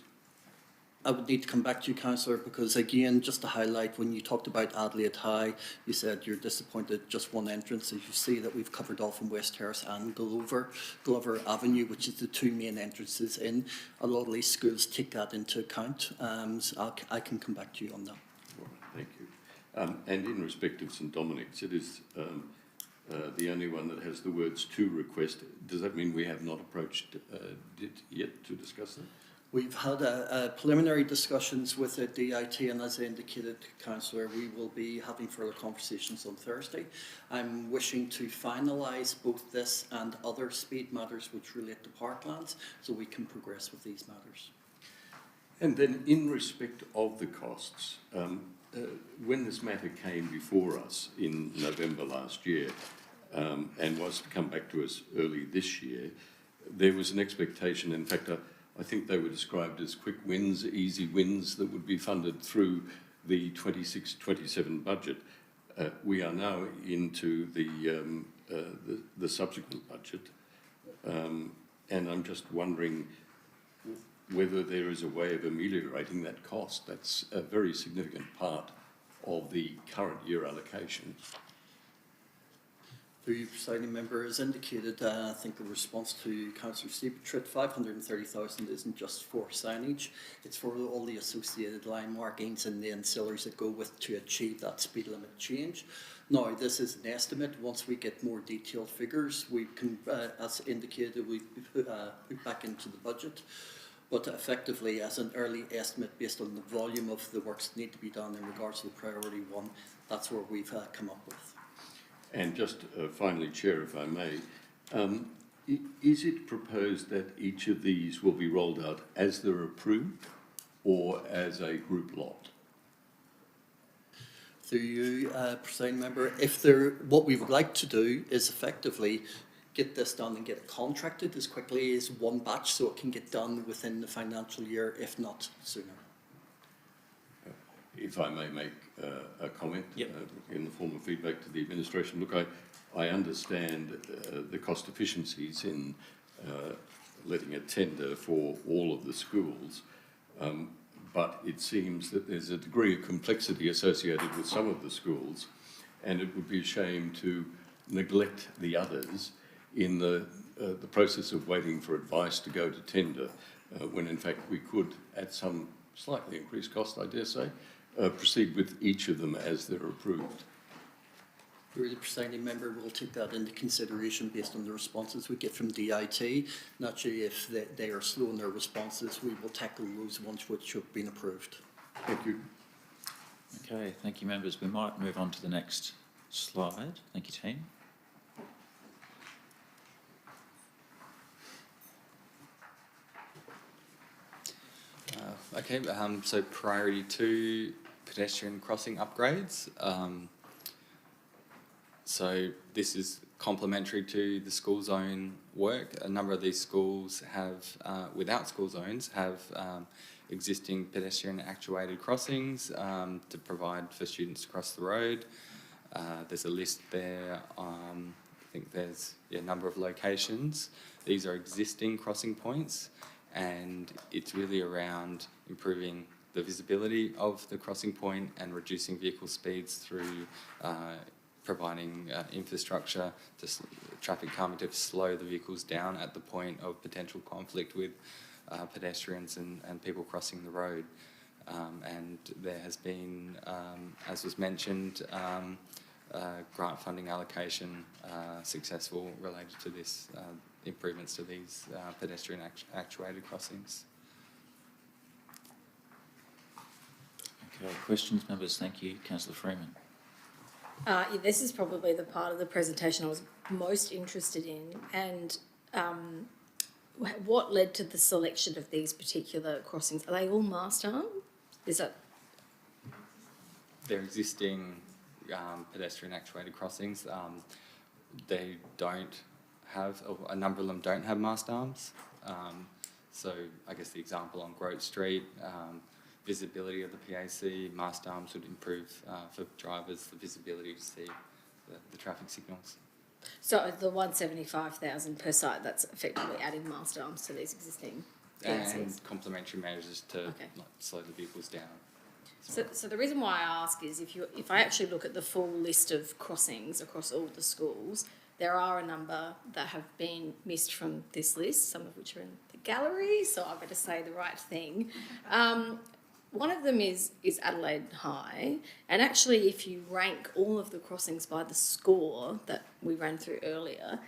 I would need to come back to you, Councillor, because again, just to highlight, when you talked about Adelaide High, you said you're disappointed just one entrance. As you see that we've covered off in West Terrace and Glover Avenue, which is the two main entrances in. A lot of these schools take that into account. So I can come back to you on that. All right, thank you. And in respect of St Dominic's, it is the only one that has the words "to request." Does that mean we have not approached it yet to discuss that? We've had preliminary discussions with the DIT, and as I indicated, Councillor, we will be having further conversations on Thursday. I'm wishing to finalise both this and other speed matters which relate to parklands, so we can progress with these matters. And then in respect of the costs, when this matter came before us in November last year, and was to come back to us early this year, there was an expectation, in fact, I think they were described as quick wins, easy wins that would be funded through the 26-27 budget. We are now into the subsequent budget, and I'm just wondering whether there is a way of ameliorating that cost. That's a very significant part of the current year allocation. The presiding member has indicated, I think in response to Councillor Stiebertritt, 530,000 isn't just for signage, it's for all the associated line markings and the ancillaries that go with to achieve that speed limit change. Now, this is an estimate. Once we get more detailed figures, we can, as indicated, we put back into the budget. But effectively, as an early estimate based on the volume of the works that need to be done in regards to the priority one, that's where we've come up with. And just finally, Chair, if I may, is it proposed that each of these will be rolled out as they're approved or as a group lot? Through you, presiding member, what we would like to do is effectively get this done and get it contracted as quickly as one batch so it can get done within the financial year, if not sooner. If I may make a comment in the form of feedback to the administration. Look, I understand the cost efficiencies in letting a tender for all of the schools, but it seems that there's a degree of complexity associated with some of the schools, and it would be a shame to neglect the others in the process of waiting for advice to go to tender, when in fact we could, at some slightly increased cost, I dare say, proceed with each of them as they're approved. The presiding member will take that into consideration based on the responses we get from DIT. Naturally, if they are slow in their responses, we will tackle those ones which have been approved. Thank you. Okay, thank you, members. We might move on to the next slide. Thank you, team. So priority 2, pedestrian crossing upgrades. So this is complementary to the school zone work. A number of these schools have, without school zones, have existing pedestrian actuated crossings to provide for students to cross the road. There's a list there. I think there's a number of locations. These are existing crossing points, and it's really around improving the visibility of the crossing point and reducing vehicle speeds through providing infrastructure to traffic calming to slow the vehicles down at the point of potential conflict with pedestrians and people crossing the road. And there has been, as was mentioned, grant funding allocation successful related to this, improvements to these pedestrian actuated crossings. Okay, questions, members? Thank you. Councillor Freeman. This is probably the part of the presentation I was most interested in, and what led to the selection of these particular crossings? Are they all mast arm? Is that They're existing pedestrian actuated crossings. They don't have, a number of them don't have mast arms. So I guess the example on Grote Street, visibility of the PAC, mast arms would improve for drivers, the visibility to see the traffic signals. so the 175,000 per site? That's effectively adding mast arms to these existing PACs. And complementary measures to Okay. like, slow the vehicles down. So the reason why I ask is if I actually look at the full list of crossings across all the schools, there are a number that have been missed from this list, some of which are in the gallery, so I better say the right thing. One of them is Adelaide High, and actually if you rank all of the crossings by the score that we ran through earlier,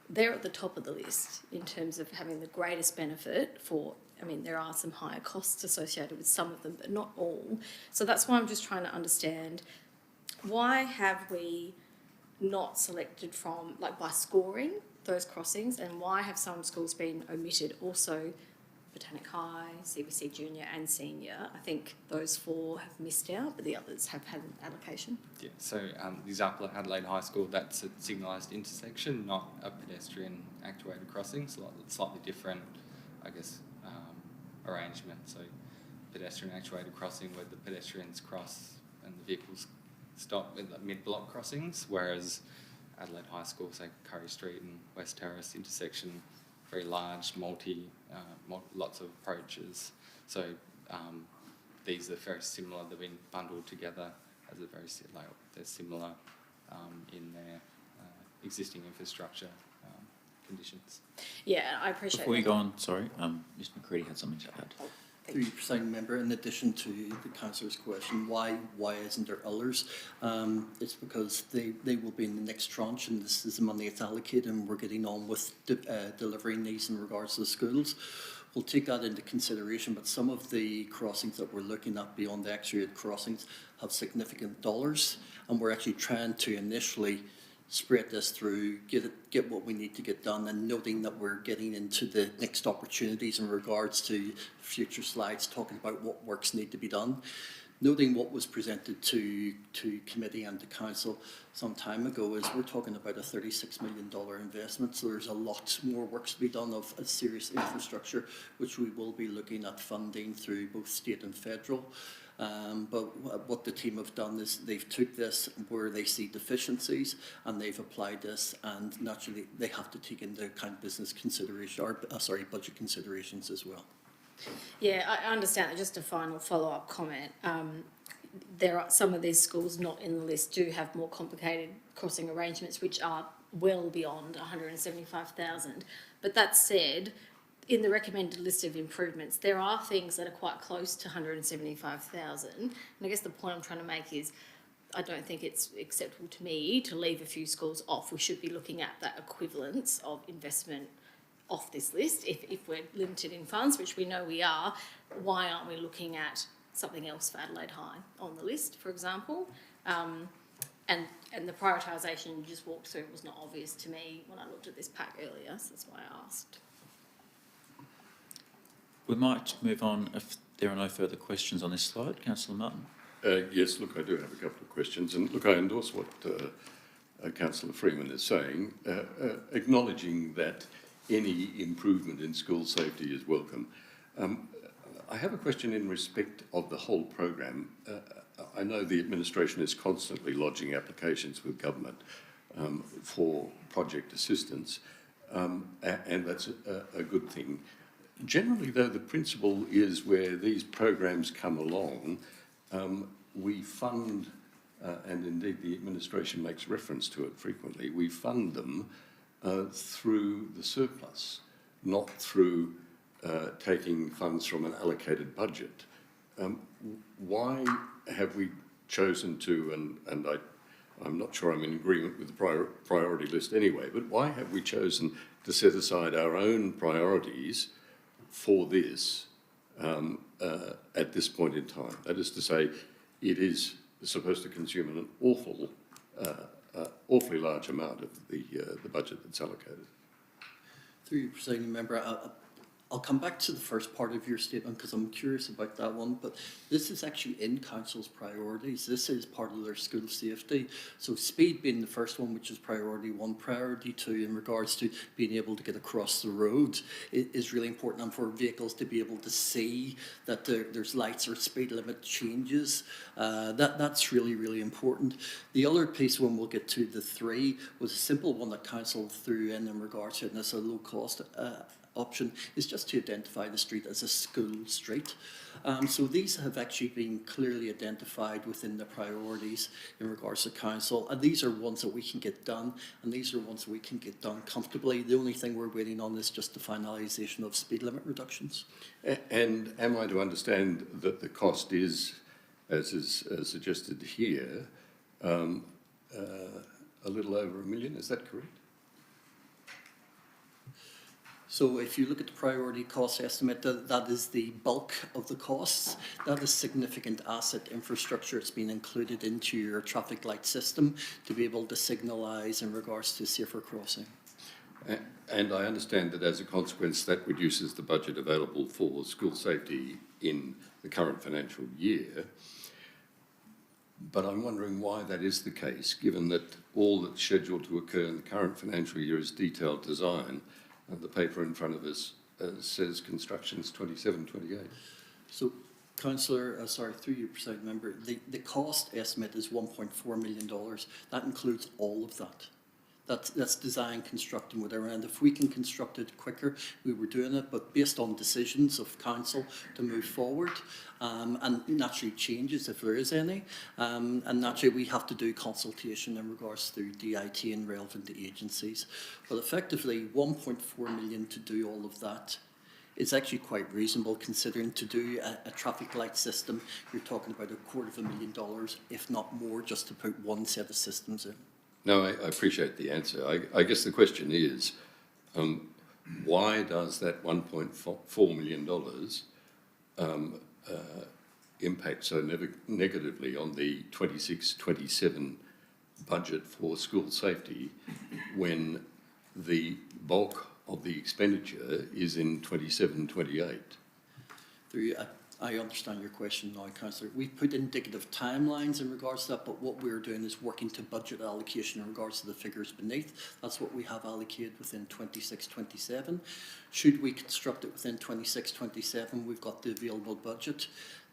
they're at the top of the list in terms of having the greatest benefit for, I mean, there are some higher costs associated with some of them, but not all. So that's why I'm just trying to understand, why have we not selected from, like by scoring those crossings, and why have some schools been omitted? Also, Botanic High, CBC Junior and Senior, I think those 4 have missed out, but the others have had an allocation. Yeah, so the example at Adelaide High School, that's a signalised intersection, not a pedestrian actuated crossing, so slightly different, I guess, arrangement. So pedestrian actuated crossing where the pedestrians cross and the vehicles stop in the mid-block crossings, whereas Adelaide High School, say Curry Street and West Terrace intersection, very large, lots of approaches. So these are very similar. They've been bundled together as a very they're similar in their existing infrastructure conditions. Yeah, I appreciate Before you that. go on, sorry, Mr McCready had something to add. Through you, Presiding Member, in addition to the councillor's question, why isn't there others? It's because they will be in the next tranche, and this is the money that's allocated, and we're getting on with delivering these in regards to the schools. We'll take that into consideration, but some of the crossings that we're looking at beyond the actuated crossings have significant dollars, and we're actually trying to initially spread this through, get what we need to get done, and noting that we're getting into the next opportunities in regards to future slides talking about what works need to be done. Noting what was presented to committee and to council some time ago is we're talking about a $36 million investment, so there's a lot more works to be done of a serious infrastructure, which we will be looking at funding through both state and federal. But what the team have done is they've took this where they see deficiencies and they've applied this, and naturally they have to take into account business consideration, or budget considerations as well. Yeah, I understand that. Just a final follow-up comment. There are some of these schools not in the list do have more complicated crossing arrangements, which are well beyond 175,000. But that said, in the recommended list of improvements, there are things that are quite close to 175,000. And I guess the point I'm trying to make is, I don't think it's acceptable to me to leave a few schools off. We should be looking at that equivalence of investment off this list. If we're limited in funds, which we know we are, why aren't we looking at something else for Adelaide High on the list, for example? And the prioritisation you just walked through was not obvious to me when I looked at this pack earlier, so that's why I asked. We might move on if there are no further questions on this slide. Councillor Martin. Yes, look, I do have a couple of questions, and look, I endorse what Councillor Freeman is saying, acknowledging that any improvement in school safety is welcome. I have a question in respect of the whole program. I know the administration is constantly lodging applications with government for project assistance, and that's a good thing. Generally, though, the principle is where these programs come along, we fund, and indeed the administration makes reference to it frequently, we fund them through the surplus, not through taking funds from an allocated budget. Why have we chosen to, and I'm not sure I'm in agreement with the priority list anyway, but why have we chosen to set aside our own priorities for this at this point in time? That is to say, it is supposed to consume an awfully large amount of the budget that's allocated. Through you, Presiding Member, I'll come back to the first part of your statement because I'm curious about that one, but this is actually in council's priorities. This is part of their school safety. So speed being the first one, which is priority one. Priority two in regards to being able to get across the road is really important, and for vehicles to be able to see that there's lights or speed limit changes. That's really, really important. The other piece, when we'll get to the three, was a simple one that council threw in regards to it, and it's a low cost option, is just to identify the street as a school street. So these have actually been clearly identified within the priorities in regards to council, and these are ones that we can get done, and these are ones that we can get done comfortably. The only thing we're waiting on is just the finalisation of speed limit reductions. And am I to understand that the cost is, as is suggested here, a little over $1 million? Is that correct? So if you look at the priority cost estimate, that is the bulk of the costs. That is significant asset infrastructure. It's been included into your traffic light system to be able to signalise in regards to safer crossing. And I understand that as a consequence, that reduces the budget available for school safety in the current financial year. But I'm wondering why that is the case, given that all that's scheduled to occur in the current financial year is detailed design. And the paper in front of us says construction's 27-28. So, Councillor, through you, Presiding Member, the cost estimate is $1.4 million. That includes all of that. That's design, construct and whatever, and if we can construct it quicker, we were doing it, but based on decisions of council to move forward, and naturally changes if there is any, and naturally we have to do consultation in regards to DIT and relevant agencies. But effectively, 1.4 million to do all of that is actually quite reasonable, considering to do a traffic light system, you're talking about $250,000, if not more, just to put one set of systems in. No, I appreciate the answer. I guess the question is, why does that $1.4 million impact so negatively on the 26-27 budget for school safety when the bulk of the expenditure is in 27-28? I understand your question now, Councillor. We've put indicative timelines in regards to that, but what we're doing is working to budget allocation in regards to the figures beneath. That's what we have allocated within 26-27. Should we construct it within 26-27, we've got the available budget.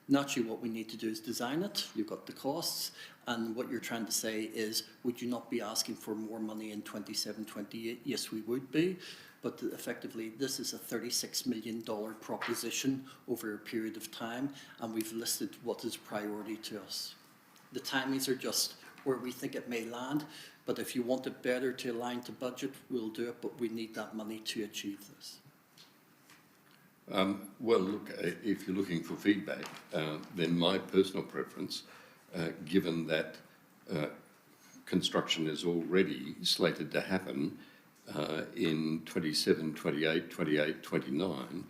Naturally, what we need to do is design it. You've got the costs, and what you're trying to say is, would you not be asking for more money in 27-28? Yes, we would be. But effectively, this is a $36 million proposition over a period of time, and we've listed what is priority to us. The timings are just where we think it may land, but if you want it better to align to budget, we'll do it, but we need that money to achieve this. Well, look, if you're looking for feedback, then my personal preference, given that construction is already slated to happen in 27, 28, 28, 29,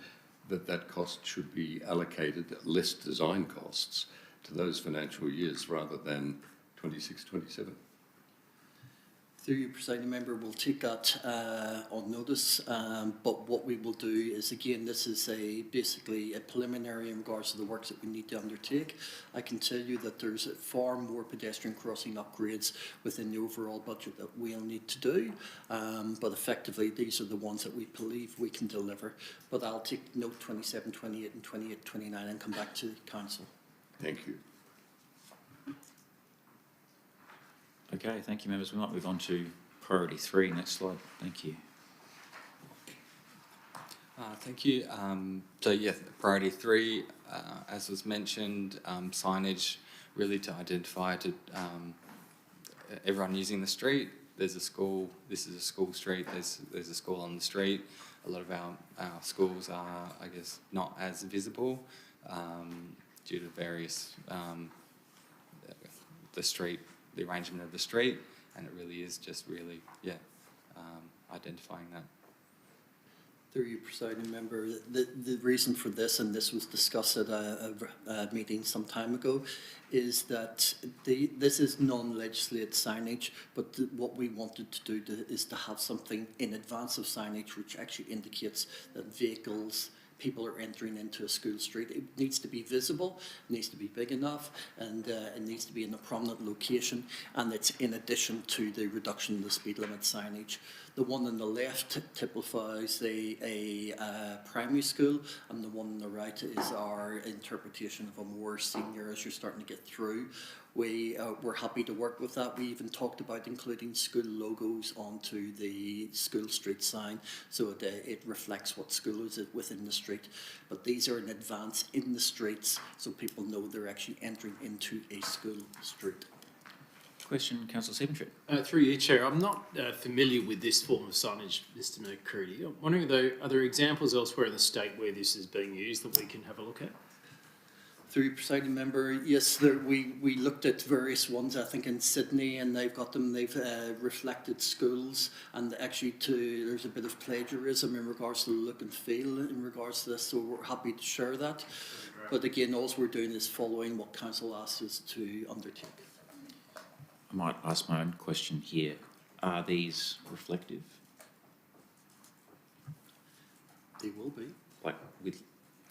that cost should be allocated, less design costs, to those financial years rather than 26, 27. Through you, Presiding Member, we'll take that on notice, but what we will do is, again, this is basically a preliminary in regards to the works that we need to undertake. I can tell you that there's far more pedestrian crossing upgrades within the overall budget that we'll need to do, but effectively these are the ones that we believe we can deliver. But I'll take note 27, 28 and 28, 29 and come back to the Council. Thank you. Okay, thank you, members. We might move on to priority 3. Next slide. Thank you. Thank you. So, yeah, priority 3, as was mentioned, signage really to identify to everyone using the street. There's a school. This is a school street. There's a school on the street. A lot of our schools are, I guess, not as visible due to various the arrangement of the street, and it really is just identifying that. Through you, Presiding Member, the reason for this, and this was discussed at a meeting some time ago, is that this is non-legislated signage, but what we wanted to do is to have something in advance of signage which actually indicates that vehicles people are entering into a school street. It needs to be visible, it needs to be big enough, and it needs to be in a prominent location, and it's in addition to the reduction in the speed limit signage. The one on the left typifies a primary school, and the one on the right is our interpretation of a more senior as you're starting to get through. We're happy to work with that. We even talked about including school logos onto the school street sign so that it reflects what school is within the street. But these are in advance in the streets so people know they're actually entering into a school street. Question, Councillor Stephen. Through you, Chair, I'm not familiar with this form of signage, Mr McCready. I'm wondering though, are there examples elsewhere in the state where this is being used that we can have a look at? Through your presiding member, yes, we looked at various ones, I think in Sydney, and they've got them, they've reflected schools, and actually there's a bit of plagiarism in regards to the look and feel in regards to this, so we're happy to share that. But again, all we're doing is following what council asked us to undertake. I might ask my own question here. Are these reflective? They will be. Like with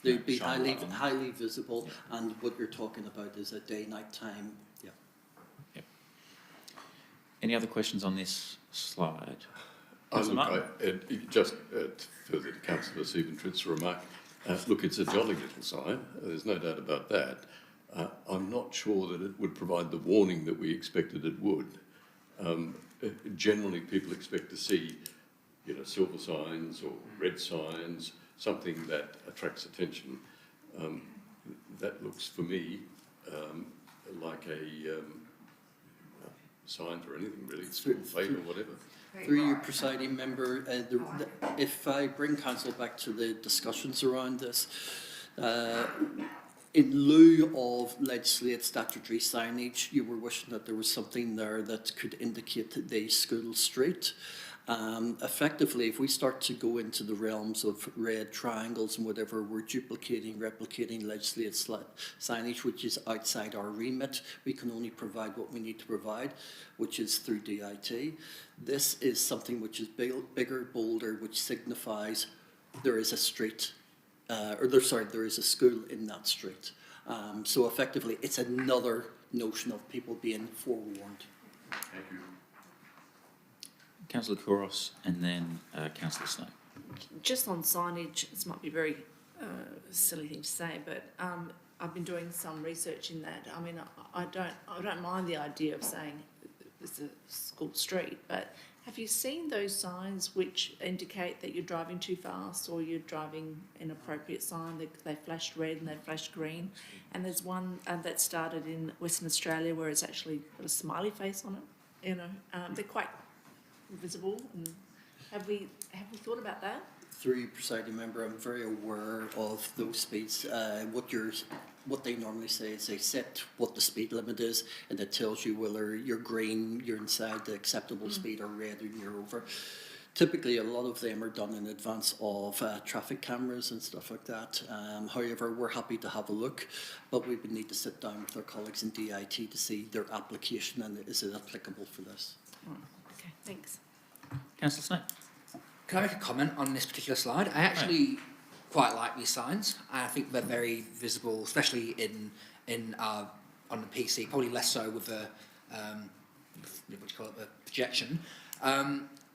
They'd be shine light on them? highly visible, and what you're talking about is a day-night time. Yeah. Yep. Any other questions on this slide? Just further to Councillor Stephen-Tritt's remark, look, it's a jolly little sign, there's no doubt about that. I'm not sure that it would provide the warning that we expected it would. Generally, people expect to see, silver signs or red signs, something that attracts attention. That looks for me like a sign for anything really, school fete or whatever. Through your presiding member, if I bring council back to the discussions around this, in lieu of legislate statutory signage, you were wishing that there was something there that could indicate the school street. Effectively, if we start to go into the realms of red triangles and whatever, we're replicating legislative signage, which is outside our remit. We can only provide what we need to provide, which is through DIT. This is something which is bigger, bolder, which signifies there is a street, there is a school in that street. So effectively, it's another notion of people being forewarned. Thank you. Councillor Kouros and then Councillor Snow. Just on signage, this might be a very silly thing to say, but I've been doing some research in that. I mean, I don't mind the idea of saying it's a school street, but have you seen those signs which indicate that you're driving too fast or you're driving inappropriate sign? They flashed red and they flashed green, and there's one that started in Western Australia where it's actually got a smiley face on it. They're quite visible, and have we thought about that? Through you, presiding member, I'm very aware of those speeds. What they normally say is they set what the speed limit is, and it tells you whether you're green, you're inside the acceptable speed, or red, and you're over. Typically, a lot of them are done in advance of traffic cameras and stuff like that. However, we're happy to have a look, but we would need to sit down with our colleagues in DIT to see their application and is it applicable for this. Okay, thanks. Councillor Snow. Can I make a comment on this particular slide? I actually quite like these signs. I think they're very visible, especially on the PC. Probably less so with the the projection.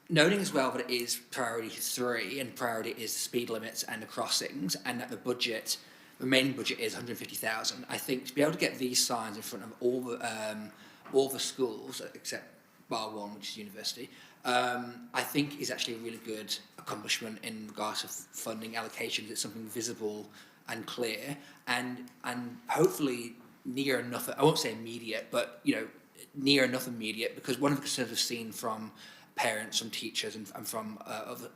Noting as well that it is priority 3 and priority is the speed limits and the crossings, and that the remaining budget is 150,000. I think to be able to get these signs in front of all the schools except bar one, which is university, I think is actually a really good accomplishment in regards to funding allocations. It's something visible and clear, and hopefully near enough. I won't say immediate, but near enough immediate, because one of the concerns we've seen from parents, from teachers, and from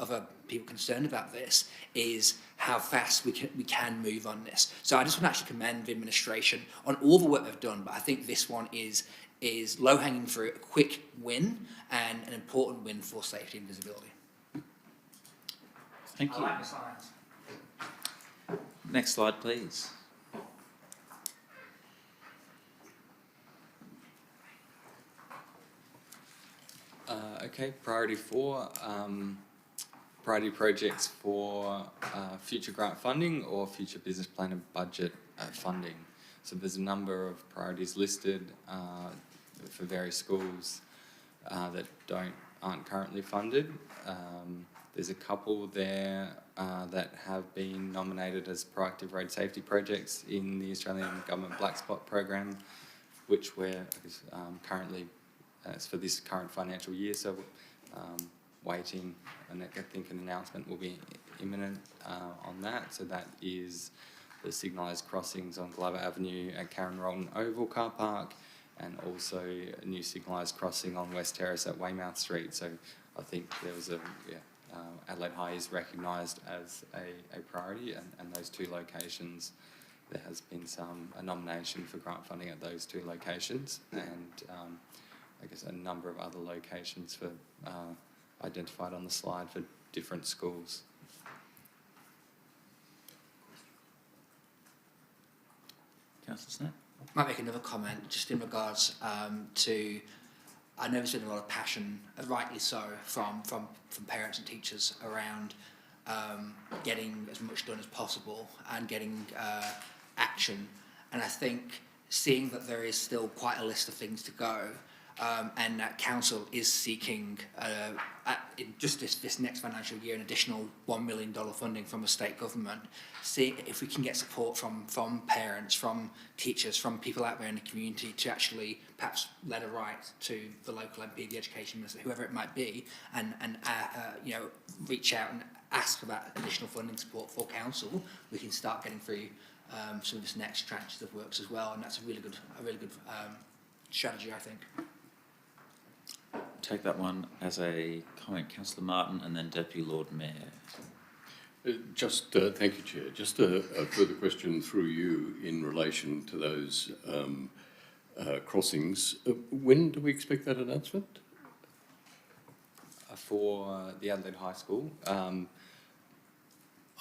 other people concerned about this is how fast we can move on this. So I just want to actually commend the administration on all the work they've done, but I think this one is low-hanging fruit, a quick win, and an important win for safety and visibility. Thank you. I like the signs. Next slide, please. Okay, priority 4. priority projects for future grant funding or future business plan and budget funding. So there's a number of priorities listed for various schools that aren't currently funded. There's a couple there that have been nominated as proactive road safety projects in the Australian Government Black Spot program, which we're currently, it's for this current financial year, so waiting, and I think an announcement will be imminent on that. So that is the signalised crossings on Glover Avenue at Karen Rolton Oval Car Park, and also a new signalised crossing on West Terrace at Weymouth Street. So I think there was Adelaide High is recognised as a priority, and those two locations, there has been a nomination for grant funding at those two locations, and I guess a number of other locations for identified on the slide for different schools. Councillor Snap? Might make another comment just in regards to, I know there's been a lot of passion, rightly so, from parents and teachers around getting as much done as possible and getting action. And I think seeing that there is still quite a list of things to go, and that council is seeking, in just this next financial year, an additional $1 million funding from the state government. See if we can get support from parents, from teachers, from people out there in the community to actually perhaps letter write to the local MP, the education minister, whoever it might be, and reach out and ask for that additional funding support for council. We can start getting through some of this next tranche of works as well, and that's a really good strategy, I think. Take that one as a comment. Councillor Martin and then Deputy Lord Mayor. Thank you, Chair. Just a further question through you in relation to those crossings. When do we expect that announcement? For the Adelaide High School,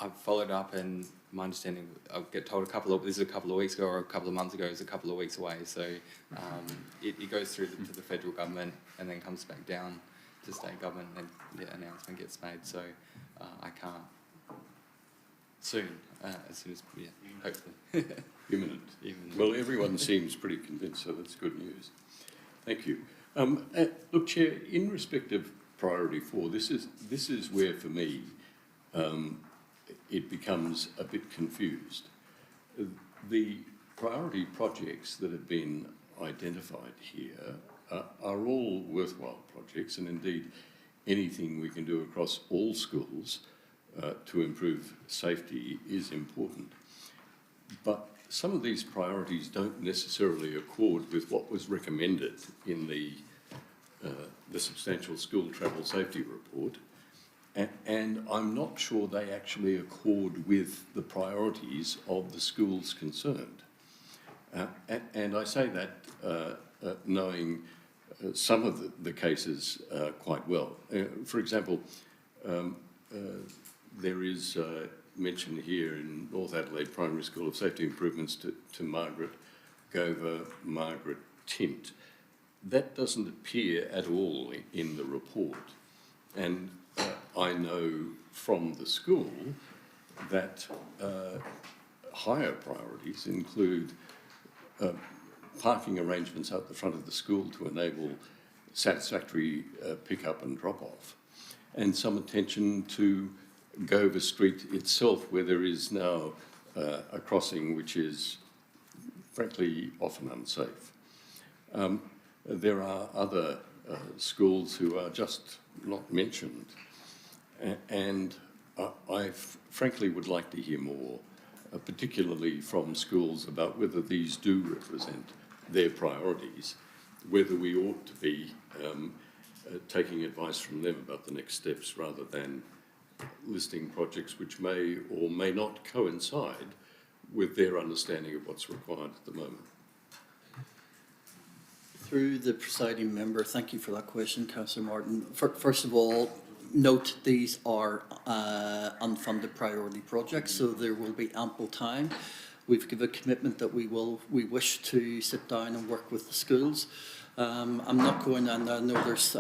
I've followed up, and my understanding, I'll get told this is a couple of weeks ago, or a couple of months ago, is a couple of weeks away. So it goes through to the federal government and then comes back down to state government, and the announcement gets made. So I can't soon, as soon as, hopefully. Imminent. Well, everyone seems pretty convinced, so that's good news. Thank you. Look, Chair, in respect of priority 4, this is where, for me, it becomes a bit confused. The priority projects that have been identified here are all worthwhile projects, and indeed anything we can do across all schools to improve safety is important. But some of these priorities don't necessarily accord with what was recommended in the Substantial School Travel Safety Report, and I'm not sure they actually accord with the priorities of the schools concerned. And I say that knowing some of the cases quite well. For example, there is mention here in North Adelaide Primary School of safety improvements to Margaret Gover, Margaret Tint. That doesn't appear at all in the report. And I know from the school that higher priorities include parking arrangements out the front of the school to enable satisfactory pick-up and drop-off, and some attention to Gover Street itself, where there is now a crossing which is frankly often unsafe. There are other schools who are just not mentioned, and I frankly would like to hear more, particularly from schools, about whether these do represent their priorities, whether we ought to be taking advice from them about the next steps rather than listing projects which may or may not coincide with their understanding of what's required at the moment. Through the presiding member, thank you for that question, Councillor Martin. First of all, note these are unfunded priority projects, so there will be ample time. We've given a commitment that we wish to sit down and work with the schools. I'm not going, and I know there's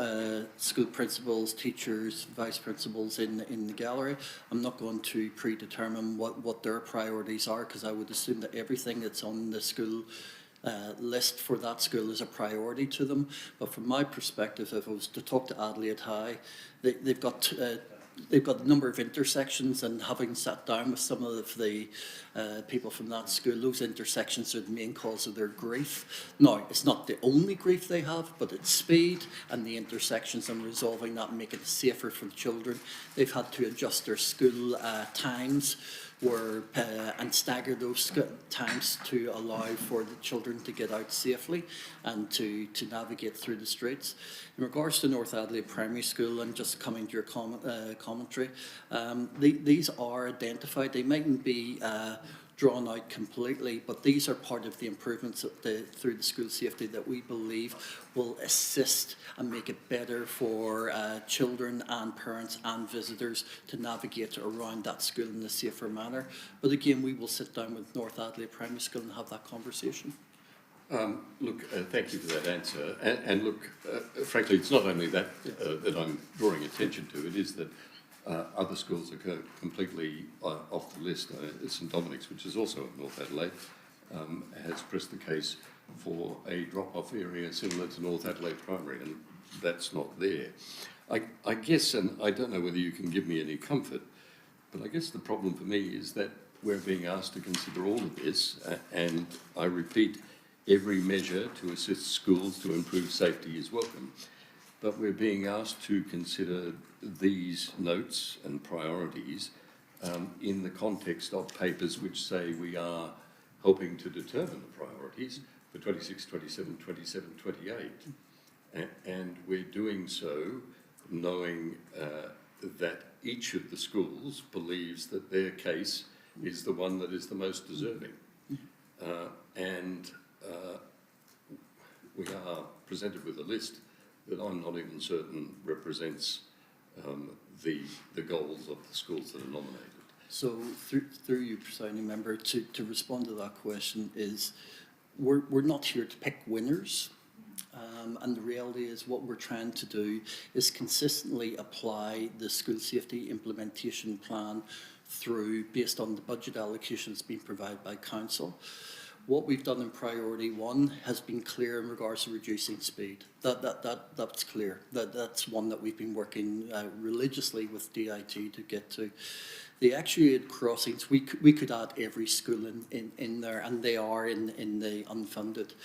school principals, teachers, vice principals in the gallery. I'm not going to predetermine what their priorities are, because I would assume that everything that's on the school list for that school is a priority to them. But from my perspective, if I was to talk to Adelaide High, they've got a number of intersections, and having sat down with some of the people from that school, those intersections are the main cause of their grief. Now, it's not the only grief they have, but it's speed and the intersections and resolving that and making it safer for the children. They've had to adjust their school times and stagger those times to allow for the children to get out safely and to navigate through the streets. In regards to North Adelaide Primary School, and just coming to your commentary, these are identified. They mightn't be drawn out completely, but these are part of the improvements through the school safety that we believe will assist and make it better for children and parents and visitors to navigate around that school in a safer manner. But again, we will sit down with North Adelaide Primary School and have that conversation. Thank you for that answer. And look, frankly, it's not only that that I'm drawing attention to, it is that other schools are completely off the list. St Dominic's, which is also in North Adelaide, has pressed the case for a drop-off area similar to North Adelaide Primary, and that's not there. I guess, and I don't know whether you can give me any comfort, but I guess the problem for me is that we're being asked to consider all of this, and I repeat, every measure to assist schools to improve safety is welcome. But we're being asked to consider these notes and priorities in the context of papers which say we are helping to determine the priorities for 26, 27, 27, 28. And we're doing so knowing that each of the schools believes that their case is the one that is the most deserving. We are presented with a list that I'm not even certain represents the goals of the schools that are nominated. So through you, presiding member, to respond to that question is, we're not here to pick winners. And the reality is what we're trying to do is consistently apply the school safety implementation plan through based on the budget allocations being provided by council. What we've done in priority one has been clear in regards to reducing speed. That's clear. That's one that we've been working religiously with DIT to get to. The actuated crossings, we could add every school in there, and they are in the unfunded.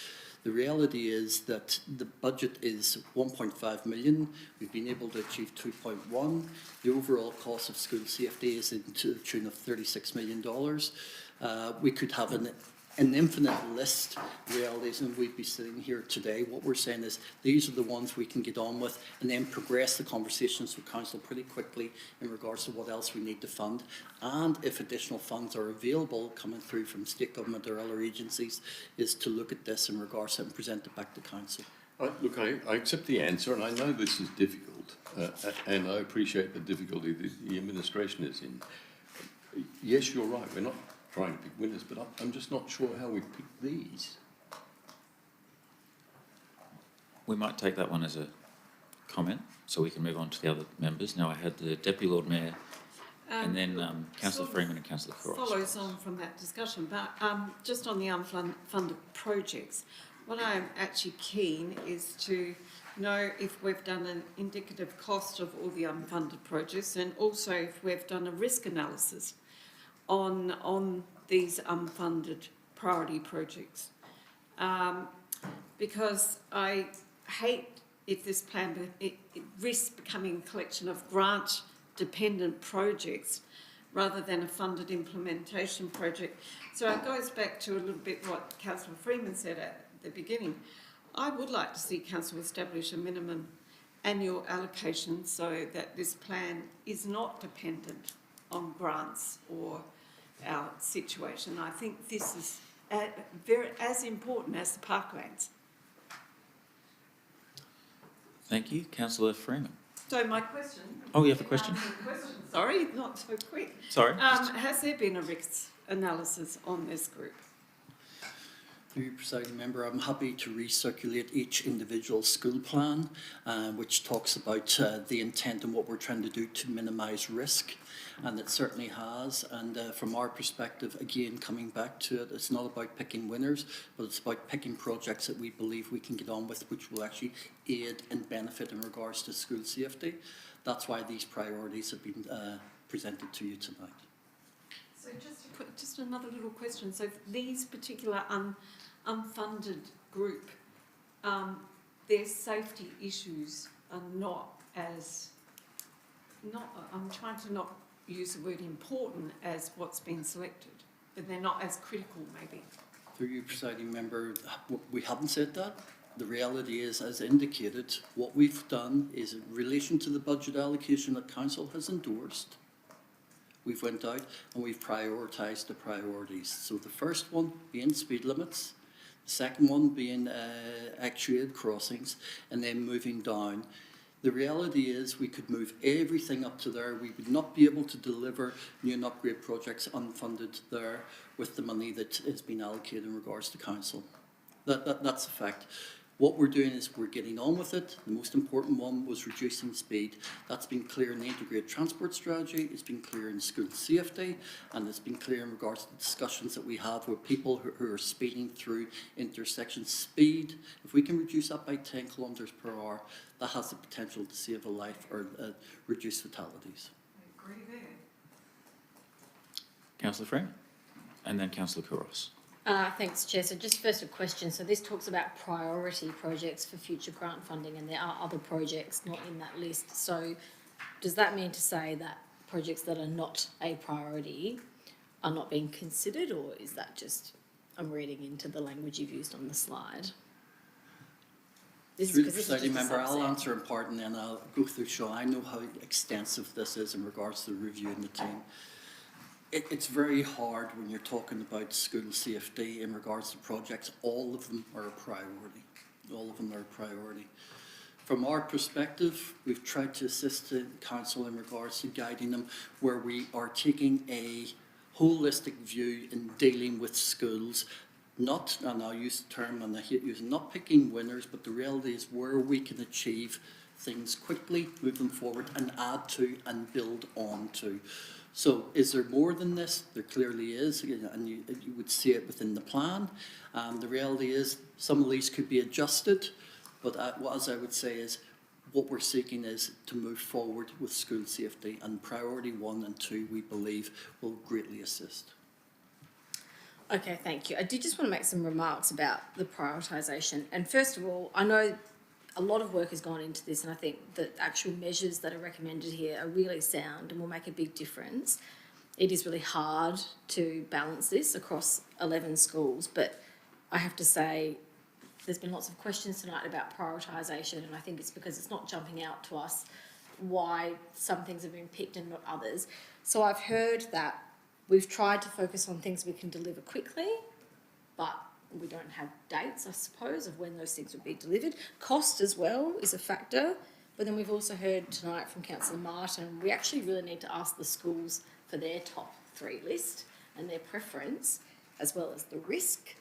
The reality is that the budget is 1.5 million. We've been able to achieve 2.1. The overall cost of school safety is to the tune of $36 million. We could have an infinite list of realities, and we'd be sitting here today. What we're saying is these are the ones we can get on with and then progress the conversations with council pretty quickly in regards to what else we need to fund, and if additional funds are available coming through from state government or other agencies, is to look at this in regards to it and present it back to council. Look, I accept the answer, and I know this is difficult, and I appreciate the difficulty that the administration is in. Yes, you're right, we're not trying to pick winners, but I'm just not sure how we pick these. We might take that one as a comment, so we can move on to the other members. Now I had the Deputy Lord Mayor, and then Councillor Freeman and Councillor Cross. Follows on from that discussion, but just on the unfunded projects, what I'm actually keen is to know if we've done an indicative cost of all the unfunded projects, and also if we've done a risk analysis on these unfunded priority projects. Because I hate if this plan it risks becoming a collection of grant-dependent projects rather than a funded implementation project. So it goes back to a little bit what Councillor Freeman said at the beginning. I would like to see Council establish a minimum annual allocation so that this plan is not dependent on grants or our situation. I think this is as important as the parklands. Thank you. Councillor Freeman. So my question... Oh, you have a question? Sorry, not so quick. Sorry. Has there been a risk analysis on this group? Through you, Presiding Member, I'm happy to recirculate each individual school plan, which talks about the intent and what we're trying to do to minimise risk, and it certainly has. And from our perspective, again, coming back to it, it's not about picking winners, but it's about picking projects that we believe we can get on with, which will actually aid and benefit in regards to school safety. That's why these priorities have been presented to you tonight. So just another little question. So these particular unfunded group, their safety issues are not as, I'm trying to not use the word important as what's been selected, but they're not as critical maybe. Through you, Presiding Member, we haven't said that. The reality is, as indicated, what we've done is in relation to the budget allocation that Council has endorsed, we've went out and we've prioritised the priorities. So the first one being speed limits, the second one being actuated crossings, and then moving down. The reality is we could move everything up to there. We would not be able to deliver new and upgrade projects unfunded there with the money that has been allocated in regards to Council. That's a fact. What we're doing is we're getting on with it. The most important one was reducing speed. That's been clear in the integrated transport strategy, it's been clear in school safety, and it's been clear in regards to the discussions that we have with people who are speeding through intersection speed. If we can reduce that by 10 kilometres per hour, that has the potential to save a life or reduce fatalities. I agree there. Councillor Freeman, and then Councillor Kouros. Thanks, Chair. So just first a question. So this talks about priority projects for future grant funding, and there are other projects not in that list. So does that mean to say that projects that are not a priority are not being considered, or is that just, I'm reading into the language you've used on the slide? Through the Presiding Member, I'll answer in part and then I'll go through Sean. I know how extensive this is in regards to the review and the team. It's very hard when you're talking about school safety in regards to projects. All of them are a priority. All of them are a priority. From our perspective, we've tried to assist the Council in regards to guiding them where we are taking a holistic view in dealing with schools. Not, and I'll use the term, and I hate using, not picking winners, but the reality is where we can achieve things quickly, move them forward and add to and build on to. So is there more than this? There clearly is, and you would see it within the plan. The reality is some of these could be adjusted, but as I would say is what we're seeking is to move forward with school safety, and priority 1 and 2 we believe will greatly assist. Okay, thank you. I did just want to make some remarks about the prioritisation. And first of all, I know a lot of work has gone into this, and I think the actual measures that are recommended here are really sound and will make a big difference. It is really hard to balance this across 11 schools, but I have to say there's been lots of questions tonight about prioritisation, and I think it's because it's not jumping out to us why some things have been picked and not others. So I've heard that we've tried to focus on things we can deliver quickly, but we don't have dates, I suppose, of when those things will be delivered. Cost as well is a factor, but then we've also heard tonight from Councillor Martin, we actually really need to ask the schools for their top 3 list and their preference, as well as the risk.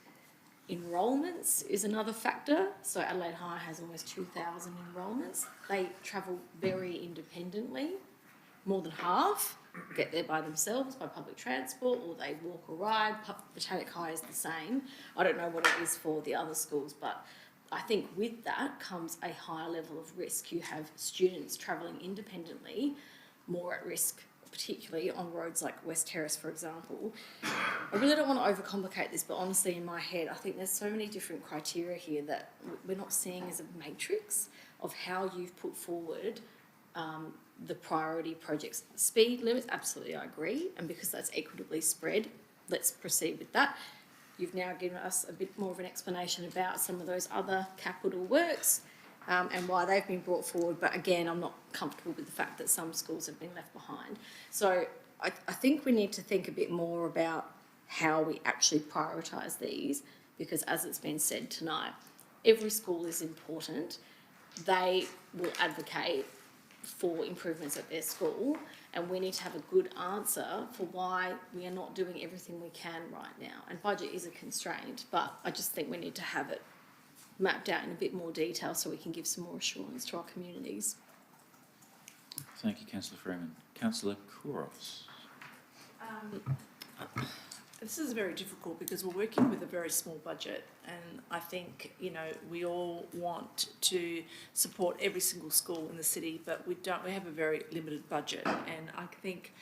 Enrolments is another factor. So Adelaide High has almost 2,000 enrolments. They travel very independently, more than half get there by themselves, by public transport, or they walk or ride. Botanic High is the same. I don't know what it is for the other schools, but I think with that comes a higher level of risk. You have students travelling independently, more at risk, particularly on roads like West Terrace, for example. I really don't want to overcomplicate this, but honestly, in my head, I think there's so many different criteria here that we're not seeing as a matrix of how you've put forward the priority projects. Speed limits, absolutely, I agree. And because that's equitably spread, let's proceed with that. You've now given us a bit more of an explanation about some of those other capital works and why they've been brought forward. But again, I'm not comfortable with the fact that some schools have been left behind. So I think we need to think a bit more about how we actually prioritise these, because as it's been said tonight, every school is important. They will advocate for improvements at their school, and we need to have a good answer for why we are not doing everything we can right now. And budget is a constraint, but I just think we need to have it mapped out in a bit more detail so we can give some more assurance to our communities. Thank you, Councillor Freeman. Councillor Kouros. This is very difficult because we're working with a very small budget, and I think, you know, we all want to support every single school in the city, but we have a very limited budget, and I think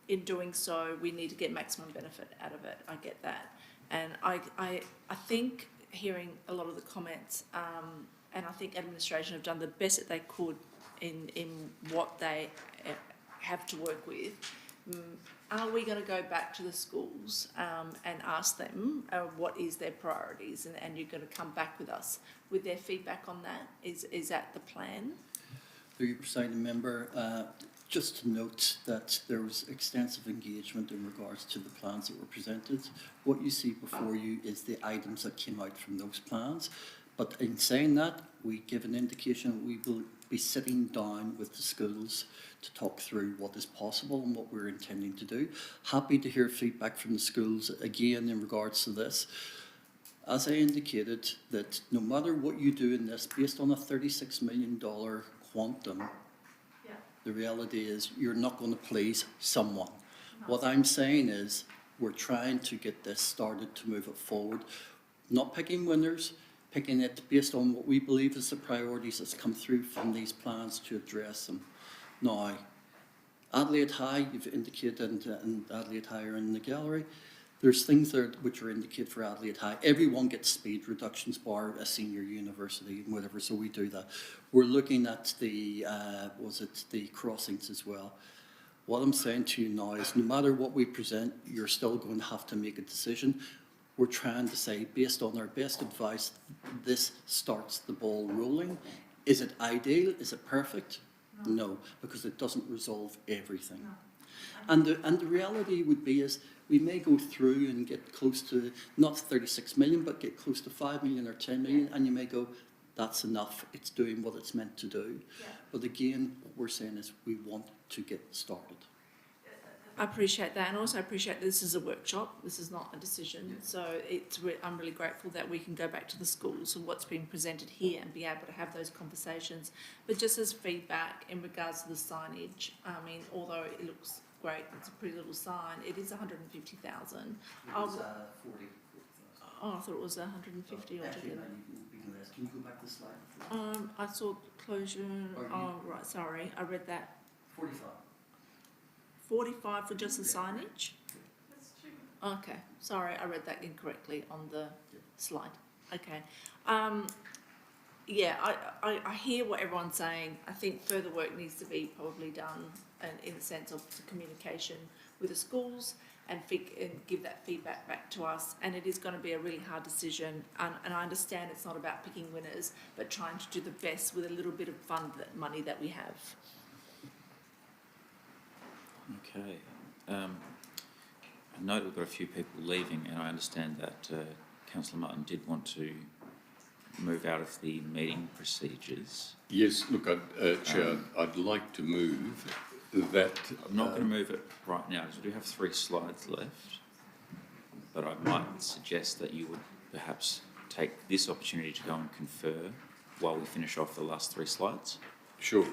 in doing so we need to get maximum benefit out of it. I get that, and I think hearing a lot of the comments, and I think administration have done the best that they could in what they have to work with. Are we going to go back to the schools and ask them what is their priorities, and you're going to come back with us with their feedback on that? Is that the plan? Through you, Presiding Member, just to note that there was extensive engagement in regards to the plans that were presented. What you see before you is the items that came out from those plans. But in saying that, we give an indication we will be sitting down with the schools to talk through what is possible and what we're intending to do. Happy to hear feedback from the schools again in regards to this. As I indicated, that no matter what you do in this, based on a $36 million quantum, the reality is you're not going to please someone. What I'm saying is we're trying to get this started to move it forward, not picking winners, picking it based on what we believe is the priorities that's come through from these plans to address them. Now, Adelaide High, you've indicated, and Adelaide High are in the gallery. There's things there which are indicated for Adelaide High. Everyone gets speed reductions bar a senior university and whatever, so we do that. We're looking at the, the crossings as well. What I'm saying to you now is no matter what we present, you're still going to have to make a decision. We're trying to say, based on our best advice, this starts the ball rolling. Is it ideal? Is it perfect? No, because it doesn't resolve everything. And the reality would be is we may go through and get close to, not 36 million, but get close to 5 million or 10 million, and you may go, that's enough, it's doing what it's meant to do. Yeah. But again, what we're saying is we want to get started. I appreciate that, and also I appreciate this is a workshop, this is not a decision, so I'm really grateful that we can go back to the schools and what's been presented here and be able to have those conversations. But just as feedback in regards to the signage, I mean, although it looks great, it's a pretty little sign, it is 150,000. It was 40. Oh, I thought it was 150 altogether. Can you go back the slide? I saw closure, oh right, sorry, I read that. 45. 45 for just the signage? Okay, sorry, I read that incorrectly on the slide. Okay. Yeah, I hear what everyone's saying. I think further work needs to be probably done in the sense of the communication with the schools and give that feedback back to us. And it is going to be a really hard decision. And I understand it's not about picking winners, but trying to do the best with a little bit of money that we have. Okay. I know we've got a few people leaving, and I understand that Councillor Martin did want to move out of the meeting procedures. Yes, look, Chair, I'd like to move that... I'm not going to move it right now, because we do have 3 slides left, but I might suggest that you would perhaps take this opportunity to go and confer while we finish off the last 3 slides. Sure.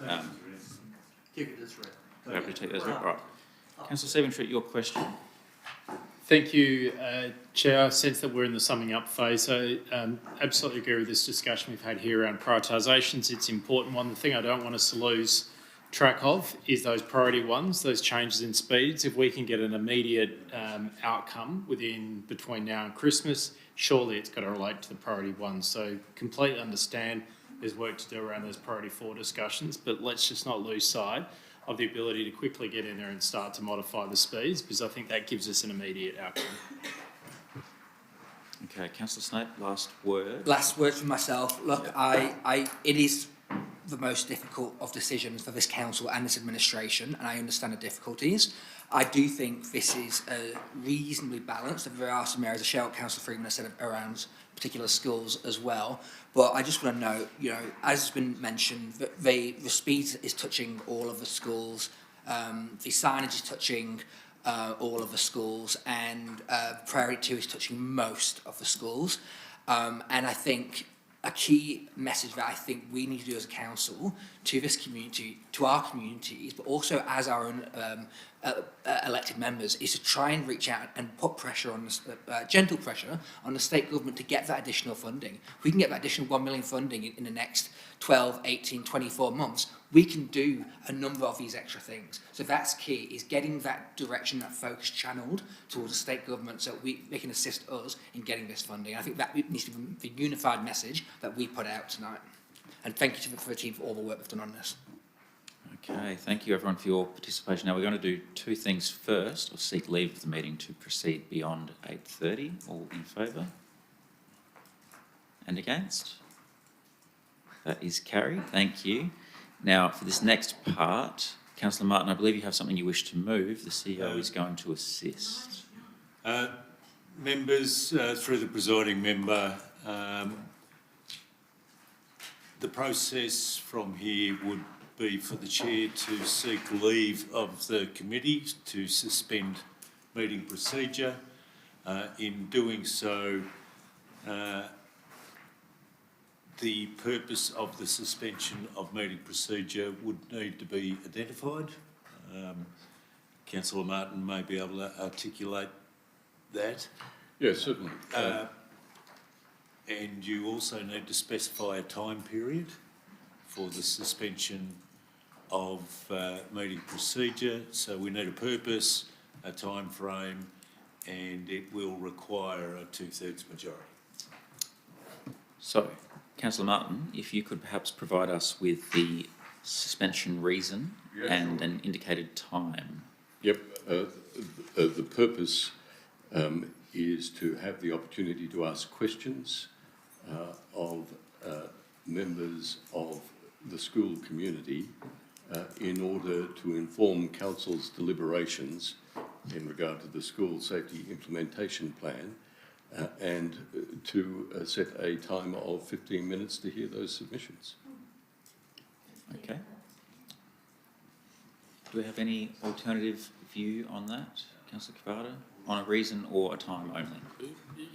Take it as read. Happy to take those. Right. Councillor Stephen, your question. Thank you, Chair. I sense that we're in the summing up phase. So absolutely agree with this discussion we've had here around prioritisations. It's an important one. The thing I don't want us to lose track of is those priority ones, those changes in speeds. If we can get an immediate outcome between now and Christmas, surely it's got to relate to the priority ones. So completely understand there's work to do around those priority 4 discussions, but let's just not lose sight of the ability to quickly get in there and start to modify the speeds, because I think that gives us an immediate outcome. Okay, Councillor Snape, last word. Last word from myself. Look, it is the most difficult of decisions for this council and this administration, and I understand the difficulties. I do think this is reasonably balanced. There are some areas, as Councillor Freeman has said, around particular schools as well. But I just want to note, as has been mentioned, the speed is touching all of the schools, the signage is touching all of the schools, and Priority 2 is touching most of the schools. And I think a key message that I think we need to do as a council to this community, to our communities, but also as our own elected members, is to try and reach out and put pressure on, gentle pressure on the state government to get that additional funding. If we can get that additional 1 million funding in the next 12, 18, 24 months, we can do a number of these extra things. So that's key, is getting that direction, that focus channelled towards the state government so they can assist us in getting this funding. I think that needs to be the unified message that we put out tonight. And thank you to the team for all the work they've done on this. Okay, thank you everyone for your participation. Now we're going to do two things first. I'll seek leave of the meeting to proceed beyond 8:30. All in favour? And against? That is carried. Thank you. Now for this next part, Councillor Martin, I believe you have something you wish to move. The CEO is going to assist. Members, through the presiding member, the process from here would be for the chair to seek leave of the committee to suspend meeting procedure. In doing so, the purpose of the suspension of meeting procedure would need to be identified. Councillor Martin may be able to articulate that. Yes, certainly. And you also need to specify a time period for the suspension of meeting procedure. So we need a purpose, a time frame, and it will require a 2/3 majority. So, Councillor Martin, if you could perhaps provide us with the suspension reason and an indicated time. Yep. The purpose is to have the opportunity to ask questions of members of the school community in order to inform council's deliberations in regard to the school safety implementation plan and to set a time of 15 minutes to hear those submissions. Okay. Do we have any alternative view on that, Councillor Cavada, on a reason or a time only?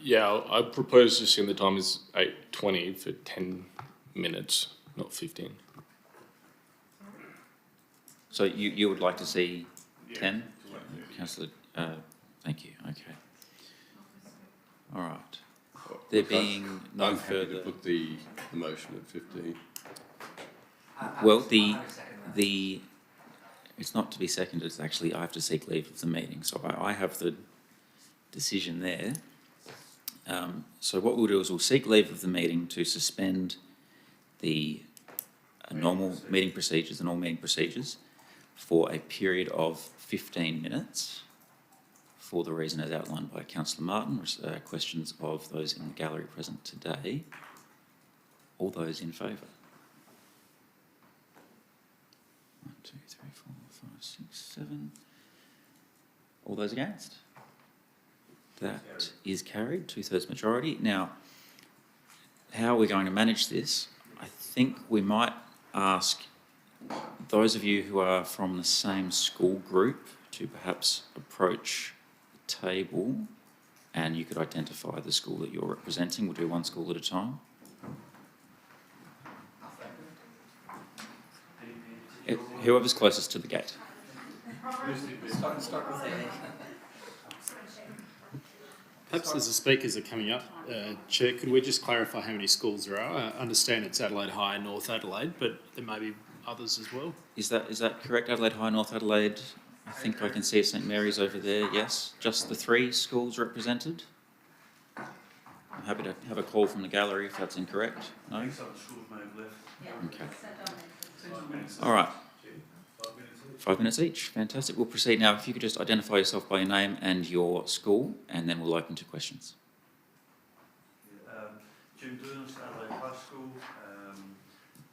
Yeah, I propose just saying the time is 8:20 for 10 minutes, not 15. So you would like to see 10? Councillor, thank you, okay. All right. There being no I'm happy further... to put the motion at 15. Well, the it's not to be seconded, it's actually I have to seek leave of the meeting, so I have the decision there. So what we'll do is we'll seek leave of the meeting to suspend the normal meeting procedures, the normal meeting procedures, for a period of 15 minutes for the reason as outlined by Councillor Martin. Questions of those in the gallery present today. All those in favour? 1, 2, 3, 4, 5, 6, 7. All those against? That is carried, 2/3 majority. Now, how are we going to manage this? I think we might ask those of you who are from the same school group to perhaps approach the table and you could identify the school that you're representing. We'll do one school at a time. Whoever's closest to the gate. Perhaps as the speakers are coming up, Chair, could we just clarify how many schools there are? I understand it's Adelaide High and North Adelaide, but there may be others as well. Is that correct? Adelaide High, North Adelaide? I think I can see St Mary's over there, yes. Just the 3 schools represented? I'm happy to have a call from the gallery if that's incorrect. No? Okay. All right. 5 minutes each. Fantastic. We'll proceed now. If you could just identify yourself by your name and your school, and then we'll open to questions. Jim Doonis, Adelaide High School,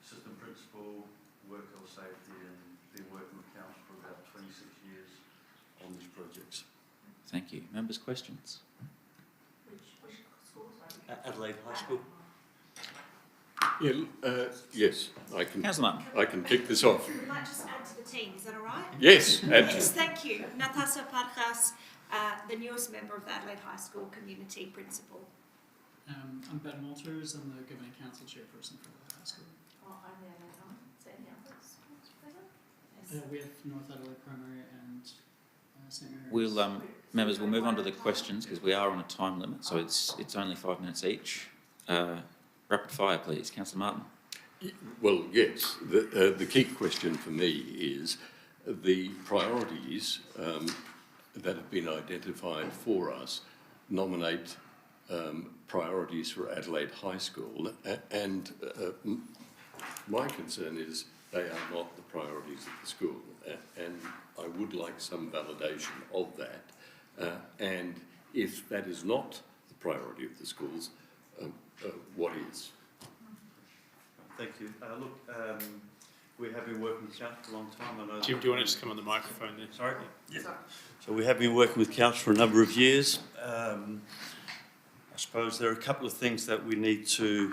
Assistant principal, work health safety, and been working with council for about 26 years on these projects. Thank you. Members' questions? Which school, sorry? Adelaide High School. Yeah, yes, I can. Councillor Martin. I can kick this off. We might just add to the team, is that all right? Yes, Yes, thank you. Natasha Parjas, the newest member of the Adelaide High School Community Principal. I'm Ben Walters, I'm the Governing Council Chairperson for the high school. Oh, I'm the other one. Is there any other schools present? We have North Adelaide Primary and St Mary's. We'll, members, we'll move on to the questions because we are on a time limit, so it's only 5 minutes each. Rapid fire, please. Councillor Martin. Well, yes. The key question for me is the priorities that have been identified for us nominate priorities for Adelaide High School, and my concern is they are not the priorities of the school, and I would like some validation of that. And if that is not the priority of the schools, what is? Thank you. We have been working with council for a long time. I know. Jim, do you want to just come on the microphone there? Sorry? Yeah. So we have been working with council for a number of years. I suppose there are a couple of things that we need to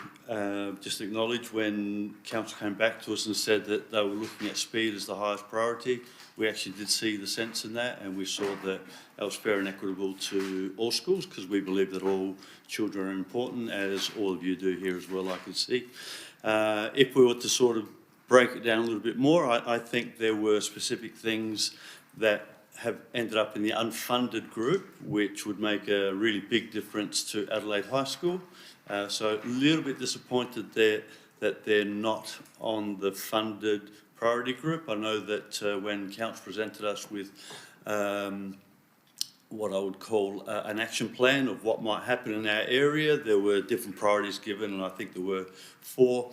just acknowledge. When council came back to us and said that they were looking at speed as the highest priority, we actually did see the sense in that, and we saw that that was fair and equitable to all schools, because we believe that all children are important, as all of you do here as well, I can see. If we were to sort of break it down a little bit more, I think there were specific things that have ended up in the unfunded group, which would make a really big difference to Adelaide High School. So a little bit disappointed there that they're not on the funded priority group. I know that when council presented us with what I would call an action plan of what might happen in our area, there were different priorities given, and I think there were 4.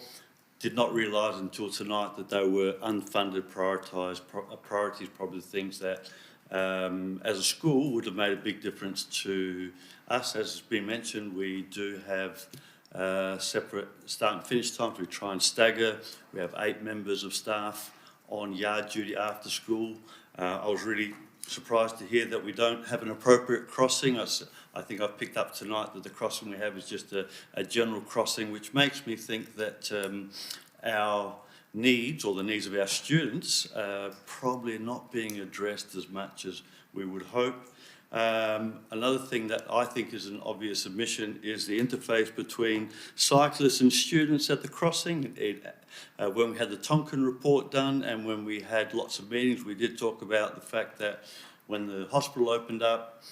Did not realise until tonight that they were unfunded priorities, probably the things that as a school would have made a big difference to us. As has been mentioned, we do have separate start and finish times. We try and stagger. We have 8 members of staff on yard duty after school. I was really surprised to hear that we don't have an appropriate crossing. I think I've picked up tonight that the crossing we have is just a general crossing, which makes me think that our needs, or the needs of our students, probably not being addressed as much as we would hope. Another thing that I think is an obvious omission is the interface between cyclists and students at the crossing. When we had the Tonkin report done and when we had lots of meetings, we did talk about the fact that when the hospital opened up,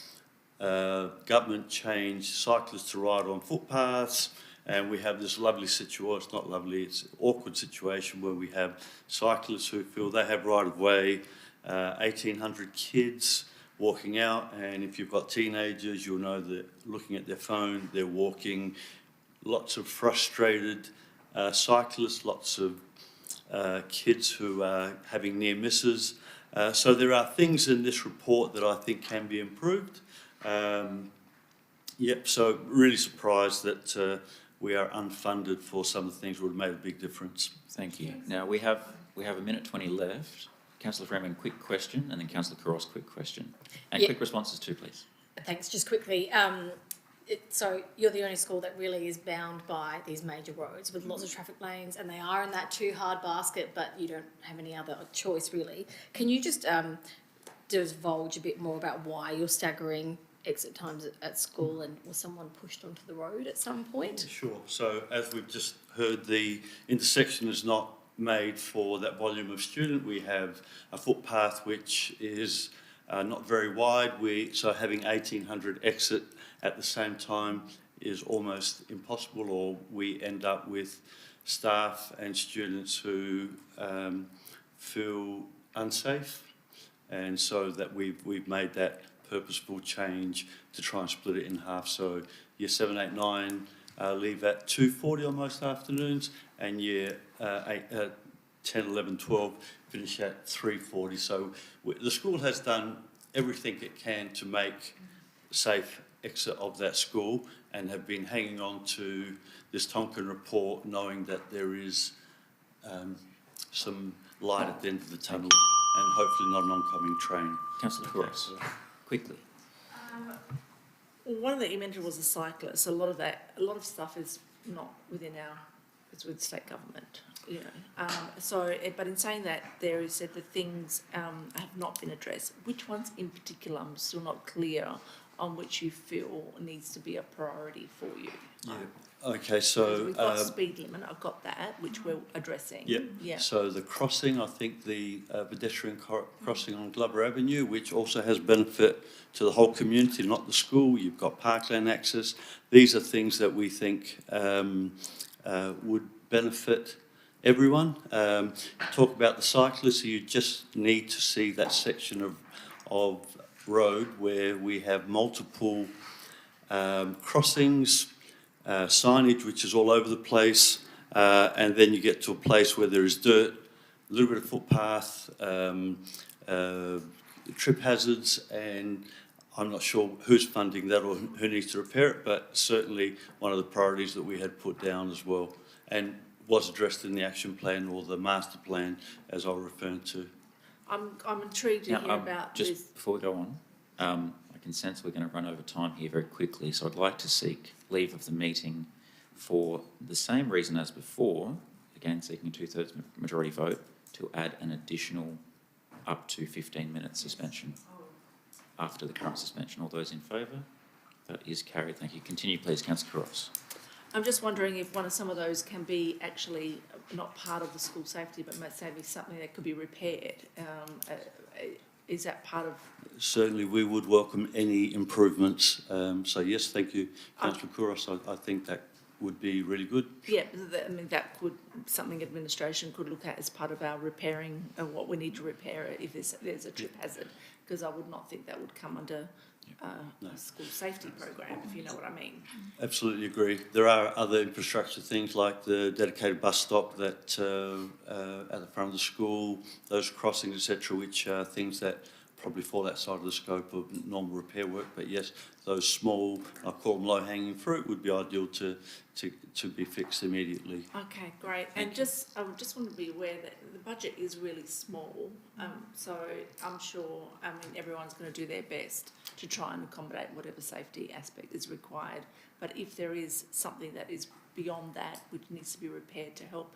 government changed cyclists to ride on footpaths, and we have this lovely situation, it's not lovely, it's an awkward situation where we have cyclists who feel they have right of way, 1,800 kids walking out, and if you've got teenagers, you'll know that looking at their phone, they're walking, lots of frustrated cyclists, lots of kids who are having near misses. So there are things in this report that I think can be improved. So really surprised that we are unfunded for some of the things that would have made a big difference. Thank you. Now we have a minute 20 left. Councillor Freeman, quick question, and then Councillor Couros, quick question. And quick responses too, please. Thanks. Just quickly, so you're the only school that really is bound by these major roads with lots of traffic lanes, and they are in that too hard basket, but you don't have any other choice really. Can you just divulge a bit more about why you're staggering exit times at school, and was someone pushed onto the road at some point? Sure. So as we've just heard, the intersection is not made for that volume of student. We have a footpath which is not very wide. So having 1,800 exit at the same time is almost impossible, or we end up with staff and students who feel unsafe, and so that we've made that purposeful change to try and split it in half. So year 7, 8, 9 leave at 2:40 on most afternoons, and year 10, 11, 12 finish at 3:40. So the school has done everything it can to make safe exit of that school, and have been hanging on to this Tonkin report, knowing that there is some light at the end of the tunnel and hopefully not an oncoming train. Councillor Cross, quickly. One of the you mentioned was the cyclists. A lot of stuff is not within it's with state government, you know. But in saying that, there is said that things have not been addressed. Which ones in particular, I'm still not clear on which you feel needs to be a priority for you. Yeah. Okay, so we've got speed limit. I've got that, which we're addressing. Yep. Yeah. So the crossing, I think the pedestrian crossing on Glover Avenue, which also has benefit to the whole community, not the school. You've got parkland access. These are things that we think would benefit everyone. Talk about the cyclists. You just need to see that section of road where we have multiple crossings, signage which is all over the place, and then you get to a place where there is dirt, a little bit of footpath, trip hazards, and I'm not sure who's funding that or who needs to repair it, but certainly one of the priorities that we had put down as well, and was addressed in the action plan or the master plan, as I'll refer to. I'm intrigued to hear about just this. Before we go on, I can sense we're going to run over time here very quickly, so I'd like to seek leave of the meeting for the same reason as before, again seeking a 2/3 majority vote, to add an additional up to 15-minute suspension after the current suspension. All those in favour? That is carried. Thank you. Continue, please, Councillor Cross. I'm just wondering if some of those can be actually not part of the school safety, but maybe something that could be repaired. Is that part of? Certainly, we would welcome any improvements. So yes, thank you, Councillor Kouros. I think that would be really good. Yeah, I mean that could something administration could look at as part of our repairing and what we need to repair if there's a trip hazard, because I would not think that would come under a school safety program, if you know what I mean. Absolutely agree. There are other infrastructure things like the dedicated bus stop that at the front of the school, those crossings, etc., which are things that probably fall outside of the scope of normal repair work. But yes, those small, I call them low-hanging fruit, would be ideal to be fixed immediately. Okay, great. And I just want to be aware that the budget is really small. So I'm sure, everyone's going to do their best to try and accommodate whatever safety aspect is required. But if there is something that is beyond that, which needs to be repaired to help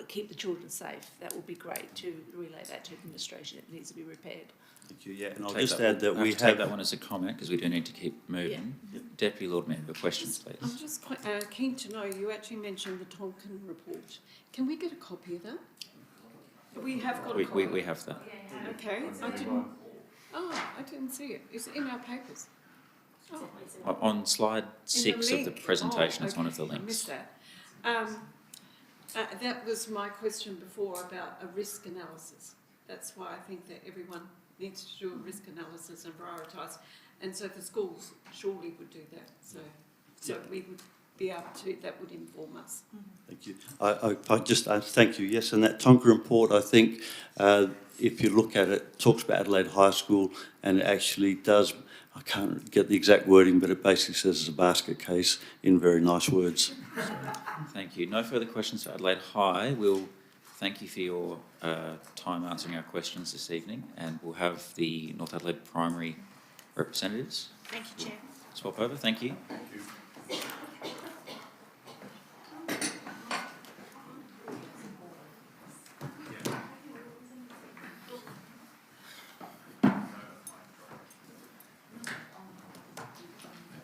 keep the children safe, that would be great to relay that to administration. It needs to be repaired. Thank you. Yeah, and I'll just add that we have take that one as a comment because we do need to keep moving. Yeah. Deputy Lord Member, questions, please. I'm just quite keen to know. You actually mentioned the Tonkin report. Can we get a copy of that? We have got a copy. We have that. Okay, I didn't see it. Is it in our papers? Oh. On slide 6 of the presentation is one of the links. I missed that. That was my question before about a risk analysis. That's why I think that everyone needs to do a risk analysis and prioritise. And so the schools surely would do that. So we would be able to, that would inform us. Thank you. I just thank you. Yes, and that Tonkin report, I think, if you look at it, talks about Adelaide High School, and it actually does. I can't get the exact wording, but it basically says it's a basket case in very nice words. Thank you. No further questions for Adelaide High. We'll thank you for your time answering our questions this evening, and we'll have the North Adelaide Primary representatives. Thank you, Chair. Swap over. Thank you. Thank you.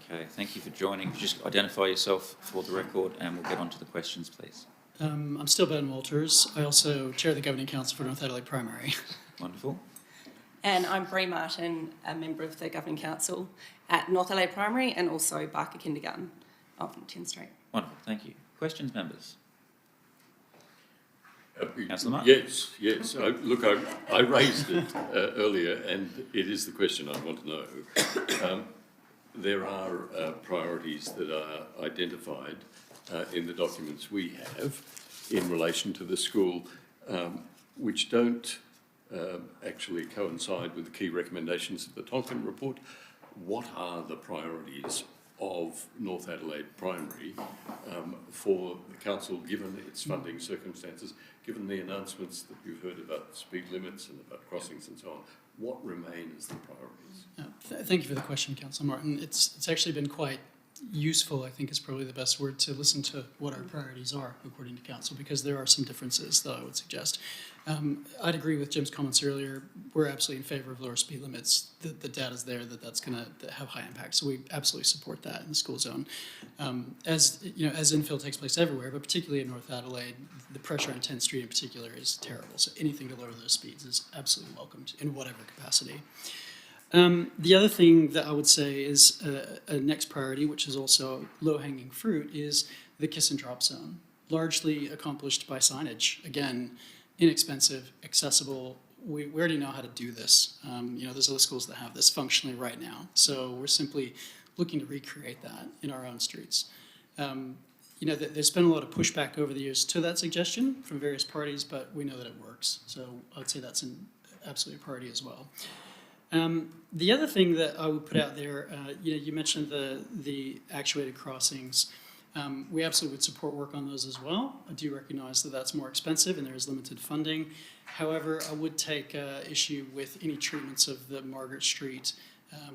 Okay, thank you for joining. Just identify yourself for the record and we'll get on to the questions, please. I'm still Ben Walters. I also chair the Governing Council for North Adelaide Primary. Wonderful. And I'm Bree Martin, a member of the Governing Council at North Adelaide Primary and also Barker Kindergarten on 10th Street. Wonderful, thank you. Questions, members? Councillor Mark? Yes. Look, I raised it earlier, and it is the question I want to know. There are priorities that are identified in the documents we have in relation to the school, which don't actually coincide with the key recommendations of the Tonkin report. What are the priorities of North Adelaide Primary for the council, given its funding circumstances, given the announcements that you've heard about speed limits and about crossings and so on, what remain as the priorities? Thank you for the question, Councillor Martin. It's actually been quite useful, I think is probably the best word, to listen to what our priorities are according to council, because there are some differences that I would suggest. I'd agree with Jim's comments earlier. We're absolutely in favour of lower speed limits. The data's there that's going to have high impact, so we absolutely support that in the school zone. As infill takes place everywhere, but particularly in North Adelaide, the pressure on 10th Street in particular is terrible. So anything to lower those speeds is absolutely welcomed in whatever capacity. The other thing that I would say is a next priority, which is also low-hanging fruit, is the kiss and drop zone, largely accomplished by signage. Again, inexpensive, accessible. We already know how to do this. There's other schools that have this functionally right now. So we're simply looking to recreate that in our own streets. There's been a lot of pushback over the years to that suggestion from various parties, but we know that it works. So I would say that's an absolute priority as well. The other thing that I would put out there, you mentioned the actuated crossings. We absolutely would support work on those as well. I do recognise that that's more expensive and there is limited funding. However, I would take issue with any treatments of the Margaret Street, I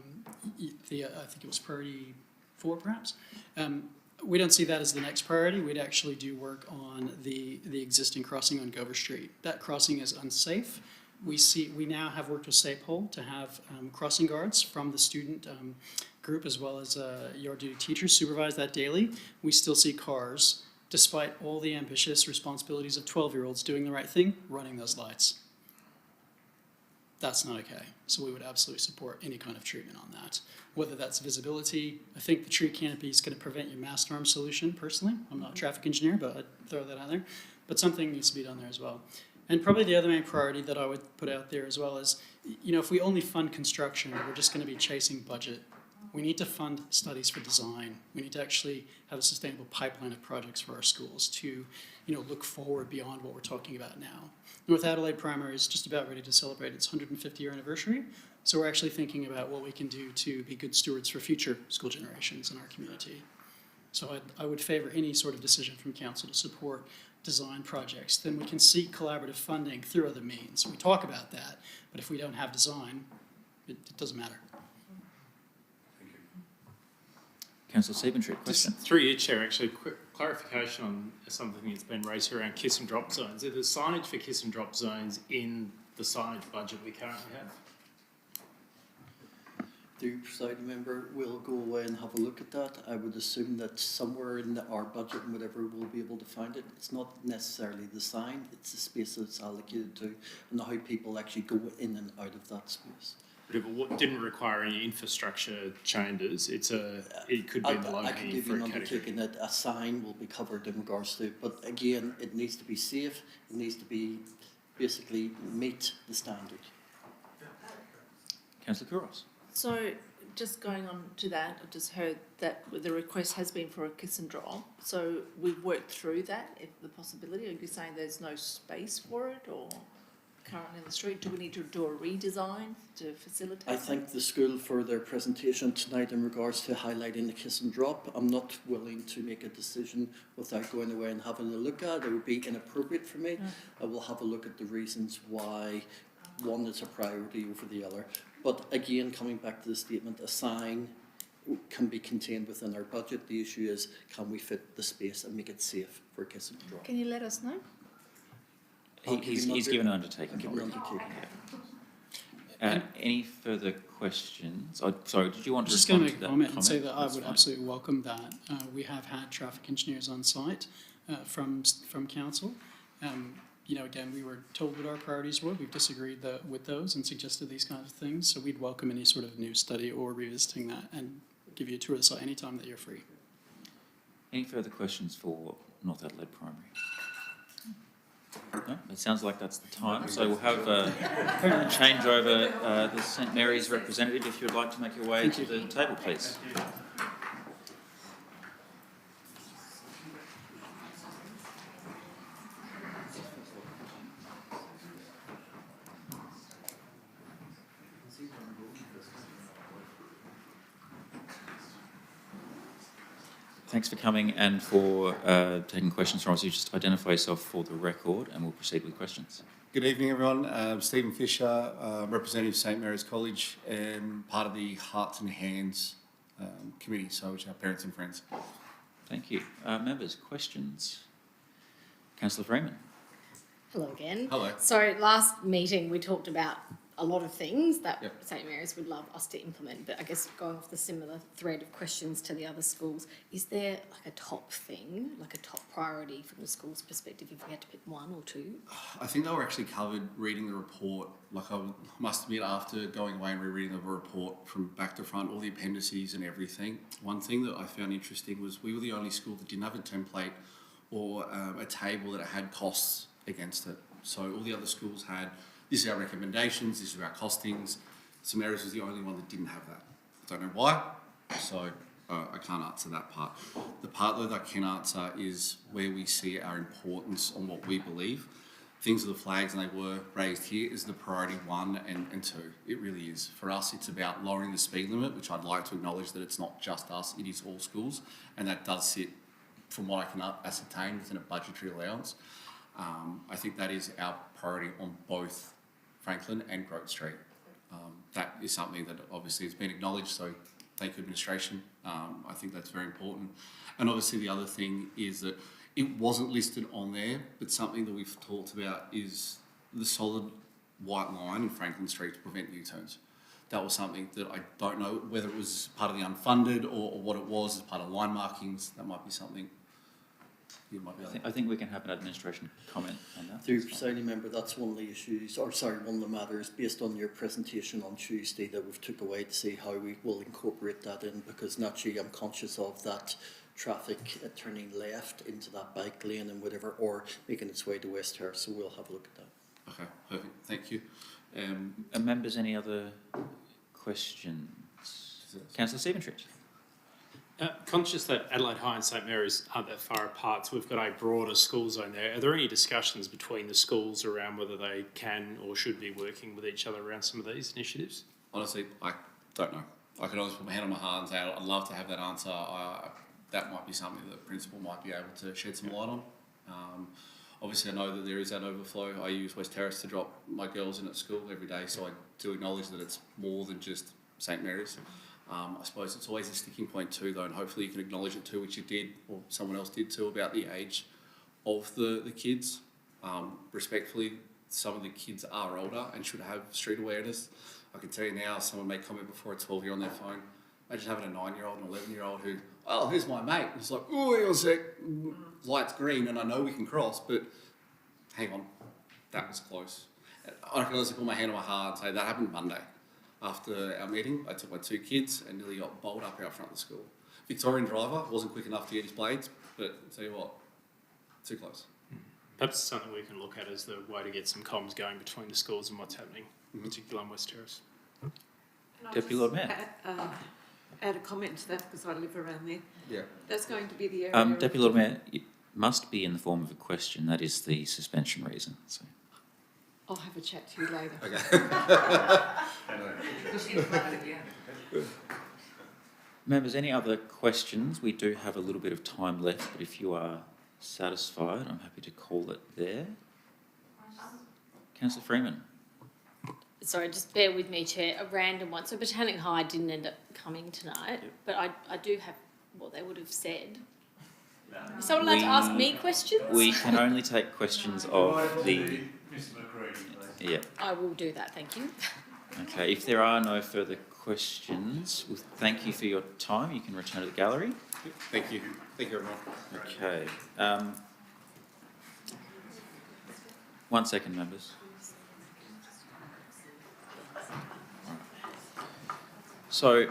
think it was priority 4 perhaps. We don't see that as the next priority. We'd actually do work on the existing crossing on Gover Street. That crossing is unsafe. We now have worked with SAPOL to have crossing guards from the student group as well as yard duty teachers supervise that daily. We still see cars, despite all the ambitious responsibilities of 12-year-olds doing the right thing, running those lights. That's not okay. So we would absolutely support any kind of treatment on that. Whether that's visibility, I think the tree canopy is going to prevent your mass storm solution, personally. I'm not a traffic engineer, but I'd throw that out there. But something needs to be done there as well. And probably the other main priority that I would put out there as well is, if we only fund construction, we're just going to be chasing budget. We need to fund studies for design. We need to actually have a sustainable pipeline of projects for our schools to, look forward beyond what we're talking about now. North Adelaide Primary is just about ready to celebrate its 150-year anniversary. So we're actually thinking about what we can do to be good stewards for future school generations in our community. So I would favour any sort of decision from council to support design projects. Then we can seek collaborative funding through other means. We talk about that, but if we don't have design, it doesn't matter. Councillor Siebentritt, question. Just through you, Chair, actually, quick clarification on something that's been raised here around kiss and drop zones. Are there signage for kiss and drop zones in the signage budget we currently have? The presiding member will go away and have a look at that. I would assume that somewhere in our budget and whatever we'll be able to find it. It's not necessarily the sign, it's the space that it's allocated to and how people actually go in and out of that space. But what didn't require any infrastructure changes, it could be in the low-hanging fruit category. I can give you an undertaking that a sign will be covered in regards to it, but again, it needs to be safe, it needs to be basically meet the standard. Councillor Kouros. So, just going on to that, I've just heard that the request has been for a kiss and drop. So, we've worked through that, if the possibility. Are you saying there's no space for it, or currently in the street? Do we need to do a redesign to facilitate I think the school, for their presentation tonight in regards to highlighting the kiss and drop, I'm not willing to make a decision without going away and having a look at it. It would be inappropriate for me. I will have a look at the reasons why one is a priority over the other. But again, coming back to the statement, a sign can be contained within our budget. The issue is, can we fit the space and make it safe for kiss and drop? Can you let us know? He's given an undertaking. Any further questions? Sorry, did you want to respond to that comment? I'm just going to make a comment and say that I would absolutely welcome that. We have had traffic engineers on site from council. Again, we were told what our priorities were. We've disagreed with those and suggested these kinds of things. So we'd welcome any sort of new study or revisiting that and give you a tour of the site anytime that you're free. Any further questions for North Adelaide Primary? No, it sounds like that's the time. So we'll have a change over the St Mary's representative. If you'd like to make your way to the table, please. Thanks for coming and for taking questions from us. You just identify yourself for the record and we'll proceed with questions. Good evening, everyone. Stephen Fisher, representative of St Mary's College and part of the Hearts and Hands committee, so which are parents and friends. Thank you. Members, questions? Councillor Freeman. Hello again. Hello. So last meeting we talked about a lot of things that Yep. St Mary's would love us to implement, but I guess going off the similar thread of questions to the other schools, is there like a top thing, like a top priority from the school's perspective if we had to pick one or two? I think they were actually covered reading the report. Like I must admit, after going away and rereading the report from back to front, all the appendices and everything, one thing that I found interesting was we were the only school that didn't have a template or a table that had costs against it. So all the other schools had, this is our recommendations, this is our costings. St Mary's was the only one that didn't have that. I don't know why, so I can't answer that part. The part though that I can answer is where we see our importance on what we believe. Things with the flags, and they were raised here, is the priority 1 and 2. It really is. For us, it's about lowering the speed limit, which I'd like to acknowledge that it's not just us, it is all schools, and that does sit, from what I can ascertain, within a budgetary allowance. I think that is our priority on both Franklin and Grote Street. That is something that obviously has been acknowledged, so thank you, administration. I think that's very important. And obviously the other thing is that it wasn't listed on there, but something that we've talked about is the solid white line in Franklin Street to prevent U-turns. That was something that I don't know whether it was part of the unfunded or what it was as part of line markings. That might be something you might be able to... I think we can have an administration comment on that. Through presiding member, that's one of the issues, or sorry, one of the matters based on your presentation on Tuesday that we've took away to see how we will incorporate that in, because naturally I'm conscious of that traffic turning left into that bike lane and whatever, or making its way to West Terrace, so we'll have a look at that. Okay, perfect, thank you. Members, any other questions? Councillor Stephen-Trich. Conscious that Adelaide High and St Mary's aren't that far apart, so we've got a broader school zone there. Are there any discussions between the schools around whether they can or should be working with each other around some of these initiatives? Honestly, I don't know. I can always put my hand on my heart and say I'd love to have that answer. That might be something that the principal might be able to shed some light on. Obviously, I know that there is that overflow. I use West Terrace to drop my girls in at school every day, so I do acknowledge that it's more than just St Mary's. I suppose it's always a sticking point too, though, and hopefully you can acknowledge it too, which you did, or someone else did too, about the age of the kids. Respectfully, some of the kids are older and should have street awareness. I can tell you now, someone may comment before a 12-year on their phone. Imagine having a 9-year-old and 11-year-old who, oh, who's my mate? It's like, oh, hang on a sec, light's green and I know we can cross, but hang on, that was close. I can honestly put my hand on my heart and say that happened Monday. After our meeting, I took my 2 kids and nearly got bowled up out front of the school. Victorian driver wasn't quick enough to get his blades, but I'll tell you what, too close. Perhaps it's something we can look at as the way to get some comms going between the schools and what's happening, particularly on West Terrace. Deputy Lord Mayor. Add a comment to that because I live around there. Yeah. That's going to be the area. Deputy Lord Mayor, it must be in the form of a question. That is the suspension reason. So. I'll have a chat to you later. Okay. Members, any other questions? We do have a little bit of time left, but if you are satisfied, I'm happy to call it there. Councillor Freeman. Sorry, just bear with me, Chair. A random one. So Botanic High didn't end up coming tonight, but I do have what they would have said. Is someone allowed to ask me questions? We can only take questions of the... Yeah. I will do that, thank you. Okay, if there are no further questions, well, thank you for your time. You can return to the gallery. Thank you. Thank you, everyone. Okay. 1 second, members. So,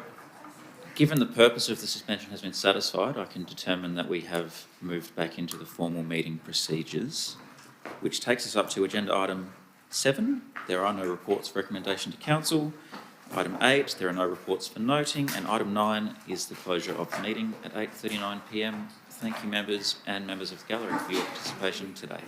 given the purpose of the suspension has been satisfied, I can determine that we have moved back into the formal meeting procedures, which takes us up to agenda item 7. There are no reports for recommendation to council. Item 8, there are no reports for noting, and item 9 is the closure of the meeting at 8:39 p.m. Thank you, members and members of the gallery, for your participation today.